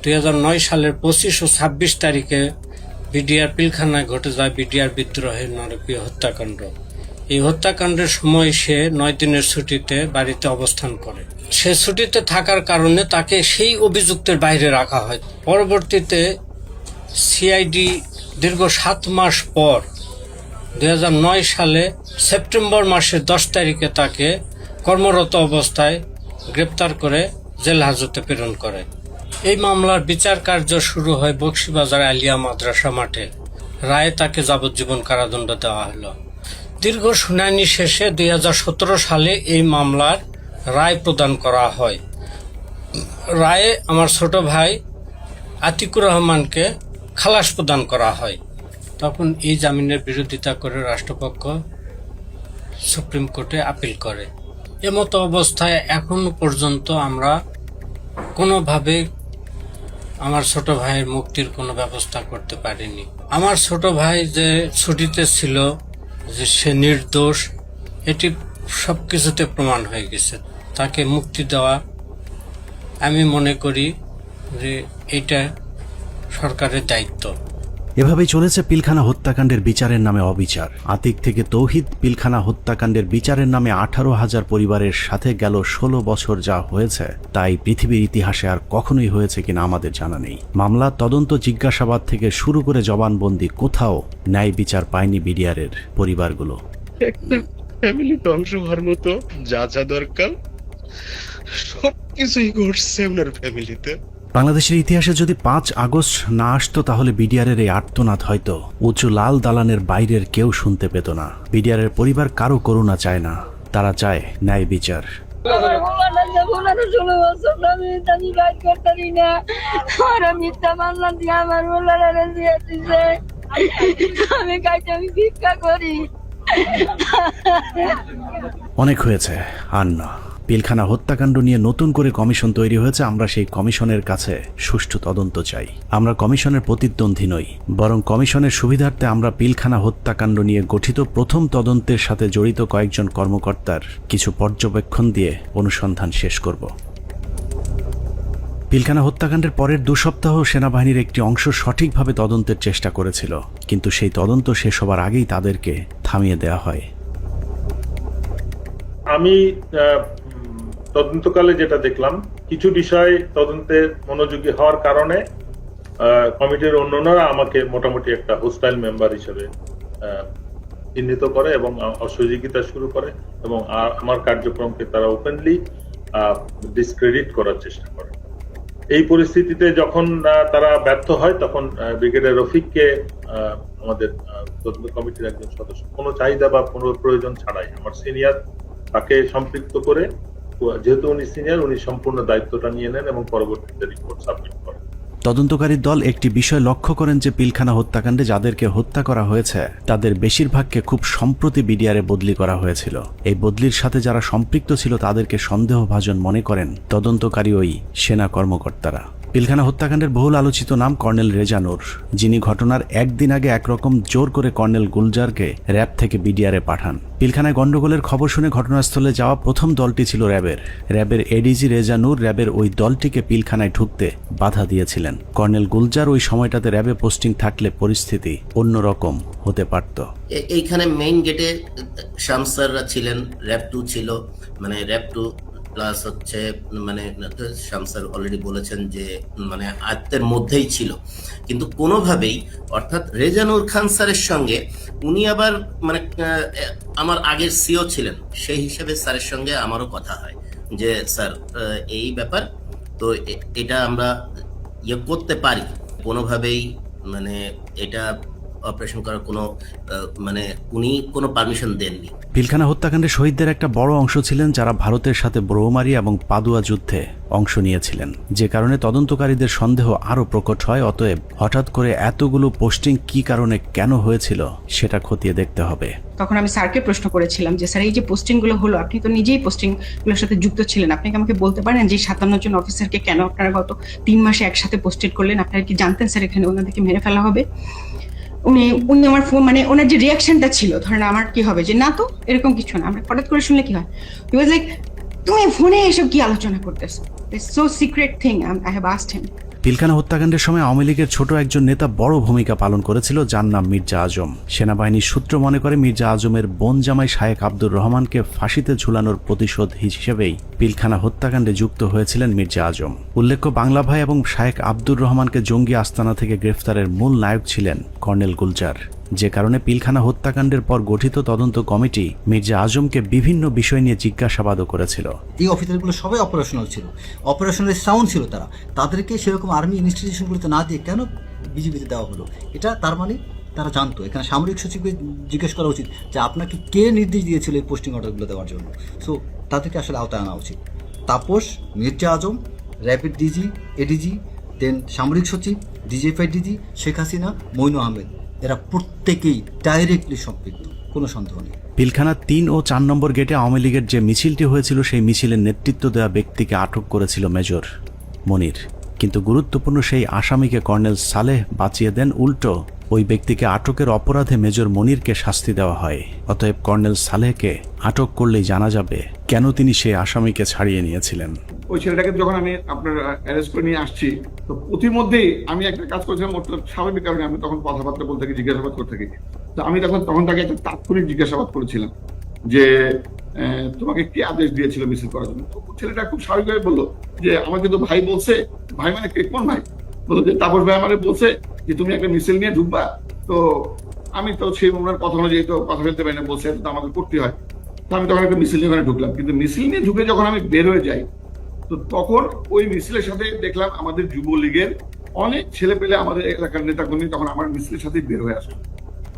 2009 সালের 25 ও 26 তারিখে বিডিআর পিলখানায় ঘটে যায় বিডিআর বিদ্রোহের নারকীয় হত্যাকাণ্ড। এই হত্যাকাণ্ডের সময় সে 9 দিনের ছুটিতে বাড়িতে অবস্থান করে। সে ছুটিতে থাকার কারণে তাকে সেই অভিযুক্তের বাইরে রাখা হয়। পরবর্তীতে সিআইডি দীর্ঘ 7 মাস পর 2009 সালে সেপ্টেম্বর মাসের 10 তারিখে তাকে কর্মরত অবস্থায় গ্রেপ্তার করে জেল হাজতে প্রেরণ করে। এই মামলার বিচার কার্য শুরু হয় বকশীবাজার আলিয়া মাদ্রাসা মাঠে। রায়ে তাকে যাবজ্জীবন কারাদণ্ড দেওয়া হলো। দীর্ঘ শুনানি শেষে 2017 সালে এই মামলার রায় প্রদান করা হয়। রায়ে আমার ছোট ভাই আতিকুর রহমানকে খালাস প্রদান করা হয়। তখন এই জামিনের বিরোধিতা করে রাষ্ট্রপক্ষ সুপ্রিম কোর্টে আপিল করে। এমতো অবস্থায় এখন পর্যন্ত আমরা কোনোভাবে আমার ছোট ভাইয়ের মুক্তির কোনো ব্যবস্থা করতে পারিনি। আমার ছোট ভাই যে ছুটিতে ছিল, যে সে নির্দোষ, এটি সবকিছুতে প্রমাণ হয়ে গেছে। তাকে মুক্তি দেওয়া আমি মনে করি যে এটা সরকারের দায়িত্ব। এভাবেই চলেছে পিলখানা হত্যাকাণ্ডের বিচারের নামে অবিচার। আতিক থেকে তৌহিদ পিলখানা হত্যাকাণ্ডের বিচারের নামে 18,000 পরিবারের সাথে গেল 16 বছর যা হয়েছে তাই পৃথিবীর ইতিহাসে আর কখনোই হয়েছে কিনা আমাদের জানা নেই। মামলা, তদন্ত, জিজ্ঞাসাবাদ থেকে শুরু করে জবানবন্দি, কোথাও ন্যায় বিচার পায়নি বিডিআরের পরিবারগুলো। একটা ফ্যামিলি ধ্বংস হওয়ার মতো যা যা দরকার সবকিছুই ঘটছে আপনার ফ্যামিলিতে। বাংলাদেশের ইতিহাসে যদি 5 আগস্ট না আসতো তাহলে বিডিআরের এই আর্তনাদ হয়তো উঁচু লাল দালানের বাইরের কেউ শুনতে পেত না। বিডিআরের পরিবার কারো করুণা চায় না, তারা চায় ন্যায় বিচার। অনেক হয়েছে, আর না। পিলখানা হত্যাকাণ্ড নিয়ে নতুন করে কমিশন তৈরি হয়েছে। আমরা সেই কমিশনের কাছে সুষ্ঠু তদন্ত চাই। আমরা কমিশনের প্রতিদ্বন্দ্বী নই, বরং কমিশনের সুবিধার্থে আমরা পিলখানা হত্যাকাণ্ড নিয়ে গঠিত প্রথম তদন্তের সাথে জড়িত কয়েকজন কর্মকর্তার কিছু পর্যবেক্ষণ দিয়ে অনুসন্ধান শেষ করব। পিলখানা হত্যাকাণ্ডের পরের 2 সপ্তাহ সেনাবাহিনীর একটি অংশ সঠিকভাবে তদন্তের চেষ্টা করেছিল, কিন্তু সেই তদন্ত শেষ হবার আগেই তাদেরকে থামিয়ে দেওয়া হয়। আমি তদন্তকালে যেটা দেখলাম, কিছু বিষয় তদন্তে মনোযোগী হওয়ার কারণে কমিটির অন্যান্যরা আমাকে মোটামুটি একটা হোস্টাইল মেম্বার হিসেবে চিহ্নিত করে এবং অসহযোগিতা শুরু করে এবং আমার কার্যক্রমকে তারা ওপেনলি ডিসক্রেডিট করার চেষ্টা করে। এই পরিস্থিতিতে যখন তারা ব্যর্থ হয় তখন ব্রিগেডিয়ার রফিককে আমাদের তদন্ত কমিটির একজন সদস্য কোনো চাহিদা বা কোনো প্রয়োজন ছাড়াই আমার সিনিয়র তাকে সম্পৃক্ত করে, যেহেতু উনি সিনিয়র, উনি সম্পূর্ণ দায়িত্বটা নিয়ে নেন এবং পরবর্তীতে রিপোর্ট সাবমিট করেন। তদন্তকারী দল একটি বিষয় লক্ষ্য করেন যে পিলখানা হত্যাকাণ্ডে যাদেরকে হত্যা করা হয়েছে তাদের বেশিরভাগকে খুব সম্প্রতি বিডিআরে বদলি করা হয়েছিল। এই বদলির সাথে যারা সম্পৃক্ত ছিল তাদেরকে সন্দেহভাজন মনে করেন তদন্তকারী ওই সেনা কর্মকর্তারা। পিলখানা হত্যাকাণ্ডের বহুল আলোচিত নাম কর্নেল রেজা নূর, যিনি ঘটনার একদিন আগে একরকম জোর করে কর্নেল গুলজারকে র্যাব থেকে বিডিআরে পাঠান। পিলখানায় গন্ডগোলের খবর শুনে ঘটনাস্থলে যাওয়া প্রথম দলটি ছিল র্যাবের এডিজি রেজা নূর র্যাবের ওই দলটিকে পিলখানায় ঢুকতে বাধা দিয়েছিলেন। কর্নেল গুলজার ওই সময়টাতে র্যাবে পোস্টিং থাকলে পরিস্থিতি অন্যরকম হতে পারত। এইখানে মেইন গেটে শামসাররা ছিলেন, র্যাব 2 ছিল, মানে র্যাব 2 প্লাস হচ্ছে মানে শামসার অলরেডি বলেছেন যে মানে আয়ত্তের মধ্যেই ছিল, কিন্তু কোনোভাবেই অর্থাৎ রেজানুর খান স্যারের সঙ্গে উনি আবার মানে আমার আগের সিও ছিলেন, সেই হিসেবে স্যারের সঙ্গে আমারও কথা হয় যে স্যার এই ব্যাপার তো এটা আমরা ইয়ে করতে পারি, কোনোভাবেই মানে এটা অপারেশন করার কোনো মানে উনি কোনো পারমিশন দেননি। পিলখানা হত্যাকাণ্ডে শহীদদের একটা বড় অংশ ছিলেন যারা ভারতের সাথে ব্রহ্মমারি এবং পাদুয়া যুদ্ধে অংশ নিয়েছিলেন, যে কারণে তদন্তকারীদের সন্দেহ আরো প্রকট হয়। অতএব হঠাৎ করে এতগুলো পোস্টিং কি কারণে কেন হয়েছিল সেটা খতিয়ে দেখতে হবে। তখন আমি স্যারকে প্রশ্ন করেছিলাম যে স্যার এই যে পোস্টিং গুলো হলো, আপনি তো নিজেই পোস্টিং গুলোর সাথে যুক্ত ছিলেন, আপনি কি আমাকে বলতে পারেন যে 57 জন অফিসারকে কেন আপনারা গত 3 মাসে একসাথে পোস্টেড করলেন? আপনারা কি জানতেন স্যার এখানে ওনাদেরকে মেরে ফেলা হবে? উনি আমার ফোন মানে ওনার যে রিয়াকশনটা ছিল, ধরেন আমার কি হবে যে না তো এরকম কিছু না, আমরা হঠাৎ করে শুনলে কি হয়, হি ওয়াজ লাইক তুমি ফোনে এসব কি আলোচনা করতেছো, it's so secret thing, I have asked হিম। পিলখানা হত্যাকাণ্ডের সময় আওয়ামী লীগের ছোট একজন নেতা বড় ভূমিকা পালন করেছিল, যার নাম মির্জা আজম। সেনাবাহিনীর সূত্র মনে করে মির্জা আজমের বোন জামাই শায়েখ আব্দুর রহমানকে ফাঁসিতে ঝুলানোর প্রতিশোধ হিসেবেই পিলখানা হত্যাকাণ্ডে যুক্ত হয়েছিলেন মির্জা আজম। উল্লেখ্য, বাংলা ভাই এবং শায়েখ আব্দুর রহমানকে জঙ্গি আস্তানা থেকে গ্রেফতারের মূল নায়ক ছিলেন কর্নেল গুলজার, যে কারণে পিলখানা হত্যাকাণ্ডের পর গঠিত তদন্ত কমিটি মির্জা আজমকে বিভিন্ন বিষয় নিয়ে জিজ্ঞাসাবাদও করেছিল। এই অফিসারগুলো সবাই অপারেশনাল ছিল, অপারেশনাল সাউন্ড ছিল, তাদেরকে সেরকম আর্মি ইনস্টিটিউশনগুলোতে না দিয়ে কেন বিজিবিতে দেওয়া হলো? এটা তার মানে তারা জানতো। এখানে সামরিক সচিবকে জিজ্ঞেস করা উচিত যে আপনাকে কে নির্দেশ দিয়েছিল এই পোস্টিং অর্ডারগুলো দেওয়ার জন্য। সো তাদেরকে আসলে আওতায় আনা উচিত। তাপস, মির্জা আজম, র্যাপিড ডিজি, এডিজি, দেন সামরিক সচিব, ডিজিএফআই ডিজি, শেখ হাসিনা, মইনু আহমেদ, এরা প্রত্যেকেই ডাইরেক্টলি সম্পৃক্ত, কোনো সন্দেহ নেই। পিলখানা 3 ও 4 নম্বর গেটে আওয়ামী লীগের যে মিছিলটি হয়েছিল সেই মিছিলের নেতৃত্ব দেওয়া ব্যক্তিকে আটক করেছিল মেজর মনির, কিন্তু গুরুত্বপূর্ণ সেই আসামিকে কর্নেল সালেহ বাঁচিয়ে দেন। উল্টো ওই ব্যক্তিকে আটকের অপরাধে মেজর মনিরকে শাস্তি দেওয়া হয়। অতএব কর্নেল সালেহকে আটক করলেই জানা যাবে কেন তিনি সেই আসামিকে ছাড়িয়ে নিয়েছিলেন। ওই ছেলেটাকে যখন আমি আপনার অ্যারেস্ট করে নিয়ে আসছি, তো প্রতিমধ্যেই আমি একটা কাজ করেছিলাম, ওর স্বাভাবিক কারণে আমি তখন কথাবার্তা বলতে থাকি, জিজ্ঞাসাবাদ করতে থাকি। তো আমি তখন তাকে একটা তাৎক্ষণিক জিজ্ঞাসাবাদ করেছিলাম যে তোমাকে কি আদেশ দিয়েছিল মিছিল করার জন্য। তো ছেলেটা খুব স্বাভাবিকভাবে বললো যে আমাকে তো ভাই বলছে, ভাই মানে কোন ভাই, বললো যে তাপস ভাই আমাকে বলছে যে তুমি একটা মিছিল নিয়ে ঢুকবা। তো আমি তো সেই ওনার কথা অনুযায়ী তো কথা ফেলতে পারি না, বলছে তো আমাকে করতে হয়। তো আমি তখন একটা মিছিল নিয়ে ওখানে ঢুকলাম, কিন্তু মিছিল নিয়ে ঢুকে যখন আমি বের হয়ে যাই, তো তখন ওই মিছিলের সাথে দেখলাম আমাদের যুবলীগের অনেক ছেলে পেলে, আমাদের এলাকার নেতাকর্মী তখন আমার মিছিলের সাথে বের হয়ে আসে।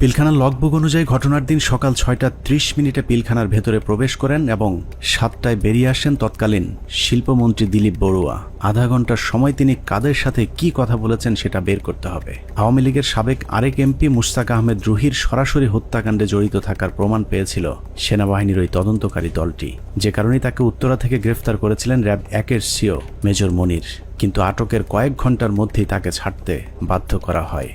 পিলখানার লগবুক অনুযায়ী ঘটনার দিন সকাল 6:30 পিলখানার ভেতরে প্রবেশ করেন এবং 7টায় বেরিয়ে আসেন তৎকালীন শিল্পমন্ত্রী দিলীপ বড়ুয়া। আধা ঘন্টার সময় তিনি কাদের সাথে কি কথা বলেছেন সেটা বের করতে হবে। আওয়ামী লীগের সাবেক আরেক এমপি মুশতাক আহমেদ রুহির সরাসরি হত্যাকাণ্ডে জড়িত থাকার প্রমাণ পেয়েছিল সেনাবাহিনীর ওই তদন্তকারী দলটি, যে কারণে তাকে উত্তরা থেকে গ্রেফতার করেছিলেন র্যাব 1-এর সিও মেজর মনির, কিন্তু আটকের কয়েক ঘন্টার মধ্যেই তাকে ছাড়তে বাধ্য করা হয়।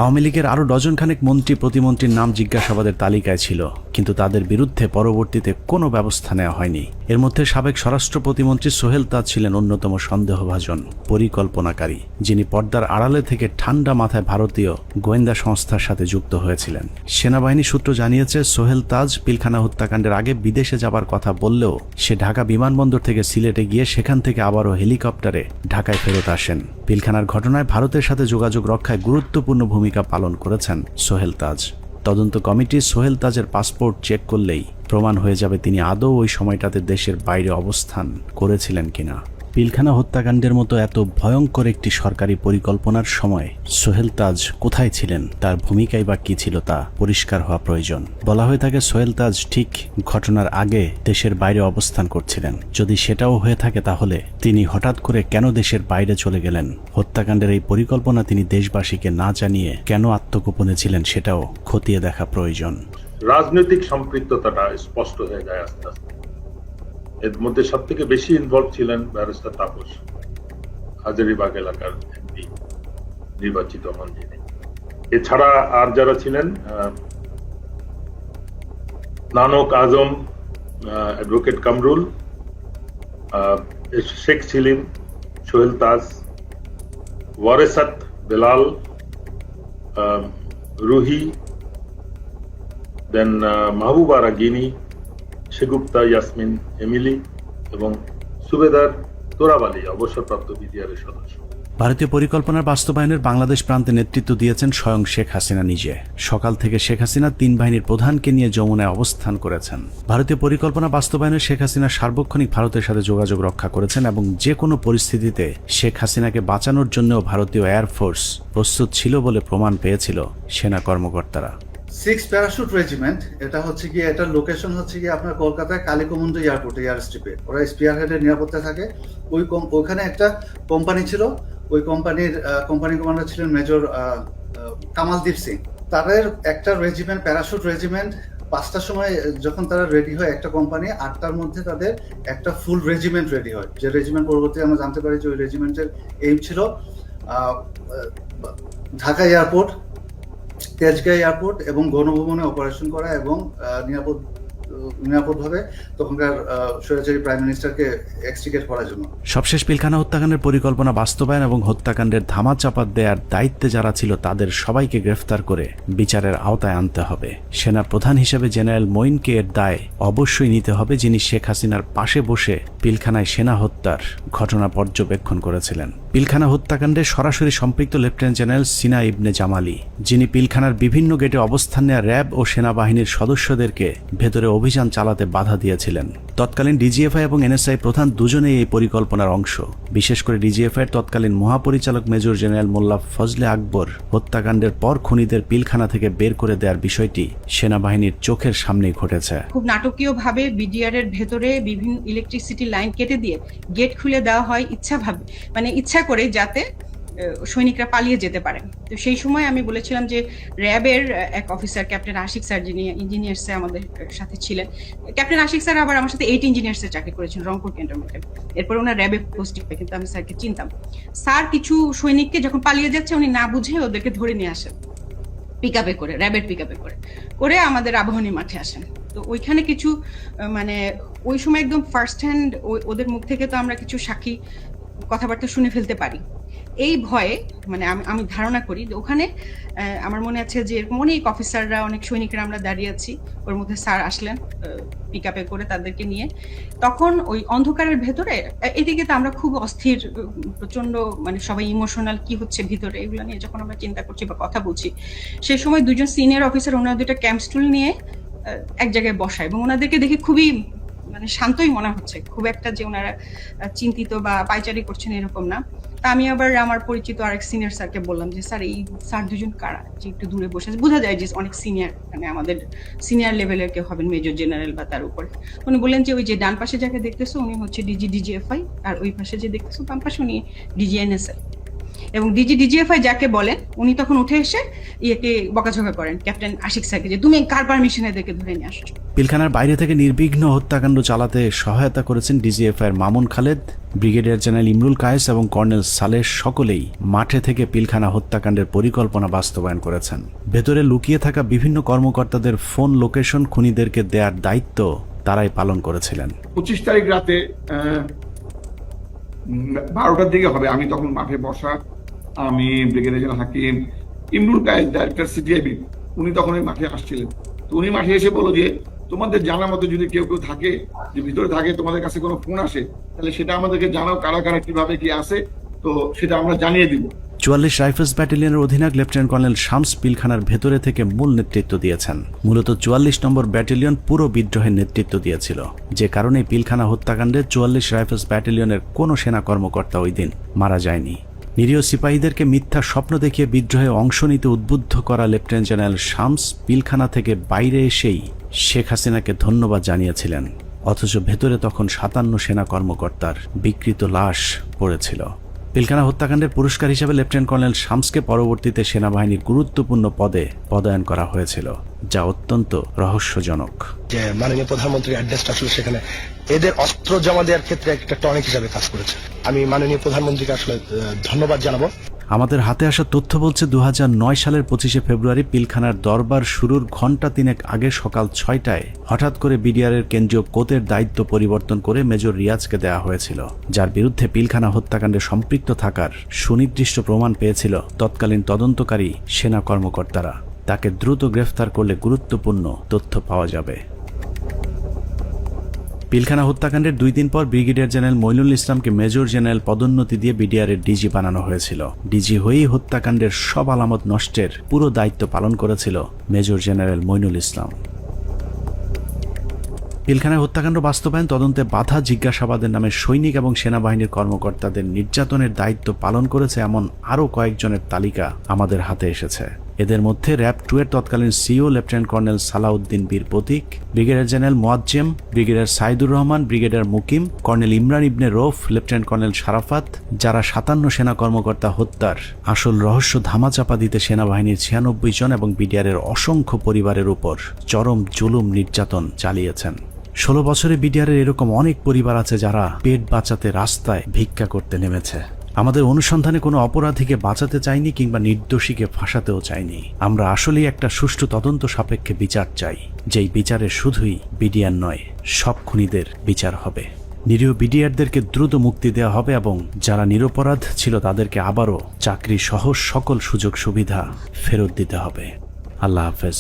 আওয়ামী লীগের আরও ডজনখানেক মন্ত্রী প্রতিমন্ত্রীর নাম জিজ্ঞাসাবাদের তালিকায় ছিল, কিন্তু তাদের বিরুদ্ধে পরবর্তীতে কোনো ব্যবস্থা নেওয়া হয়নি। এর মধ্যে সাবেক স্বরাষ্ট্র প্রতিমন্ত্রী সোহেল তাজ ছিলেন অন্যতম সন্দেহভাজন পরিকল্পনাকারী, যিনি পর্দার আড়ালে থেকে ঠান্ডা মাথায় ভারতীয় গোয়েন্দা সংস্থার সাথে যুক্ত হয়েছিলেন। সেনাবাহিনী সূত্র জানিয়েছে সোহেল তাজ পিলখানা হত্যাকাণ্ডের আগে বিদেশে যাবার কথা বললেও সে ঢাকা বিমানবন্দর থেকে সিলেটে গিয়ে সেখান থেকে আবারও হেলিকপ্টারে ঢাকায় ফেরত আসেন। পিলখানার ঘটনায় ভারতের সাথে যোগাযোগ রক্ষায় গুরুত্বপূর্ণ ভূমিকা পালন করেছেন সোহেল তাজ। তদন্ত কমিটি সোহেল তাজের পাসপোর্ট চেক করলেই প্রমাণ হয়ে যাবে তিনি আদৌ ওই সময়টাতে দেশের বাইরে অবস্থান করেছিলেন কিনা। পিলখানা হত্যাকাণ্ডের মতো এত ভয়ঙ্কর একটি সরকারি পরিকল্পনার সময় সোহেল তাজ কোথায় ছিলেন, তার ভূমিকাই বা কি ছিল তা পরিষ্কার হওয়া প্রয়োজন। বলা হয়ে থাকে সোহেল তাজ ঠিক ঘটনার আগে দেশের বাইরে অবস্থান করছিলেন। যদি সেটাও হয়ে থাকে তাহলে তিনি হঠাৎ করে কেন দেশের বাইরে চলে গেলেন? হত্যাকাণ্ডের এই পরিকল্পনা তিনি দেশবাসীকে না জানিয়ে কেন আত্মগোপনে ছিলেন সেটাও খতিয়ে দেখা প্রয়োজন। রাজনৈতিক সম্পৃক্ততাটা স্পষ্ট হয়ে যায় আস্তে আস্তে। এর মধ্যে সব থেকে বেশি ইনভলভ ছিলেন ব্যারিস্টার তাপস, হাজারীবাগ এলাকার এমপি নির্বাচিত হন যিনি। এছাড়া আর যারা ছিলেন, নানক আজম, অ্যাডভোকেট কামরুল, শেখ সেলিম, সোহেল তাজ, ওয়ারেসাত বেলাল, রুহি, দেন মাহবুবা রাগিনী, শেগুপ্তা ইয়াসমিন এমিলি এবং সুবেদার তোরাবালি অবসরপ্রাপ্ত বিডিআরের সদস্য। ভারতীয় পরিকল্পনার বাস্তবায়নের বাংলাদেশ প্রান্তে নেতৃত্ব দিয়েছেন স্বয়ং শেখ হাসিনা নিজে। সকাল থেকে শেখ হাসিনা 3 বাহিনীর প্রধানকে নিয়ে যমুনায় অবস্থান করেছেন। ভারতীয় পরিকল্পনা বাস্তবায়নে শেখ হাসিনা সার্বক্ষণিক ভারতের সাথে যোগাযোগ রক্ষা করেছেন এবং যে কোনো পরিস্থিতিতে শেখ হাসিনাকে বাঁচানোর জন্যও ভারতীয় এয়ারফোর্স প্রস্তুত ছিল বলে প্রমাণ পেয়েছিল সেনা কর্মকর্তারা। 6 প্যারাশুট রেজিমেন্ট, এটা হচ্ছে গিয়ে, এটার লোকেশন হচ্ছে গিয়ে আপনার কলকাতায় কালীকুমুন্দ এয়ারপোর্ট, এয়ার স্ট্রিপে। ওরা স্পিয়ার হেডের নিরাপত্তা থাকে। ওইখানে একটা কোম্পানি ছিল, ওই কোম্পানি কমান্ডার ছিলেন মেজর কামালদীপ সিং। তাদের একটা রেজিমেন্ট, প্যারাশুট রেজিমেন্ট, 5টার সময় যখন তারা রেডি হয় একটা কোম্পানি, 8টার মধ্যে তাদের একটা ফুল রেজিমেন্ট রেডি হয়। যে রেজিমেন্ট পরবর্তী আমরা জানতে পারি যে ওই রেজিমেন্টের এইম ছিল ঢাকা এয়ারপোর্ট, তেজগাঁ এয়ারপোর্ট এবং গণভবনে অপারেশন করা এবং নিরাপদভাবে তখনকার স্বৈরাচারী প্রাইম মিনিস্টারকে এক্সট্রিকেট করার জন্য। সবশেষ পিলখানা হত্যাকাণ্ডের পরিকল্পনা বাস্তবায়ন এবং হত্যাকাণ্ডের ধামাচাপা দেওয়ার দায়িত্বে যারা ছিল তাদের সবাইকে গ্রেফতার করে বিচারের আওতায় আনতে হবে। সেনা প্রধান হিসেবে জেনারেল মঈনকে এর দায় অবশ্যই নিতে হবে, যিনি শেখ হাসিনার পাশে বসে পিলখানায় সেনা হত্যার ঘটনা পর্যবেক্ষণ করেছিলেন। পিলখানা হত্যাকাণ্ডে সরাসরি সম্পৃক্ত লেফটেন্যান্ট জেনারেল সিনা ইবনে জামালি, যিনি পিলখানার বিভিন্ন গেটে অবস্থান নেওয়া র্যাব ও সেনাবাহিনীর সদস্যদেরকে ভেতরে অভিযান চালাতে বাধা দিয়েছিলেন। তৎকালীন ডিজিএফআই এবং এনএসআই প্রধান দুজনেই এই পরিকল্পনার অংশ। বিশেষ করে ডিজিএফআই এর তৎকালীন মহাপরিচালক মেজর জেনারেল মোল্লা ফজলে আকবর হত্যাকাণ্ডের পর খুনিদের পিলখানা থেকে বের করে দেওয়ার বিষয়টি সেনাবাহিনীর চোখের সামনেই ঘটেছে। খুব নাটকীয়ভাবে বিডিআর এর ভেতরে বিভিন্ন ইলেকট্রিসিটি লাইন কেটে দিয়ে গেট খুলে দেওয়া হয় ইচ্ছা করে, যাতে সৈনিকরা পালিয়ে যেতে পারে। তো সেই সময় আমি বলেছিলাম যে র্যাবের এক অফিসার ক্যাপ্টেন আশিক স্যার, যিনি ইঞ্জিনিয়ার্সে আমাদের সাথে ছিলেন, ক্যাপ্টেন আশিক স্যার আবার আমার সাথে 8 ইঞ্জিনিয়ার্সে চাকরি করেছেন রংপুর ক্যান্টনমেন্টে। এরপর ওনার র্যাবে পোস্টিং পায়, কিন্তু আমি স্যারকে চিনতাম। স্যার কিছু সৈনিককে যখন পালিয়ে যাচ্ছে উনি না বুঝে ওদেরকে ধরে নিয়ে আসেন পিকআপে করে, র্যাবের পিকআপে করে আমাদের আবাহনী মাঠে আসেন। তো ওইখানে কিছু ওই সময় একদম ফার্স্ট হ্যান্ড ওদের মুখ থেকে তো আমরা কিছু সাক্ষী কথাবার্তা শুনে ফেলতে পারি। এই ভয়ে আমি ধারণা করি যে ওখানে আমার মনে আছে যে এরকম অনেক অফিসাররা, অনেক সৈনিকরা আমরা দাঁড়িয়ে আছি, ওর মধ্যে স্যার আসলেন পিকআপে করে তাদেরকে নিয়ে। তখন ওই অন্ধকারের ভেতরে এদিকে তো আমরা খুব অস্থির, প্রচন্ড সবাই ইমোশনাল, কি হচ্ছে ভিতরে এগুলো নিয়ে যখন আমরা চিন্তা করছি বা কথা বলছি, সেই সময় দুজন সিনিয়র অফিসার ওনারা দুটো ক্যাম্প স্টুল নিয়ে এক জায়গায় বসায় এবং ওনাদেরকে দেখে খুবই শান্তই মনে হচ্ছে, খুব একটা যে ওনারা চিন্তিত বা পাইচারি করছেন এরকম না। তা আমি আবার আমার পরিচিত আরেক সিনিয়র স্যারকে বললাম যে স্যার এই স্যার দুজন কারা, যে একটু দূরে বসে আছে, বোঝা যায় যে অনেক সিনিয়র, আমাদের সিনিয়র লেভেলের কেউ হবেন, মেজর জেনারেল বা তার উপরে। উনি বললেন যে ওই যে ডান পাশে যাকে দেখতেছো উনি হচ্ছে ডিজিএফআই, আর ওই পাশে যে দেখতেছো বাম পাশে উনি ডিজিএনএসএল। এবং ডিজিএফআই যাকে বলেন উনি তখন উঠে এসে বকাঝকা করেন ক্যাপ্টেন আশিক স্যারকে যে তুমি কার পারমিশনে এদেরকে ধরে নিয়ে আসছো। পিলখানার বাইরে থেকে নির্বিঘ্ন হত্যাকাণ্ড চালাতে সহায়তা করেছেন ডিজিএফআই এর মামুন খালেদ, ব্রিগেডিয়ার জেনারেল ইমরুল কায়েস এবং কর্নেল সালেহ, সকলেই মাঠে থেকে পিলখানা হত্যাকাণ্ডের পরিকল্পনা বাস্তবায়ন করেছেন। ভেতরে লুকিয়ে থাকা বিভিন্ন কর্মকর্তাদের ফোন লোকেশন খুনিদেরকে দেওয়ার দায়িত্ব তারাই পালন করেছিলেন। 25 তারিখ রাতে 12টার দিকে হবে, আমি তখন মাঠে বসা, আমি ব্রিগেডিয়ার জেনারেল হাকিম, ইমরুল কায়েস ডাইরেক্টর সিটিআইবি, উনি তখন ওই মাঠে আসছিলেন। তো উনি মাঠে এসে বলল যে তোমাদের জানা মতো যদি কেউ থাকে, যে ভিতরে থাকে, তোমাদের কাছে কোনো ফোন আসে, তাহলে সেটা আমাদেরকে জানাও, কারা কারা কিভাবে কি আসে, তো সেটা আমরা জানিয়ে দিব। 44 রাইফেলস ব্যাটালিয়নের অধিনায়ক লেফটেন্যান্ট কর্নেল শামস পিলখানার ভেতরে থেকে মূল নেতৃত্ব দিয়েছেন। মূলত 44 নম্বর ব্যাটালিয়ন পুরো বিদ্রোহের নেতৃত্ব দিয়েছিল, যে কারণে পিলখানা হত্যাকাণ্ডে 44 রাইফেলস ব্যাটালিয়নের কোনো সেনা কর্মকর্তা ওই দিন মারা যায়নি। নিরীহ সিপাহীদেরকে মিথ্যা স্বপ্ন দেখিয়ে বিদ্রোহে অংশ নিতে উদ্বুদ্ধ করা লেফটেন্যান্ট জেনারেল শামস পিলখানা থেকে বাইরে এসেই শেখ হাসিনাকে ধন্যবাদ জানিয়েছিলেন, অথচ ভেতরে তখন 57 সেনা কর্মকর্তার বিকৃত লাশ পড়েছিল। পিলখানা হত্যাকাণ্ডের পুরস্কার হিসেবে লেফটেন্যান্ট কর্নেল শামসকে পরবর্তীতে সেনাবাহিনীর গুরুত্বপূর্ণ পদে পদায়ন করা হয়েছিল, যা অত্যন্ত রহস্যজনক। যে মাননীয় প্রধানমন্ত্রীর অ্যাড্রেসটা আসলে সেখানে এদের অস্ত্র জমা দেওয়ার ক্ষেত্রে একটা টনিক হিসাবে কাজ করেছে। আমি মাননীয় প্রধানমন্ত্রীকে আসলে ধন্যবাদ জানাবো। আমাদের হাতে আসা তথ্য বলছে 2009 সালের 25শে ফেব্রুয়ারি পিলখানার দরবার শুরুর ঘণ্টা তিনেক আগে সকাল 6টায় হঠাৎ করে বিডিআরের কেন্দ্রীয় কোতের দায়িত্ব পরিবর্তন করে মেজর রিয়াজকে দেওয়া হয়েছিল, যার বিরুদ্ধে পিলখানা হত্যাকাণ্ডে সম্পৃক্ত থাকার সুনির্দিষ্ট প্রমাণ পেয়েছিল তৎকালীন তদন্তকারী সেনা কর্মকর্তারা। তাকে দ্রুত গ্রেফতার করলে গুরুত্বপূর্ণ তথ্য পাওয়া যাবে। পিলখানা হত্যাকাণ্ডের 2 দিন পর ব্রিগেডিয়ার জেনারেল মইনুল ইসলামকে মেজর জেনারেল পদোন্নতি দিয়ে বিডিআরের ডিজি বানানো হয়েছিল। ডিজি হয়েই হত্যাকাণ্ডের সব আলামত নষ্টের পুরো দায়িত্ব পালন করেছিল মেজর জেনারেল মইনুল ইসলাম। পিলখানায় হত্যাকাণ্ড বাস্তবায়ন, তদন্তে বাধা, জিজ্ঞাসাবাদের নামে সৈনিক এবং সেনাবাহিনীর কর্মকর্তাদের নির্যাতনের দায়িত্ব পালন করেছে এমন আরও কয়েকজনের তালিকা আমাদের হাতে এসেছে। এদের মধ্যে র্যাব 2 এর তৎকালীন CO lieutenant colonel Salahuddin Bir Protik, brigadier general Moazzem, brigadier Saidur Rahman, brigadier Mukim, colonel Imran Ibne Rouf, lieutenant colonel Sharafat, যারা 57 সেনা কর্মকর্তা হত্যার আসল রহস্য ধামাচাপা দিতে সেনাবাহিনীর 96 জন এবং বিডিআরের অসংখ্য পরিবারের উপর চরম জুলুম নির্যাতন চালিয়েছেন। 16 বছরে বিডিআরের এরকম অনেক পরিবার আছে যারা পেট বাঁচাতে রাস্তায় ভিক্ষা করতে নেমেছে। আমাদের অনুসন্ধানে কোনো অপরাধীকে বাঁচাতে চাইনি কিংবা নির্দোষীকে ফাঁসাতেও চাইনি। আমরা আসলেই একটা সুষ্ঠু তদন্ত সাপেক্ষে বিচার চাই, যেই বিচারে শুধুই বিডিআর নয়, সব খুনিদের বিচার হবে। নিরীহ বিডিআরদেরকে দ্রুত মুক্তি দেওয়া হবে এবং যারা নিরপরাধ ছিল তাদেরকে আবারও চাকরি সহ সকল সুযোগ সুবিধা ফেরত দিতে হবে। আল্লাহ হাফেজ।